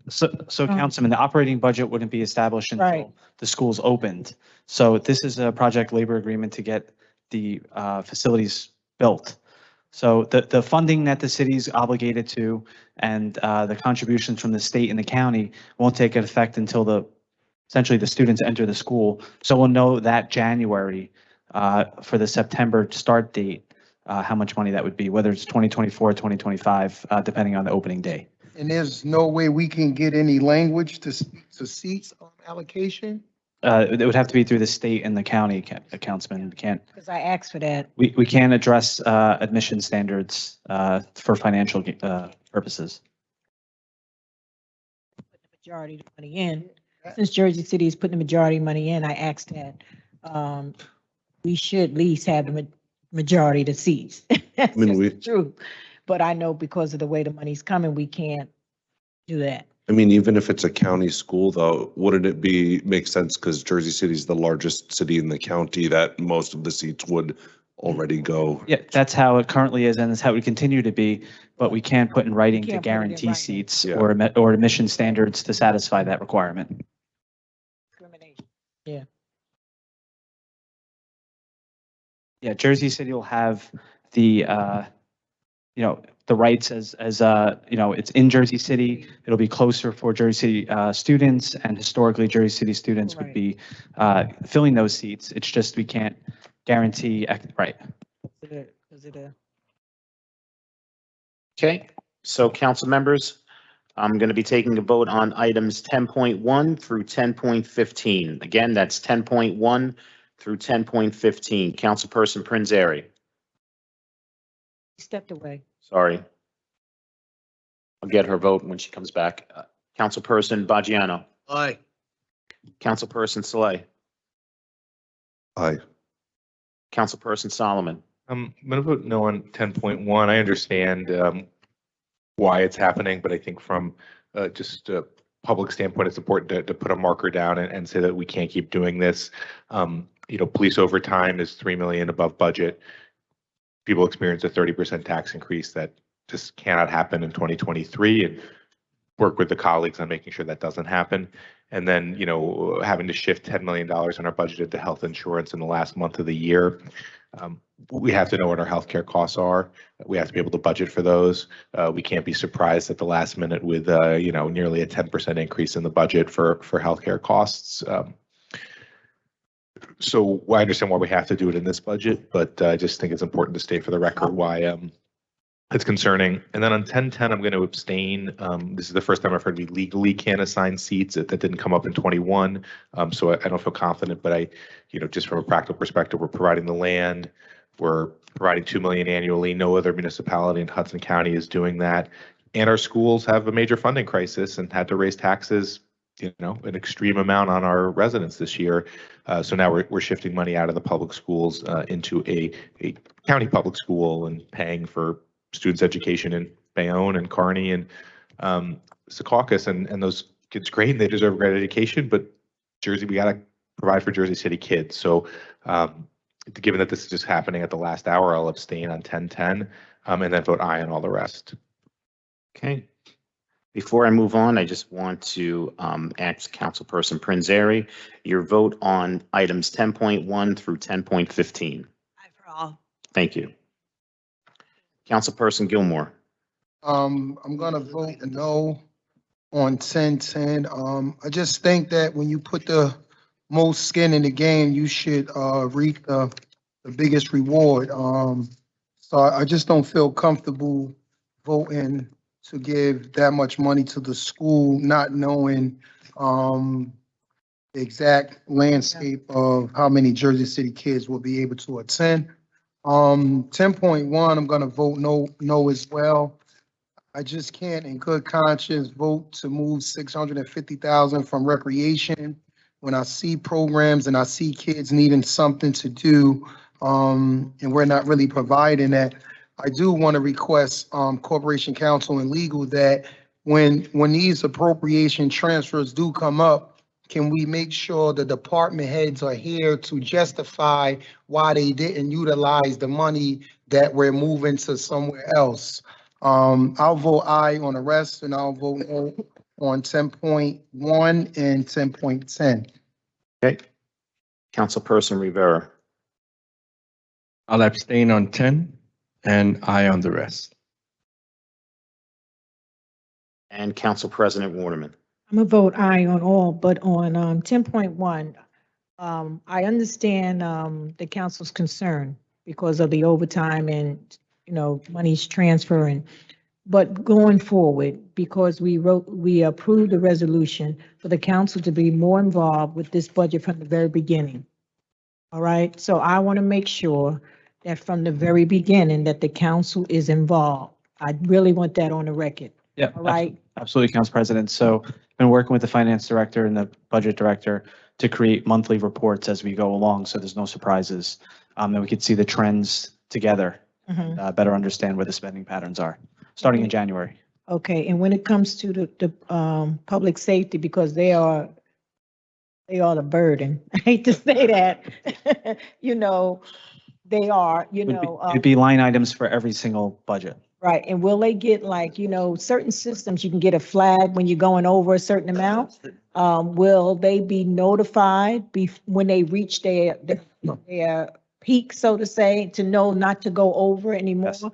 So Councilman, the operating budget wouldn't be established Right. until the school's opened. So this is a project labor agreement to get the facilities built. So the funding that the city's obligated to and the contributions from the state and the county won't take effect until essentially the students enter the school. So we'll know that January for the September start date, how much money that would be, whether it's 2024, 2025, depending on the opening day. And there's no way we can get any language to speak to seats allocation? It would have to be through the state and the county, Councilman. We can't. Because I asked for that. We can't address admission standards for financial purposes. Majority of the money in. Since Jersey City is putting the majority of money in, I asked that we should at least have the majority of the seats. That's mean, just we- the truth. But I know because of the way the money's coming, we can't do that. I mean, even if it's a county school though, wouldn't it make sense because Jersey City is the largest city in the county that most of the seats would already go? Yeah, that's how it currently is, and it's how it would continue to be, but we can't put in writing to Can't put it in guarantee writing. seats Yeah. or admission standards to satisfy that requirement. Discrimination. Yeah. Yeah, Jersey City will have the, the rights as it's in Jersey City. It'll be closer for Jersey City students, and historically Jersey City students would Right. be filling those seats. It's just we can't guarantee, right. Is it a? Okay, so council members, I'm going to be taking a vote on items 10.1 through 10.15. Again, that's 10.1 through 10.15. Councilperson Prinzary. Stepped away. Sorry. I'll get her vote when she comes back. Councilperson Baggiano. Aye. Councilperson Saleh. Aye. Councilperson Solomon. I'm going to vote no on 10.1. I understand why it's happening, but I think from just a public standpoint, it's important to put a marker down and say that we can't keep doing this. Police overtime is $3 million above budget. People experience a 30% tax increase that just cannot happen in 2023, and work with the colleagues on making sure that doesn't happen. And then, having to shift $10 million in our budget to health insurance in the last month of the year. We have to know what our healthcare costs are. We have to be able to budget for those. We can't be surprised at the last minute with, nearly a 10% increase in the budget for healthcare costs. So I understand why we have to do it in this budget, but I just think it's important to state for the record why it's concerning. And then on 10.10, I'm going to abstain. This is the first time I've heard we legally can't assign seats. That didn't come up in 21. So I don't feel confident, but just from a practical perspective, we're providing the land. We're providing 2 million annually. No other municipality in Hudson County is doing that. And our schools have a major funding crisis and had to raise taxes, an extreme amount on our residents this year. So now we're shifting money out of the public schools into a county public school and paying for students' education in Bayonne and Kearney and Secaucus, and those kids great and they deserve a great education, but Jersey, we got to provide for Jersey City kids. So given that this is just happening at the last hour, I'll abstain on 1010 and then vote aye on all the rest. Okay. Before I move on, I just want to ask Councilperson Prinzary, your vote on items 10.1 through 10.15. Aye for all. Thank you. Councilperson Gilmore. I'm gonna vote no on 1010. I just think that when you put the most skin in the game, you should reap the biggest reward. So I just don't feel comfortable voting to give that much money to the school, not knowing the exact landscape of how many Jersey City kids will be able to attend. 10.1, I'm gonna vote no as well. I just can't in good conscience vote to move 650,000 from recreation when I see programs and I see kids needing something to do, and we're not really providing that. I do want to request Corporation Counsel and Legal that when these appropriation transfers do come up, can we make sure the department heads are here to justify why they didn't utilize the money that we're moving to somewhere else? I'll vote aye on the rest, and I'll vote no on 10.1 and 10.10. Okay. Councilperson Rivera. I'll abstain on 10 and aye on the rest. And Council President Waterman. I'm gonna vote aye on all, but on 10.1, I understand the council's concern because of the overtime and, money's transferring. But going forward, because we approved the resolution for the council to be more involved with this budget from the very beginning. All right, so I want to make sure that from the very beginning that the council is involved. I really want that on the record. Yeah, All right. Absolutely, Council President. So been working with the finance director and the budget director to create monthly reports as we go along, so there's no surprises. That we could see the trends together, better understand where the spending patterns are, starting in January. Okay, and when it comes to the public safety, because they are the burden. I hate to say that. They are, It'd be line items for every single budget. right. And will they get certain systems, you can get a flag when you're going over a certain amount? Will they be notified when they reach their peak, so to say, to know not to go over anymore? Yes.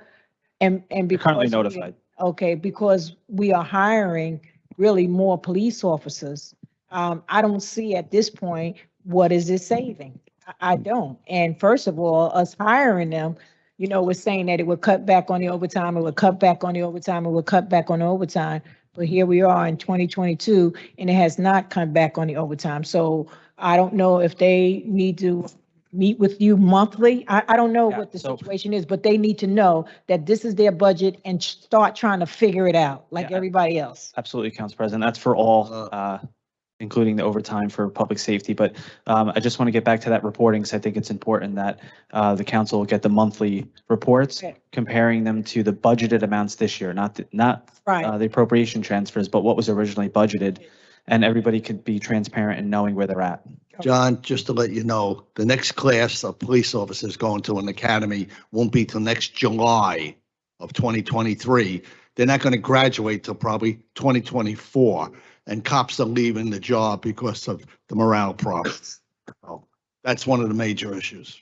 And They're currently because notified. Okay, because we are hiring really more police officers. I don't see at this point, what is it saving? I don't. And first of all, us hiring them, we're saying that it would cut back on the overtime, it would cut back on the overtime, it would cut back on the overtime. But here we are in 2022, and it has not cut back on the overtime. So I don't know if they need to meet with you monthly. I don't know what the situation is, but they need to know that this is their budget and start trying to figure it out like everybody else. Absolutely, Council President. That's for all, including the overtime for public safety. But I just want to get back to that reporting because I think it's important that the council get the monthly reports, comparing them to the budgeted amounts this year, not the appropriation transfers, but what was originally budgeted. And everybody could be transparent in knowing where they're at. John, just to let you know, the next class of police officers going to an academy won't be till next July of 2023. They're not going to graduate till probably 2024. And cops are leaving the job because of the morale problems. So that's one of the major issues.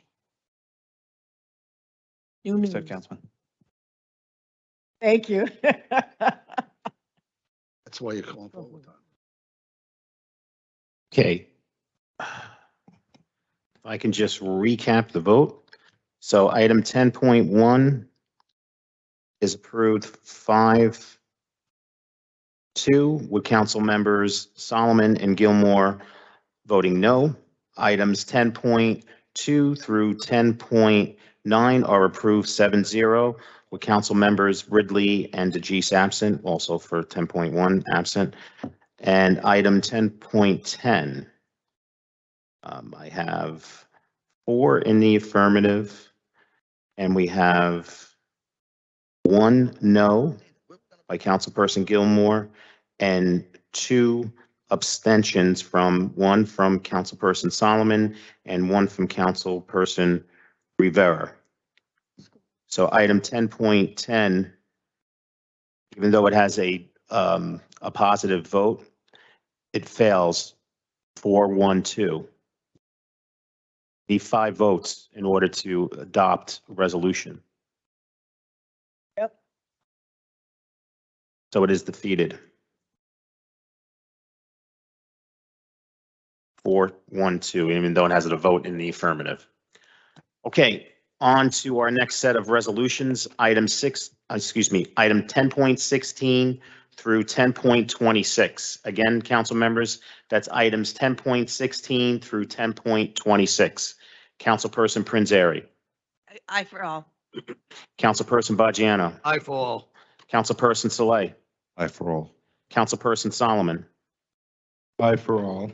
Said Councilman. Thank you. That's why you're calling for overtime. Okay. If I can just recap the vote. So item 10.1 is approved 5-2 with council members Solomon and Gilmore voting no. Items 10.2 through 10.9 10.9 are approved 7-0, with council members Ridley and DeGise absent, also for 10.1 absent. And item 10.10, I have 4 in the affirmative, and we have 1 no by Councilperson Gilmore and 2 abstentions one from Councilperson Solomon and 1 from Councilperson Rivera. So item 10.10, even though it has a positive vote, it fails 4-1-2. Need 5 votes in order to adopt a resolution. Yep. So it is defeated. 4-1-2, even though it has a vote in the affirmative. Okay, on to our next set of resolutions, item 10.16 through 10.26. Again, council members, that's items 10.16 through 10.26. Councilperson Prinzary. Aye for all. Councilperson Bajano. Aye for all. Councilperson Saleh. Aye for all. Councilperson Solomon. Aye for all.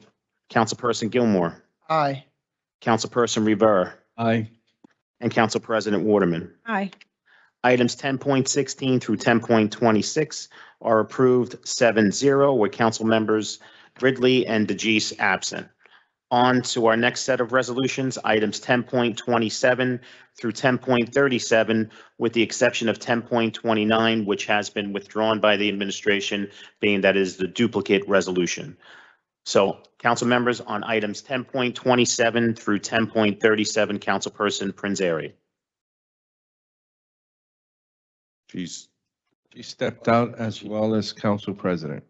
Councilperson Gilmore. Aye. Councilperson Rivera. Aye. And Council President Waterman. Aye. Items 10.16 through 10.26 are approved 7-0, with council members Ridley and DeGise absent. On to our next set of resolutions, items 10.27 through 10.37, with the exception of 10.29, which has been withdrawn by the administration, being that is the duplicate resolution. So, council members, on items 10.27 through 10.37, Councilperson Prinzary. She's She stepped out as well as council president.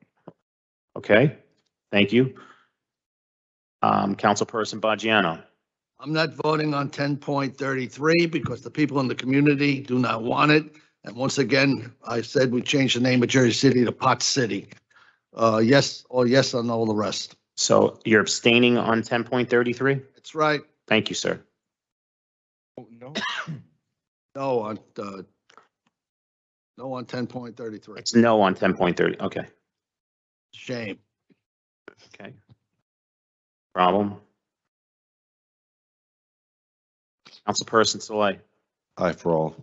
Okay, thank you. Councilperson Bajano. I'm not voting on 10.33 because the people in the community do not want it. And once again, I said we changed the name of Jersey City to Pot City. Yes, or yes on all the rest. So you're abstaining on 10.33? That's right. Thank you, sir. Oh, no. No on 10.33. It's no on 10.30. Okay, Shame. okay. Problem. Councilperson Saleh. aye for all.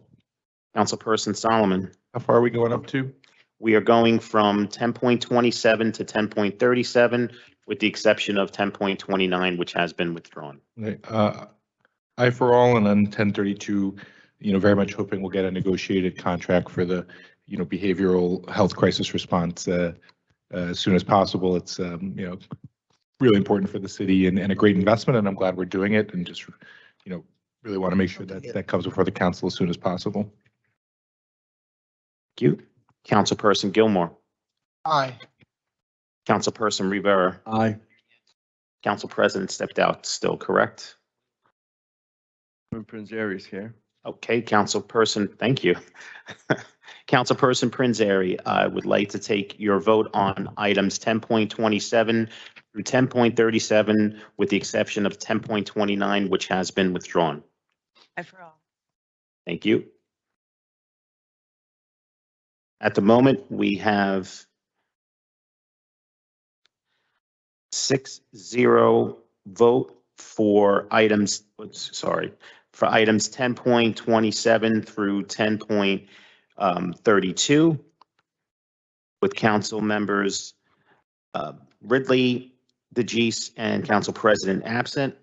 Councilperson Solomon. How far are we going up to? We are going from 10.27 to 10.37, with the exception of 10.29, which has been withdrawn. Aye for all, and then 1032, very much hoping we'll get a negotiated contract for the, behavioral health crisis response as soon as possible. It's, really important for the city and a great investment, and I'm glad we're doing it, and just, really want to make sure that that comes before the council as soon as possible. Thank you. Councilperson Gilmore. Aye. Councilperson Rivera. Aye. Council President stepped out, still correct? Prinzary is here. Okay, Councilperson, thank you. Councilperson Prinzary, I would like to take your vote on items 10.27 through 10.37, with the exception of 10.29, which has been withdrawn. Aye for all. Thank you. At the moment, we have 6-0 vote for items, for items 10.27 through 10.32, with council members Ridley, DeGise, and Council President absent.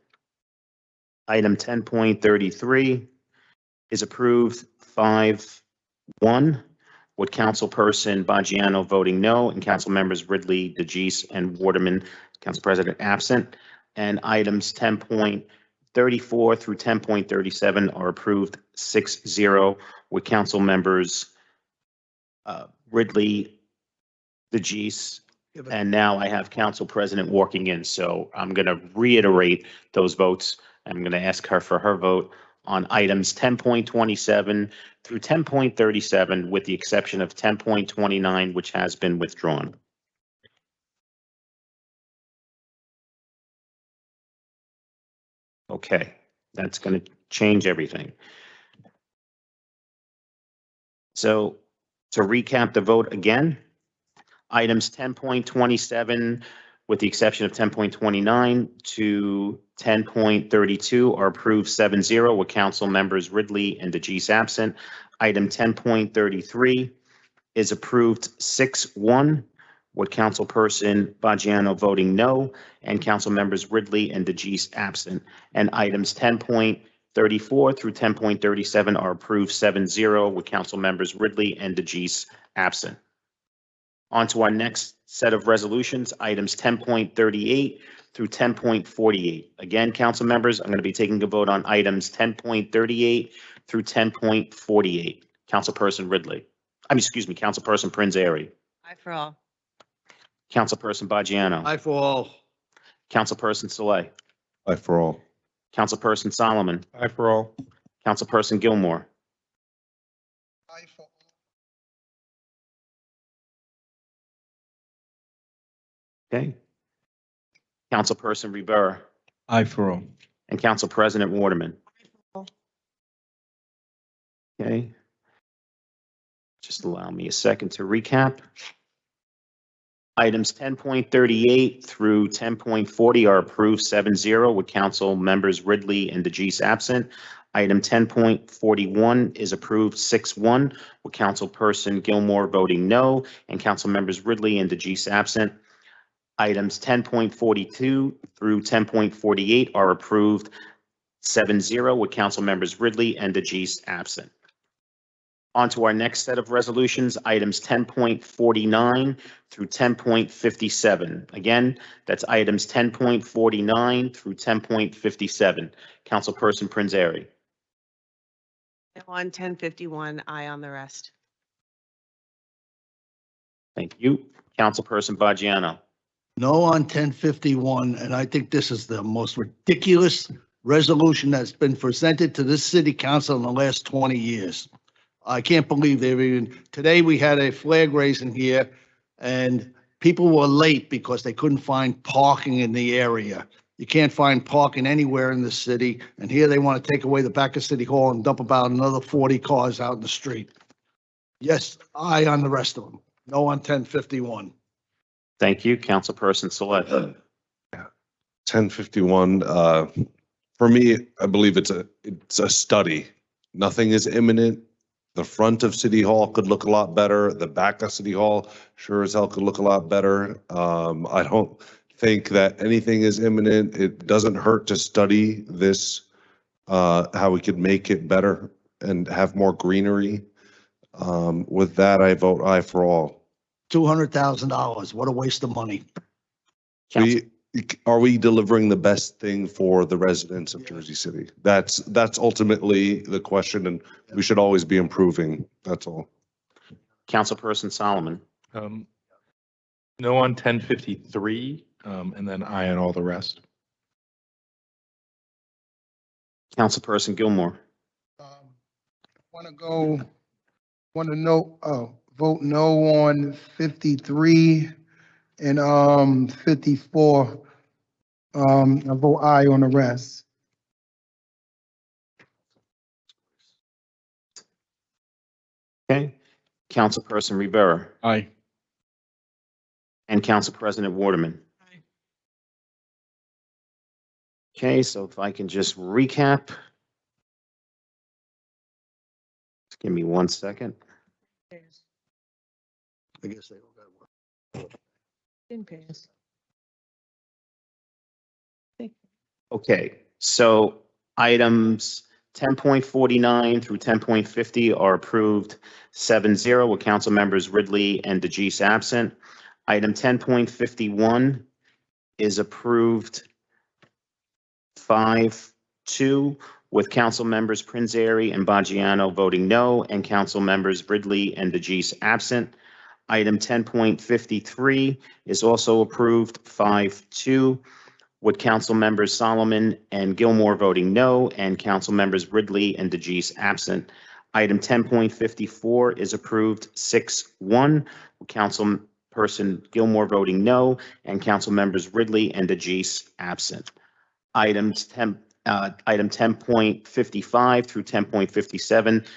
Item 10.33 is approved 5-1, with Councilperson Bajano voting no, and council members Ridley, DeGise, and Waterman, Council President absent. And items 10.34 through 10.37 are approved 6-0, with council members Ridley, DeGise, and now I have Council President walking in, so I'm going to reiterate those votes. I'm going to ask her for her vote on items 10.27 through 10.37, with the exception of 10.29, which has been withdrawn. Okay, that's going to change everything. So to recap the vote again, items 10.27, with the exception of 10.29 to 10.32 are approved 7-0 with council members Ridley and DeGise absent. Item 10.33 is approved 6-1 with councilperson Baggiano voting no and council members Ridley and DeGise absent. And items 10.34 through 10.37 are approved 7-0 with council members Ridley and DeGise absent. On to our next set of resolutions, items 10.38 through 10.48. Again, council members, I'm going to be taking a vote on items 10.38 through 10.48. Councilperson Ridley. Councilperson Prinzary. Aye for all. Councilperson Baggiano. Aye for all. Councilperson Saleh. Aye for all. Councilperson Solomon. Aye for all. Councilperson Gilmore. Aye for Okay. Councilperson Rivera Aye for all. and Council President Waterman. Okay. Just allow me a second to recap. Items 10.38 through 10.40 are approved 7-0 with council members Ridley and DeGise absent. Item 10.41 is approved 6-1 with councilperson Gilmore voting no and council members Ridley and DeGise absent. Items 10.42 through 10.48 are approved 7-0 with council members Ridley and DeGise absent. On to our next set of resolutions, items 10.49 through 10.57. Again, that's items 10.49 through 10.57. Councilperson Prinzary. No on 10.51, aye on the rest. Thank you. Councilperson Baggiano. No on 1051, and I think this is the most ridiculous resolution that's been presented to this city council in the last 20 years. I can't believe they've even, today we had a flag raising here and people were late because they couldn't find parking in the area. You can't find parking anywhere in the city, and here they want to take away the back of City Hall and dump about another 40 cars out in the street. Yes, aye on the rest of them. No on 1051. Thank you. Councilperson Saleh. 1051, for me, I believe it's a study. Nothing is imminent. The front of City Hall could look a lot better. The back of City Hall sure as hell could look a lot better. I don't think that anything is imminent. It doesn't hurt to study this, how we could make it better and have more greenery. With that, I vote aye for all. $200,000. What a waste of money. Are we delivering the best thing for the residents of Jersey City? That's ultimately the question, and we should always be improving. That's all. Councilperson Solomon. No on 1053, and then aye on all the rest. Councilperson Gilmore. Vote no on 53 and 54. I vote aye on the rest. Okay. Councilperson Rivera. Aye. And Council President Waterman. Aye. Okay, so if I can just recap. Just give me 1 second. I guess they don't got work. Didn't pass. Okay, so items 10.49 through 10.50 are approved 7-0 with council members Ridley and DeGise absent. Item 10.51 is approved 5-2 with council members Prinzary and Baggiano voting no and council members Ridley and DeGise absent. Item 10.53 is also approved 5-2 with council members Solomon and Gilmore voting no and council members Ridley and DeGise absent. Item 10.54 is approved 6-1 with councilperson Gilmore voting no and council members Ridley and DeGise absent. Item 10.55 through 10.57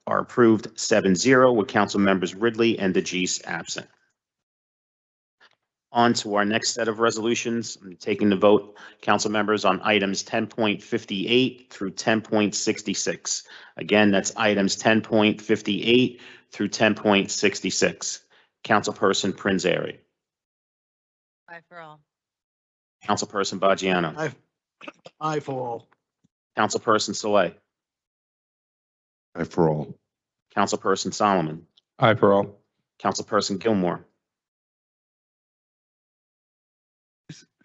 are approved 7-0 with council members Ridley and DeGise absent. On to our next set of resolutions. I'm taking the vote, council members, on items 10.58 through 10.66. Again, that's items 10.58 through 10.66. Councilperson Prinzary. Aye for all. Councilperson Baggiano. Aye. Aye for all. Councilperson Saleh. Aye for all. Councilperson Solomon. Aye for all. Councilperson Gilmore.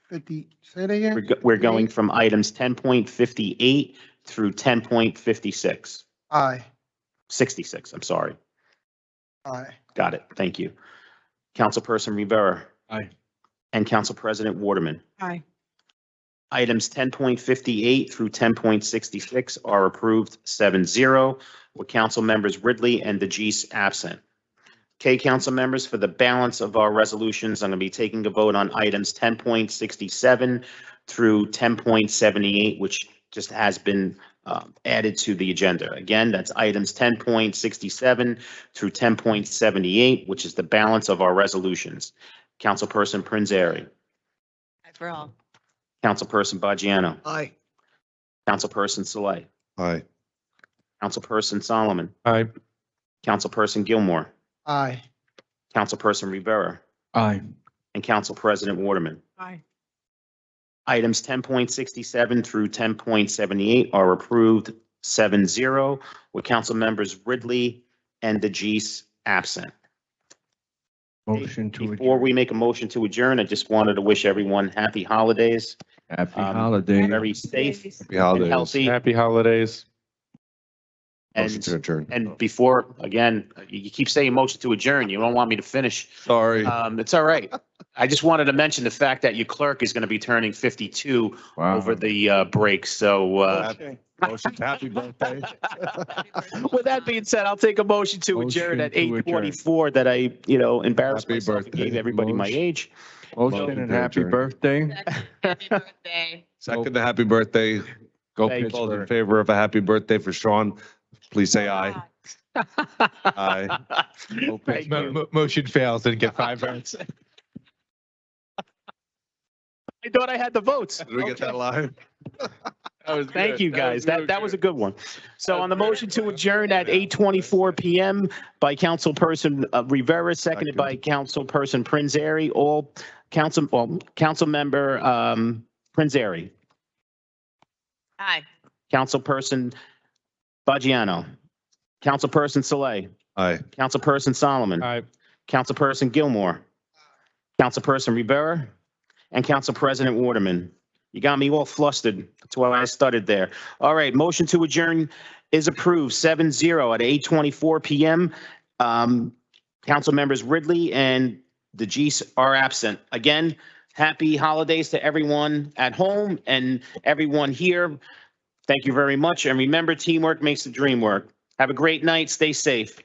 50, say that again? We're going from items 10.58 through 10.56. Aye. 66, I'm sorry. Aye. Got it. Thank you. Councilperson Rivera. Aye. And Council President Waterman. Aye. Items 10.58 through 10.66 are approved 7-0 with council members Ridley and DeGise absent. Okay, council members, for the balance of our resolutions, I'm going to be taking a vote on items 10.67 through 10.78, which just has been added to the agenda. Again, that's items 10.67 through 10.78, which is the balance of our resolutions. Councilperson Prinzary. Aye for all. Councilperson Baggiano. Aye. Councilperson Saleh. Aye. Councilperson Solomon. Aye. Councilperson Gilmore. Aye. Councilperson Rivera. Aye. And Council President Waterman. Aye. Items 10.67 through 10.78 are approved 7-0 with council members Ridley and DeGise absent. Motion to Before adjourn. we make a motion to adjourn, I just wanted to wish everyone happy holidays. Happy Um, holidays. Very safe Happy and holidays. healthy. Happy holidays. Motion to adjourn. And before, again, you keep saying motion to adjourn. You don't want me to finish. Sorry. It's all right. I just wanted to mention the fact that your clerk is going to be turning 52 Wow. over the break. So Motion to happy birthday. with that being said, I'll take a motion to adjourn at Motion to adjourn. 8:24 that I, embarrassed Happy myself and birthday. gave everybody my Motion. age. Motion and to happy adjourn. birthday. Happy birthday. Second to happy birthday. Go Thank you. All in Pittsburgh. favor of a happy birthday for Sean, please say aye. Aye. Go Pittsburgh. Motion fails, didn't get 5 votes. I thought I had the votes. Did we get that live? Thank you, guys. That was a good one. So on the motion to adjourn at 8:24 PM by Councilperson Rivera, seconded by Councilperson Prinzary, council member Prinzary, Aye. Councilperson Baggiano, Councilperson Saleh, Aye. Councilperson Solomon, Aye. Councilperson Gilmore, Councilperson Rivera, and Council President Waterman. You got me all flustered. That's why I stuttered there. All right, motion to adjourn is approved 7-0 at 8:24 PM. Council members Ridley and DeGise are absent. Again, happy holidays to everyone at home and everyone here. Thank you very much. And remember, teamwork makes the dream work. Have a great night. Stay safe.